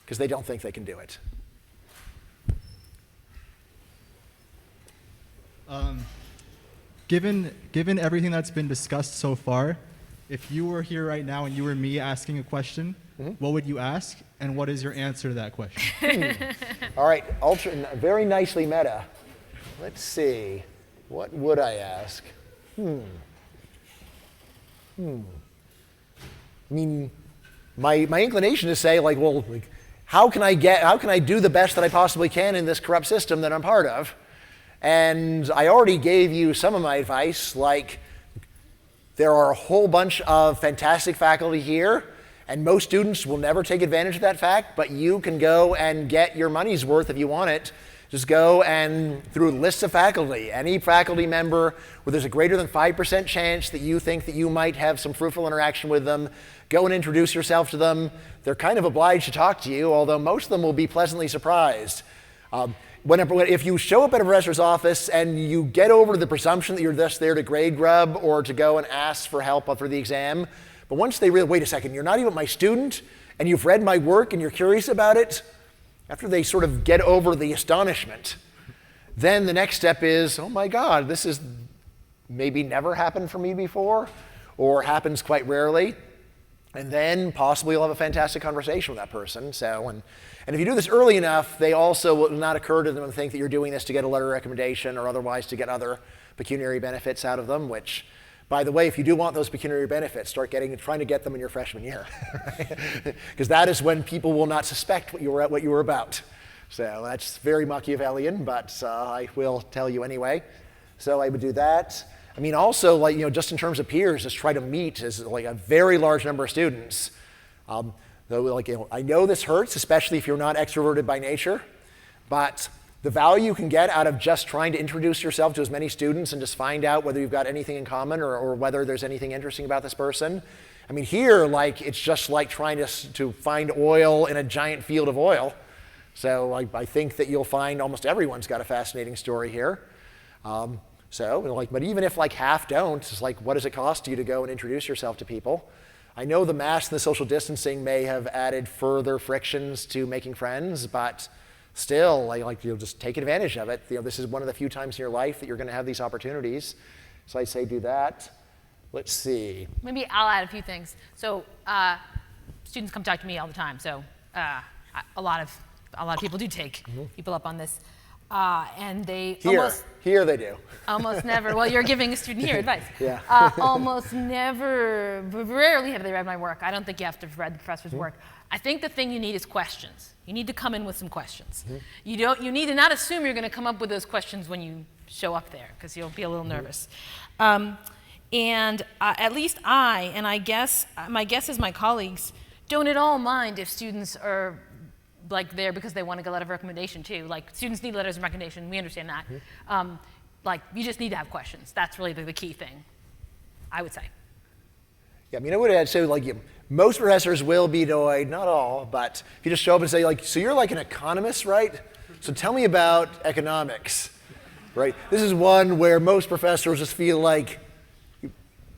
Because they don't think they can do it. Given everything that's been discussed so far, if you were here right now and you were me asking a question, what would you ask, and what is your answer to that question? All right, very nicely meta. Let's see, what would I ask? I mean, my inclination is to say, like, well, how can I do the best that I possibly can in this corrupt system that I'm part of? And I already gave you some of my advice, like there are a whole bunch of fantastic faculty here, and most students will never take advantage of that fact, but you can go and get your money's worth if you want it. Just go and through lists of faculty, any faculty member where there's a greater than 5% chance that you think that you might have some fruitful interaction with them, go and introduce yourself to them. They're kind of obliged to talk to you, although most of them will be pleasantly surprised. If you show up at a professor's office and you get over the presumption that you're just there to grade grub or to go and ask for help for the exam, but once they realize, wait a second, you're not even my student, and you've read my work and you're curious about it, after they sort of get over the astonishment, then the next step is, oh my God, this has maybe never happened for me before, or happens quite rarely. And then possibly you'll have a fantastic conversation with that person. And if you do this early enough, they also will not occur to them to think that you're doing this to get a letter of recommendation or otherwise to get other pecuniary benefits out of them, which, by the way, if you do want those pecuniary benefits, start trying to get them in your freshman year. Because that is when people will not suspect what you were about. So that's very Machiavellian, but I will tell you anyway. So I would do that. I mean, also, like, just in terms of peers, just try to meet as like a very large number of students. I know this hurts, especially if you're not extroverted by nature, but the value you can get out of just trying to introduce yourself to as many students and just find out whether you've got anything in common or whether there's anything interesting about this person. I mean, here, it's just like trying to find oil in a giant field of oil. So I think that you'll find almost everyone's got a fascinating story here. But even if half don't, it's like, what does it cost you to go and introduce yourself to people? I know the mask and the social distancing may have added further frictions to making friends, but still, you'll just take advantage of it. This is one of the few times in your life that you're going to have these opportunities. So I say do that. Let's see. Maybe I'll add a few things. So students come talk to me all the time. So a lot of people do take people up on this. And they here they do. Almost never. Well, you're giving a student here advice. Yeah. Almost never, rarely have they read my work. I don't think you have to have read the professor's work. I think the thing you need is questions. You need to come in with some questions. You need to not assume you're going to come up with those questions when you show up there, because you'll be a little nervous. And at least my guess is my colleagues don't at all mind if students are there because they want to get a letter of recommendation too. Students need letters of recommendation. We understand that. You just need to have questions. That's really the key thing, I would say. Yeah, I mean, I would add, so most professors will be annoyed, not all, but if you just show up and say, so you're an economist, right? So tell me about economics, right? This is one where most professors just feel like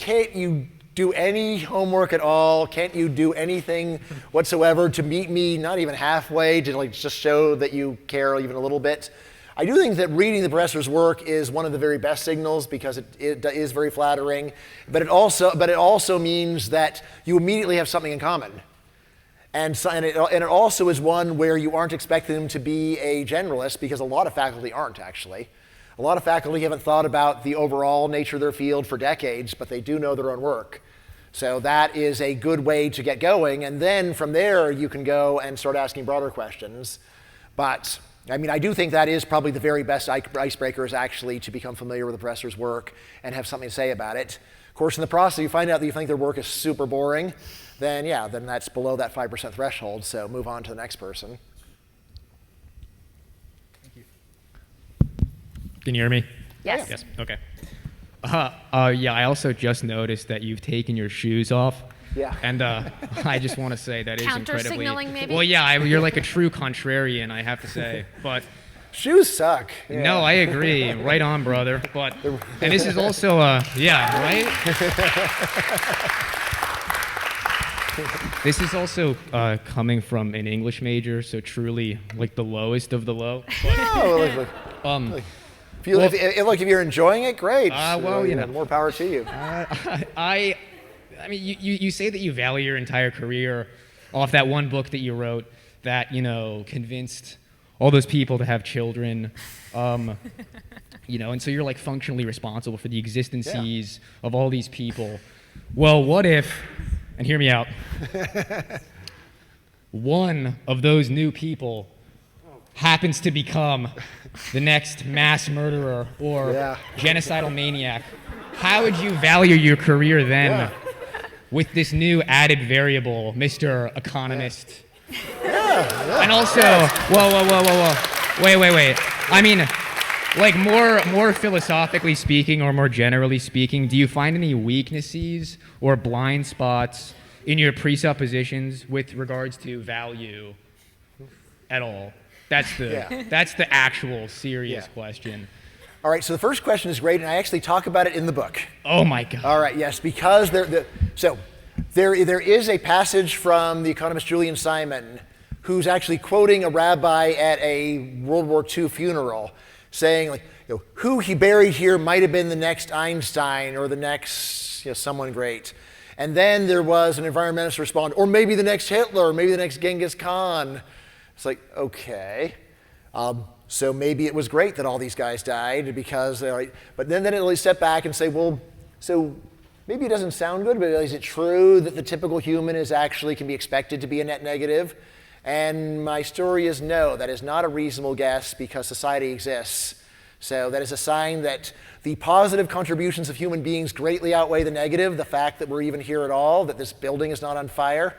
you do any homework at all? Can't you do anything whatsoever to meet me, not even halfway, to like just show that you care even a little bit? I do think that reading the professor's work is one of the very best signals because it is very flattering, but it also means that you immediately have something in common. And it also is one where you aren't expecting them to be a generalist, because a lot of faculty aren't, actually. A lot of faculty haven't thought about the overall nature of their field for decades, but they do know their own work. So that is a good way to get going, and then from there you can go and start asking broader questions. But I mean, I do think that is probably the very best icebreaker, is actually to become familiar with the professor's work and have something to say about it. Of course, in the process, you find out that you think their work is super boring, then yeah, then that's below that 5% threshold, so move on to the next person. Thank you. Can you hear me? Yes. Yes, okay. Yeah, I also just noticed that you've taken your shoes off. Yeah. And I just want to say that is incredibly... Counter-signaling, maybe? Well, yeah, you're like a true contrarian, I have to say. But shoes suck. Yeah. No, I agree. Right on, brother. But and this is also, yeah, right? This is also coming from an English major, so truly like the lowest of the low. But, Look, if you're enjoying it, great. Well, you know, more power to you. I mean, you say that you value your entire career off that one book that you wrote that, you know, convinced all those people to have children, you know, and so you're like functionally responsible for the existences of all these people. Well, what if, and hear me out, one of those new people happens to become the next mass murderer or genocidal maniac? How would you value your career then with this new added variable, Mr. Economist? And also, whoa. Wait. I mean, like more philosophically speaking or more generally speaking, do you find any weaknesses or blind spots in your presuppositions with regards to value at all? That's the actual serious question. All right, so the first question is great, and I actually talk about it in the book. Oh my God. All right, yes, because there is a passage from the economist Julian Simon, who's actually quoting a rabbi at a World War II funeral, saying, like, you know, who he buried here might have been the next Einstein or the next, you know, someone great. And then there was an environmentalist respond, or maybe the next Hitler, or maybe the next Genghis Khan. It's like, okay. So maybe it was great that all these guys died because they're like, but then it'll step back and say, well, so maybe it doesn't sound good, but is it true that the typical human can be expected to be a net negative? And my story is no, that is not a reasonable guess because society exists. So that is a sign that the positive contributions of human beings greatly outweigh the negative, the fact that we're even here at all, that this building is not on fire.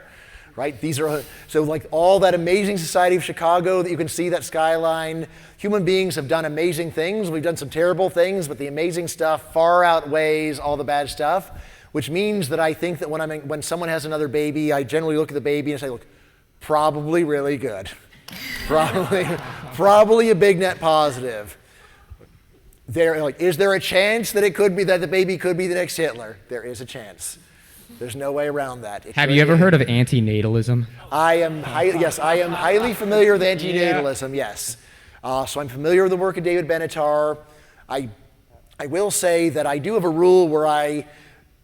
Right? These are, so like all that amazing society of Chicago that you can see, that skyline, human beings have done amazing things. We've done some terrible things, but the amazing stuff far outweighs all the bad stuff, which means that I think that when someone has another baby, I generally look at the baby and say, look, probably really good. Probably a big net positive. Is there a chance that it could be that the baby could be the next Hitler? There is a chance. There's no way around that. Have you ever heard of antinatalism? I am highly familiar with antinatalism, yes. So I'm familiar with the work of David Benatar. I will say that I do have a rule where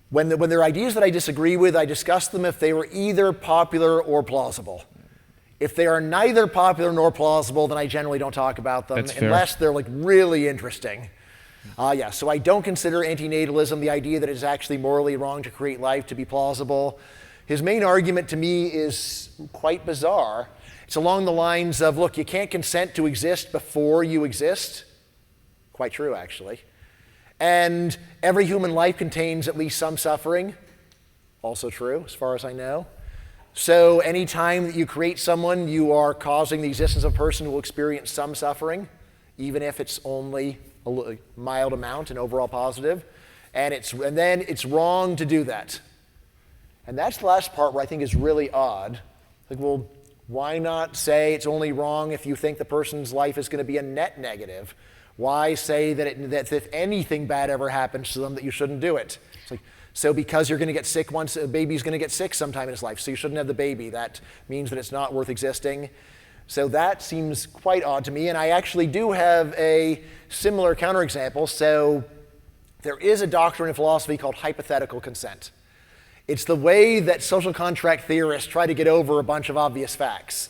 when there are ideas that I disagree with, I discuss them if they were either popular or plausible. If they are neither popular nor plausible, then I generally don't talk about them unless they're like really interesting. So I don't consider antinatalism, the idea that it is actually morally wrong to create life, to be plausible. His main argument to me is quite bizarre. It's along the lines of, look, you can't consent to exist before you exist. Quite true, actually. And every human life contains at least some suffering. Also true, as far as I know. So any time that you create someone, you are causing the existence of a person who will experience some suffering, even if it's only a mild amount and overall positive, and then it's wrong to do that. And that's the last part where I think is really odd. Like, well, why not say it's only wrong if you think the person's life is going to be a net negative? Why say that if anything bad ever happens to them that you shouldn't do it? It's like, so because you're going to get sick once, a baby's going to get sick sometime in his life, so you shouldn't have the baby. That means that it's not worth existing. So that seems quite odd to me, and I actually do have a similar counterexample. So there is a doctrine in philosophy called hypothetical consent. It's the way that social contract theorists try to get over a bunch of obvious facts.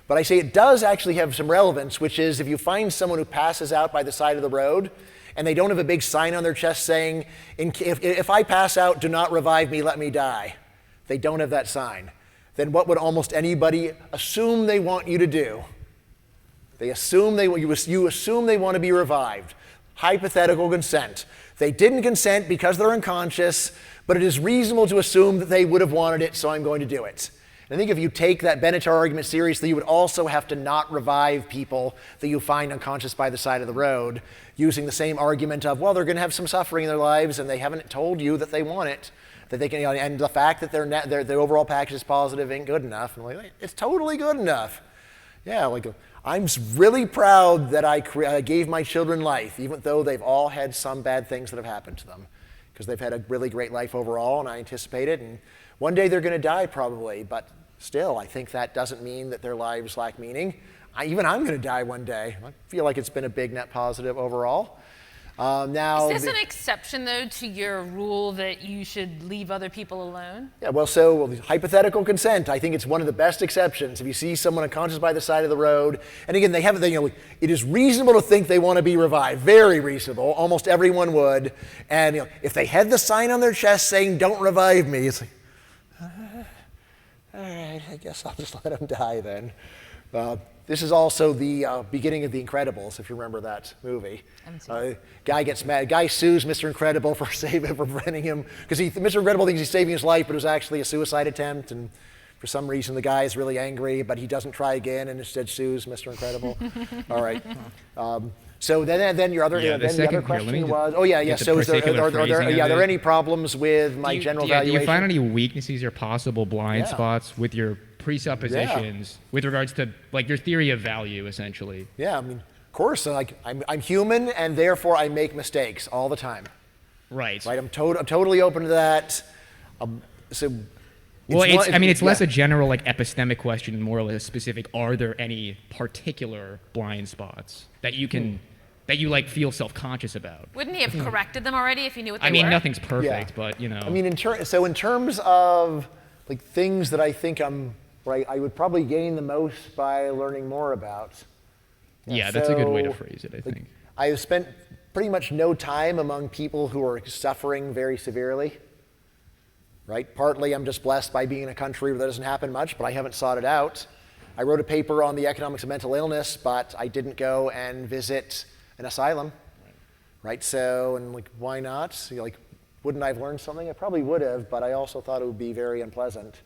But I say it does actually have some relevance, which is if you find someone who passes out by the side of the road and they don't have a big sign on their chest saying, if I pass out, do not revive me, let me die. They don't have that sign. Then what would almost anybody assume they want you to do? You assume they want to be revived. Hypothetical consent. They didn't consent because they're unconscious, but it is reasonable to assume that they would have wanted it, so I'm going to do it. I think if you take that Benatar argument seriously, you would also have to not revive people that you find unconscious by the side of the road, using the same argument of, well, they're going to have some suffering in their lives, and they haven't told you that they want it, that they can, and the fact that their overall package is positive ain't good enough. And I'm like, it's totally good enough. Yeah, like I'm really proud that I gave my children life, even though they've all had some bad things that have happened to them, because they've had a really great life overall, and I anticipate it. And one day they're going to die probably, but still, I think that doesn't mean that their lives lack meaning. Even I'm going to die one day. I feel like it's been a big net positive overall. Now, is this an exception, though, to your rule that you should leave other people alone? Yeah, well, so hypothetical consent, I think it's one of the best exceptions. If you see someone unconscious by the side of the road, and again, it is reasonable to think they want to be revived. Very reasonable. Almost everyone would. And if they had the sign on their chest saying, don't revive me, it's like, all right, I guess I'll just let him die then. This is also the beginning of The Incredibles, if you remember that movie. Guy gets mad. Guy sues Mr. Incredible for preventing him, because Mr. Incredible thinks he's saving his life, but it was actually a suicide attempt, and for some reason the guy is really angry, but he doesn't try again and instead sues Mr. Incredible. All right. So then your other question was, so are there any problems with my general valuation? Do you find any weaknesses or possible blind spots with your presuppositions with regards to like your theory of value, essentially? Yeah, I mean, of course, I'm human, and therefore I make mistakes all the time. Right. I'm totally open to that. It's less a general like epistemic question and more or less specific. Are there any particular blind spots that you can that you like feel self-conscious about? Wouldn't he have corrected them already if he knew what they were? I mean, nothing's perfect, but I mean, in terms of like things that I think I would probably gain the most by learning more about. Yeah, that's a good way to phrase it, I think. I have spent pretty much no time among people who are suffering very severely. Right? Partly I'm just blessed by being in a country where that doesn't happen much, but I haven't sought it out. I wrote a paper on the economics of mental illness, but I didn't go and visit an asylum. Right? So, and like, why not? Wouldn't I have learned something? I probably would have, but I also thought it would be very unpleasant.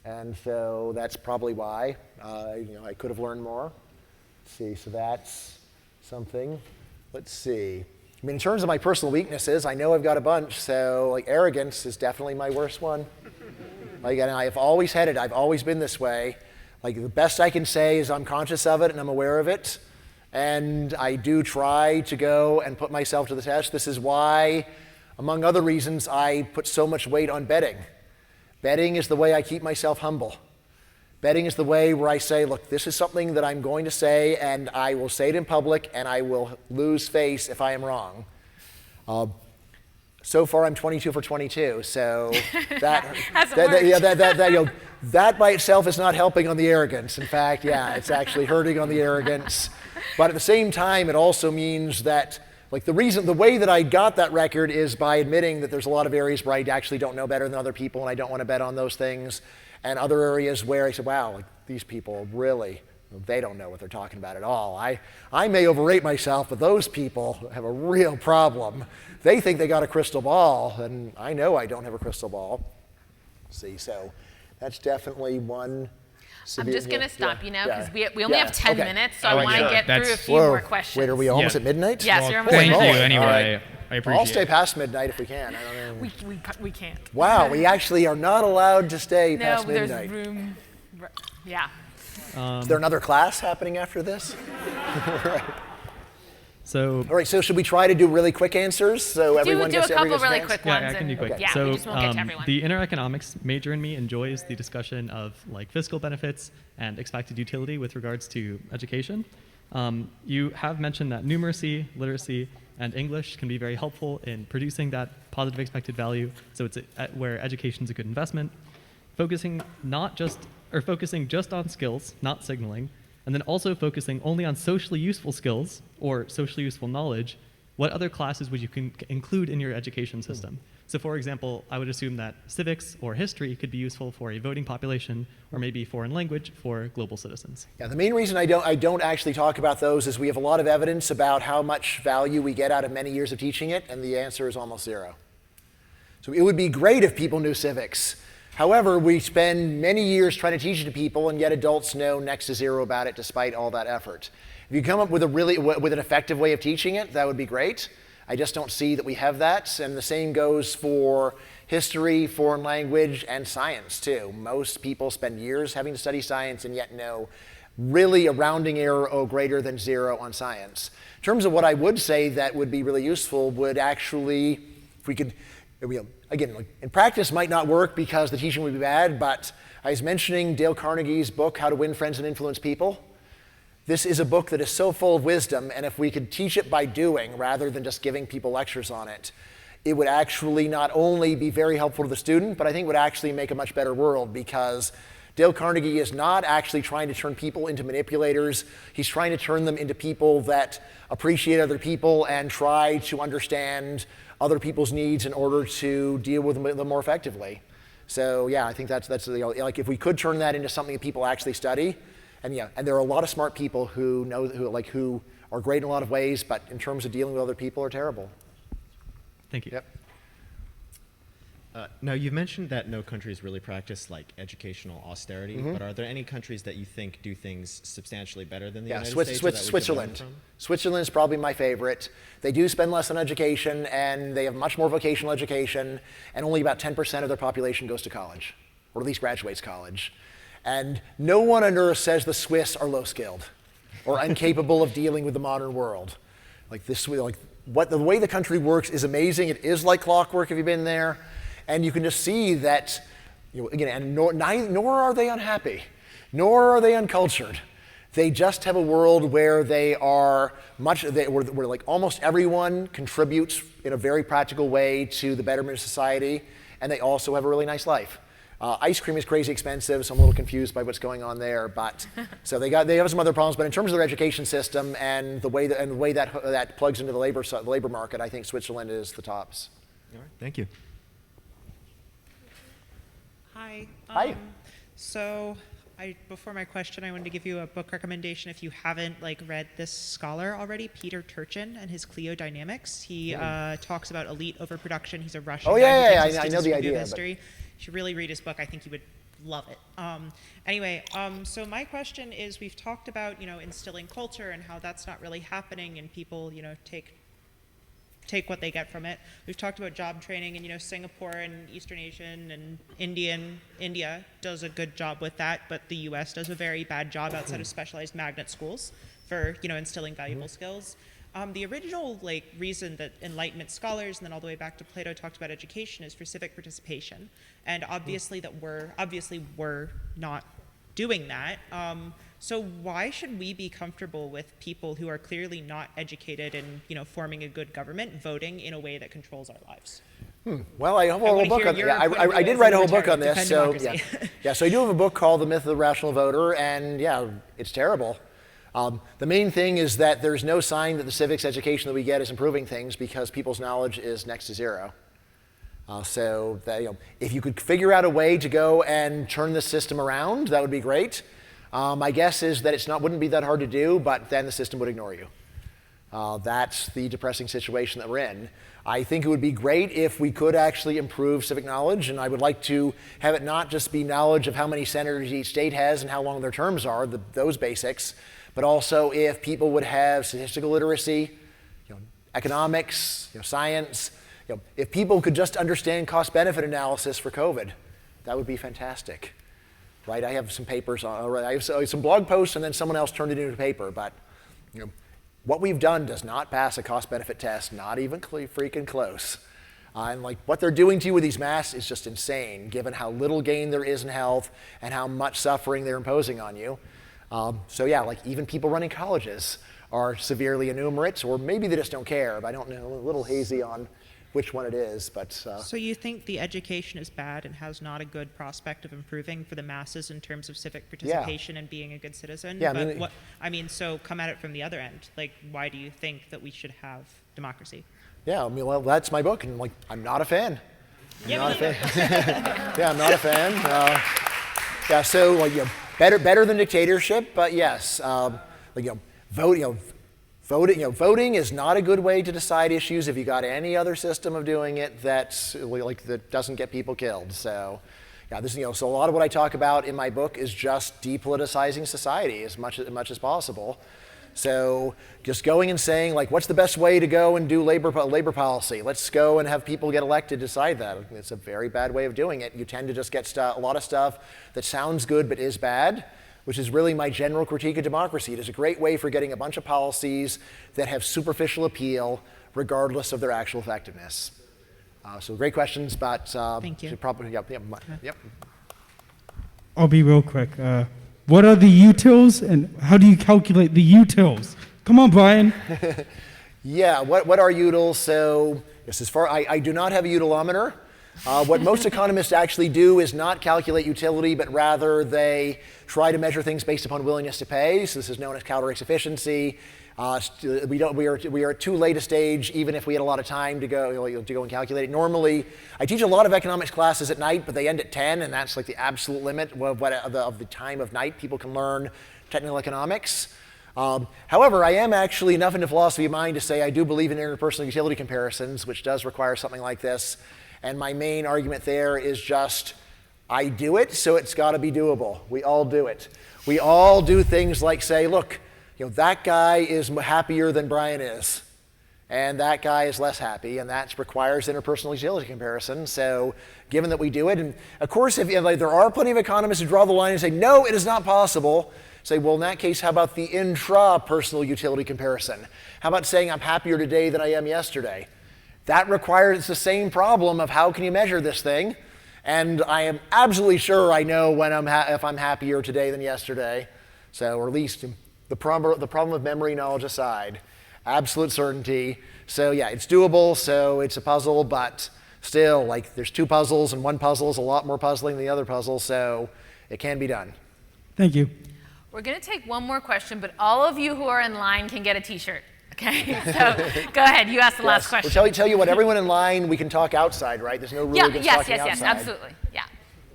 And so that's probably why I could have learned more. Let's see, so that's something. Let's see. I mean, in terms of my personal weaknesses, I know I've got a bunch. So like arrogance is definitely my worst one. And I've always had it. I've always been this way. Like the best I can say is I'm conscious of it and I'm aware of it. And I do try to go and put myself to the test. This is why, among other reasons, I put so much weight on betting. Betting is the way I keep myself humble. Betting is the way where I say, look, this is something that I'm going to say, and I will say it in public, and I will lose face if I am wrong. So far, I'm 22 for 22, so that by itself is not helping on the arrogance. In fact, it's actually hurting on the arrogance. But at the same time, it also means that the way that I got that record is by admitting that there's a lot of areas where I actually don't know better than other people, and I don't want to bet on those things. And other areas where I said, wow, these people really, they don't know what they're talking about at all. I may overrate myself, but those people have a real problem. They think they got a crystal ball, and I know I don't have a crystal ball. See, so that's definitely one. I'm just going to stop you now because we only have 10 minutes, so I want to get through a few more questions. Wait, are we almost at midnight? Yes, you're almost at midnight. Thank you Right. anyway. I appreciate I'll stay past midnight if we can. We can't. Wow, we actually are not allowed to stay past midnight. No, there's room. Yeah. Is there another class happening after this? Right. So, all right, so should we try to do really quick answers so everyone do gets a couple everyone really gets quick chance? ones. I can do quick. Yeah, so we just won't get to everyone. the intereconomics major in me enjoys the discussion of like fiscal benefits and expected utility with regards to education. You have mentioned that numeracy, literacy, and English can be very helpful in producing that positive expected value. So it's where education is a good investment. Focusing just on skills, not signaling, and then also focusing only on socially useful skills or socially useful knowledge. What other classes would you include in your education system? So for example, I would assume that civics or history could be useful for a voting population, or maybe foreign language for global citizens. Yeah, the main reason I don't actually talk about those is we have a lot of evidence about how much value we get out of many years of teaching it, and the answer is almost zero. So it would be great if people knew civics. However, we spend many years trying to teach it to people, and yet adults know next to zero about it despite all that effort. If you come up with an effective way of teaching it, that would be great. I just don't see that we have that, and the same goes for history, foreign language, and science too. Most people spend years having to study science and yet know really a rounding error or greater than zero on science. In terms of what I would say that would be really useful would actually, if we could, again, in practice might not work because the teaching would be bad, but I was mentioning Dale Carnegie's book, How to Win Friends and Influence People. This is a book that is so full of wisdom, and if we could teach it by doing rather than just giving people lectures on it, it would actually not only be very helpful to the student, but I think would actually make a much better world, because Dale Carnegie is not actually trying to turn people into manipulators. He's trying to turn them into people that appreciate other people and try to understand other people's needs in order to deal with them more effectively. So yeah, I think that's like if we could turn that into something that people actually study, and there are a lot of smart people who are great in a lot of ways, but in terms of dealing with other people are terrible. Thank you. Yep. Now, you've mentioned that no countries really practice like educational austerity, but are there any countries that you think do things substantially better than the United States? Switzerland. Switzerland is probably my favorite. They do spend less on education, and they have much more vocational education, and only about 10% of their population goes to college, or at least graduates college. And no one on earth says the Swiss are low-skilled or incapable of dealing with the modern world. The way the country works is amazing. It is like clockwork if you've been there. And you can just see that, nor are they unhappy, nor are they uncultured. They just have a world where where like almost everyone contributes in a very practical way to the betterment of society, and they also have a really nice life. Ice cream is crazy expensive, so I'm a little confused by what's going on there. But so they have some other problems. But in terms of their education system and the way that plugs into the labor market, I think Switzerland is the tops. All right, thank you. Hi. Hi. So, before my question, I wanted to give you a book recommendation if you haven't read this scholar already, Peter Turchin and his Cliodynamics. He talks about elite overproduction. He's a Russian. Oh guy yeah, I know the idea. History. You should really read his book. I think you would love it. So my question is, we've talked about instilling culture and how that's not really happening, and people take what they get from it. We've talked about job training, and Singapore and Eastern Asian and India does a good job with that, but the U.S. does a very bad job outside of specialized magnet schools for instilling valuable skills. The original reason that Enlightenment scholars and then all the way back to Plato talked about education is for civic participation, and obviously we're not doing that. So why should we be comfortable with people who are clearly not educated in forming a good government voting in a way that controls our lives? Well, I have a whole book on it. I did write a whole book on this. So so I do have a book called The Myth of the Rational Voter, and it's terrible. The main thing is that there's no sign that the civics education that we get is improving things because people's knowledge is next to zero. So that, if you could figure out a way to go and turn the system around, that would be great. My guess is that wouldn't be that hard to do, but then the system would ignore you. That's the depressing situation that we're in. I think it would be great if we could actually improve civic knowledge, and I would like to have it not just be knowledge of how many senators each state has and how long their terms are, those basics, but also if people would have statistical literacy, economics, science. If people could just understand cost-benefit analysis for COVID, that would be fantastic. Right? I have some papers on. I have some blog posts, and then someone else turned it into a paper. But what we've done does not pass a cost-benefit test, not even freaking close. And like what they're doing to you with these masks is just insane, given how little gain there is in health and how much suffering they're imposing on you. So yeah, like even people running colleges are severely enumerate, or maybe they just don't care. But I don't know, a little hazy on which one it is. But so you think the education is bad and has not a good prospect of improving for the masses in terms of civic participation and being a good citizen? Yeah, but so come at it from the other end. Like, why do you think that we should have democracy? Yeah, I mean, well, that's my book, and like, I'm not a fan. I'm not a fan. Yeah, I'm not a fan. Yeah, so like, better than dictatorship, but yes, voting is not a good way to decide issues if you got any other system of doing it that doesn't get people killed. So, yeah, so a lot of what I talk about in my book is just depoliticizing society as much as possible. So just going and saying, like, what's the best way to go and do labor policy? Let's go and have people get elected to decide that. It's a very bad way of doing it. You tend to just get a lot of stuff that sounds good but is bad, which is really my general critique of democracy. It is a great way for getting a bunch of policies that have superficial appeal regardless of their actual effectiveness. So great questions, but thank you. Yep. I'll be real quick. What are the utils and how do you calculate the utils? Come on, Bryan. Yeah, what are utils? So yes, I do not have a utilometer. What most economists actually do is not calculate utility, but rather they try to measure things based upon willingness to pay. So this is known as calorie efficiency. We are at too late a stage, even if we had a lot of time to go and calculate it. Normally, I teach a lot of economics classes at night, but they end at 10, and that's like the absolute limit of the time of night people can learn technical economics. However, I am actually enough into philosophy of mind to say I do believe in interpersonal utility comparisons, which does require something like this. And my main argument there is just, I do it, so it's got to be doable. We all do it. We all do things like say, look, that guy is happier than Bryan is, and that guy is less happy, and that requires interpersonal utility comparison. So given that we do it, and of course, if there are plenty of economists who draw the line and say, no, it is not possible, say, well, in that case, how about the intra-personal utility comparison? How about saying I'm happier today than I am yesterday? That requires the same problem of how can you measure this thing? And I am absolutely sure I know when if I'm happier today than yesterday. So, or at least the problem of memory knowledge aside, absolute certainty. So yeah, it's doable, so it's a puzzle, but still, like, there's two puzzles, and one puzzle is a lot more puzzling than the other puzzle, so it can be done. Thank you. We're going to take one more question, but all of you who are in line can get a T-shirt. Okay, so go ahead. You asked the last question. We'll tell you what, everyone in line, we can talk outside, right? There's no rule against talking outside. Yes, absolutely. Yeah.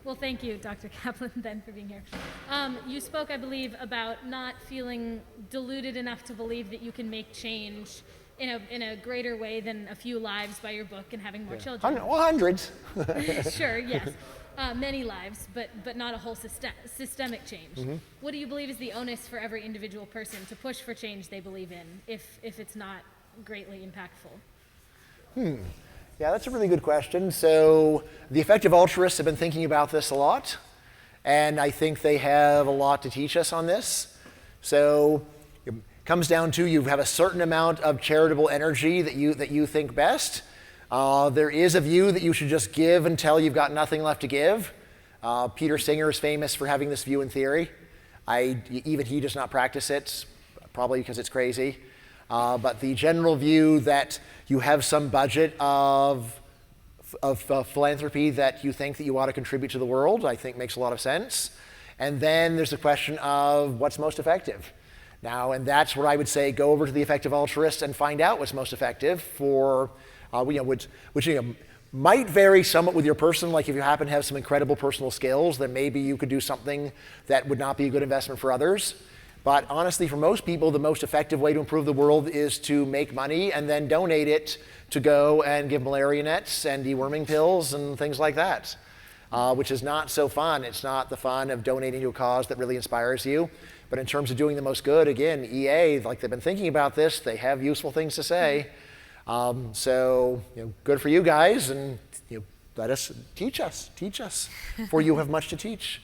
Well, thank you, Dr. Caplan, then, for being here. You spoke, I believe, about not feeling deluded enough to believe that you can make change in a greater way than a few lives by your book and having more children. Well, hundreds. Sure, yes. Many lives, but not a whole systemic change. Mm-hmm. What do you believe is the onus for every individual person to push for change they believe in if it's not greatly impactful? Yeah, that's a really good question. So the effective altruists have been thinking about this a lot, and I think they have a lot to teach us on this. So it comes down to you have a certain amount of charitable energy that you think best. There is a view that you should just give until you've got nothing left to give. Peter Singer is famous for having this view in theory. Even he does not practice it, probably because it's crazy. But the general view that you have some budget of philanthropy that you think that you ought to contribute to the world, I think makes a lot of sense. And then there's the question of what's most effective. Now, and that's where I would say go over to the effective altruist and find out what's most effective for, which might vary somewhat with your person. Like if you happen to have some incredible personal skills, then maybe you could do something that would not be a good investment for others. But honestly, for most people, the most effective way to improve the world is to make money and then donate it to go and give malaria nets and deworming pills and things like that, which is not so fun. It's not the fun of donating to a cause that really inspires you. But in terms of doing the most good, again, EA, like they've been thinking about this, they have useful things to say. So good for you guys, and let us teach us, for you have much to teach.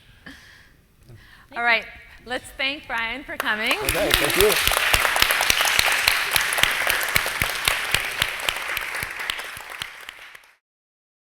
All right. Let's thank Bryan for coming. Okay, thank you.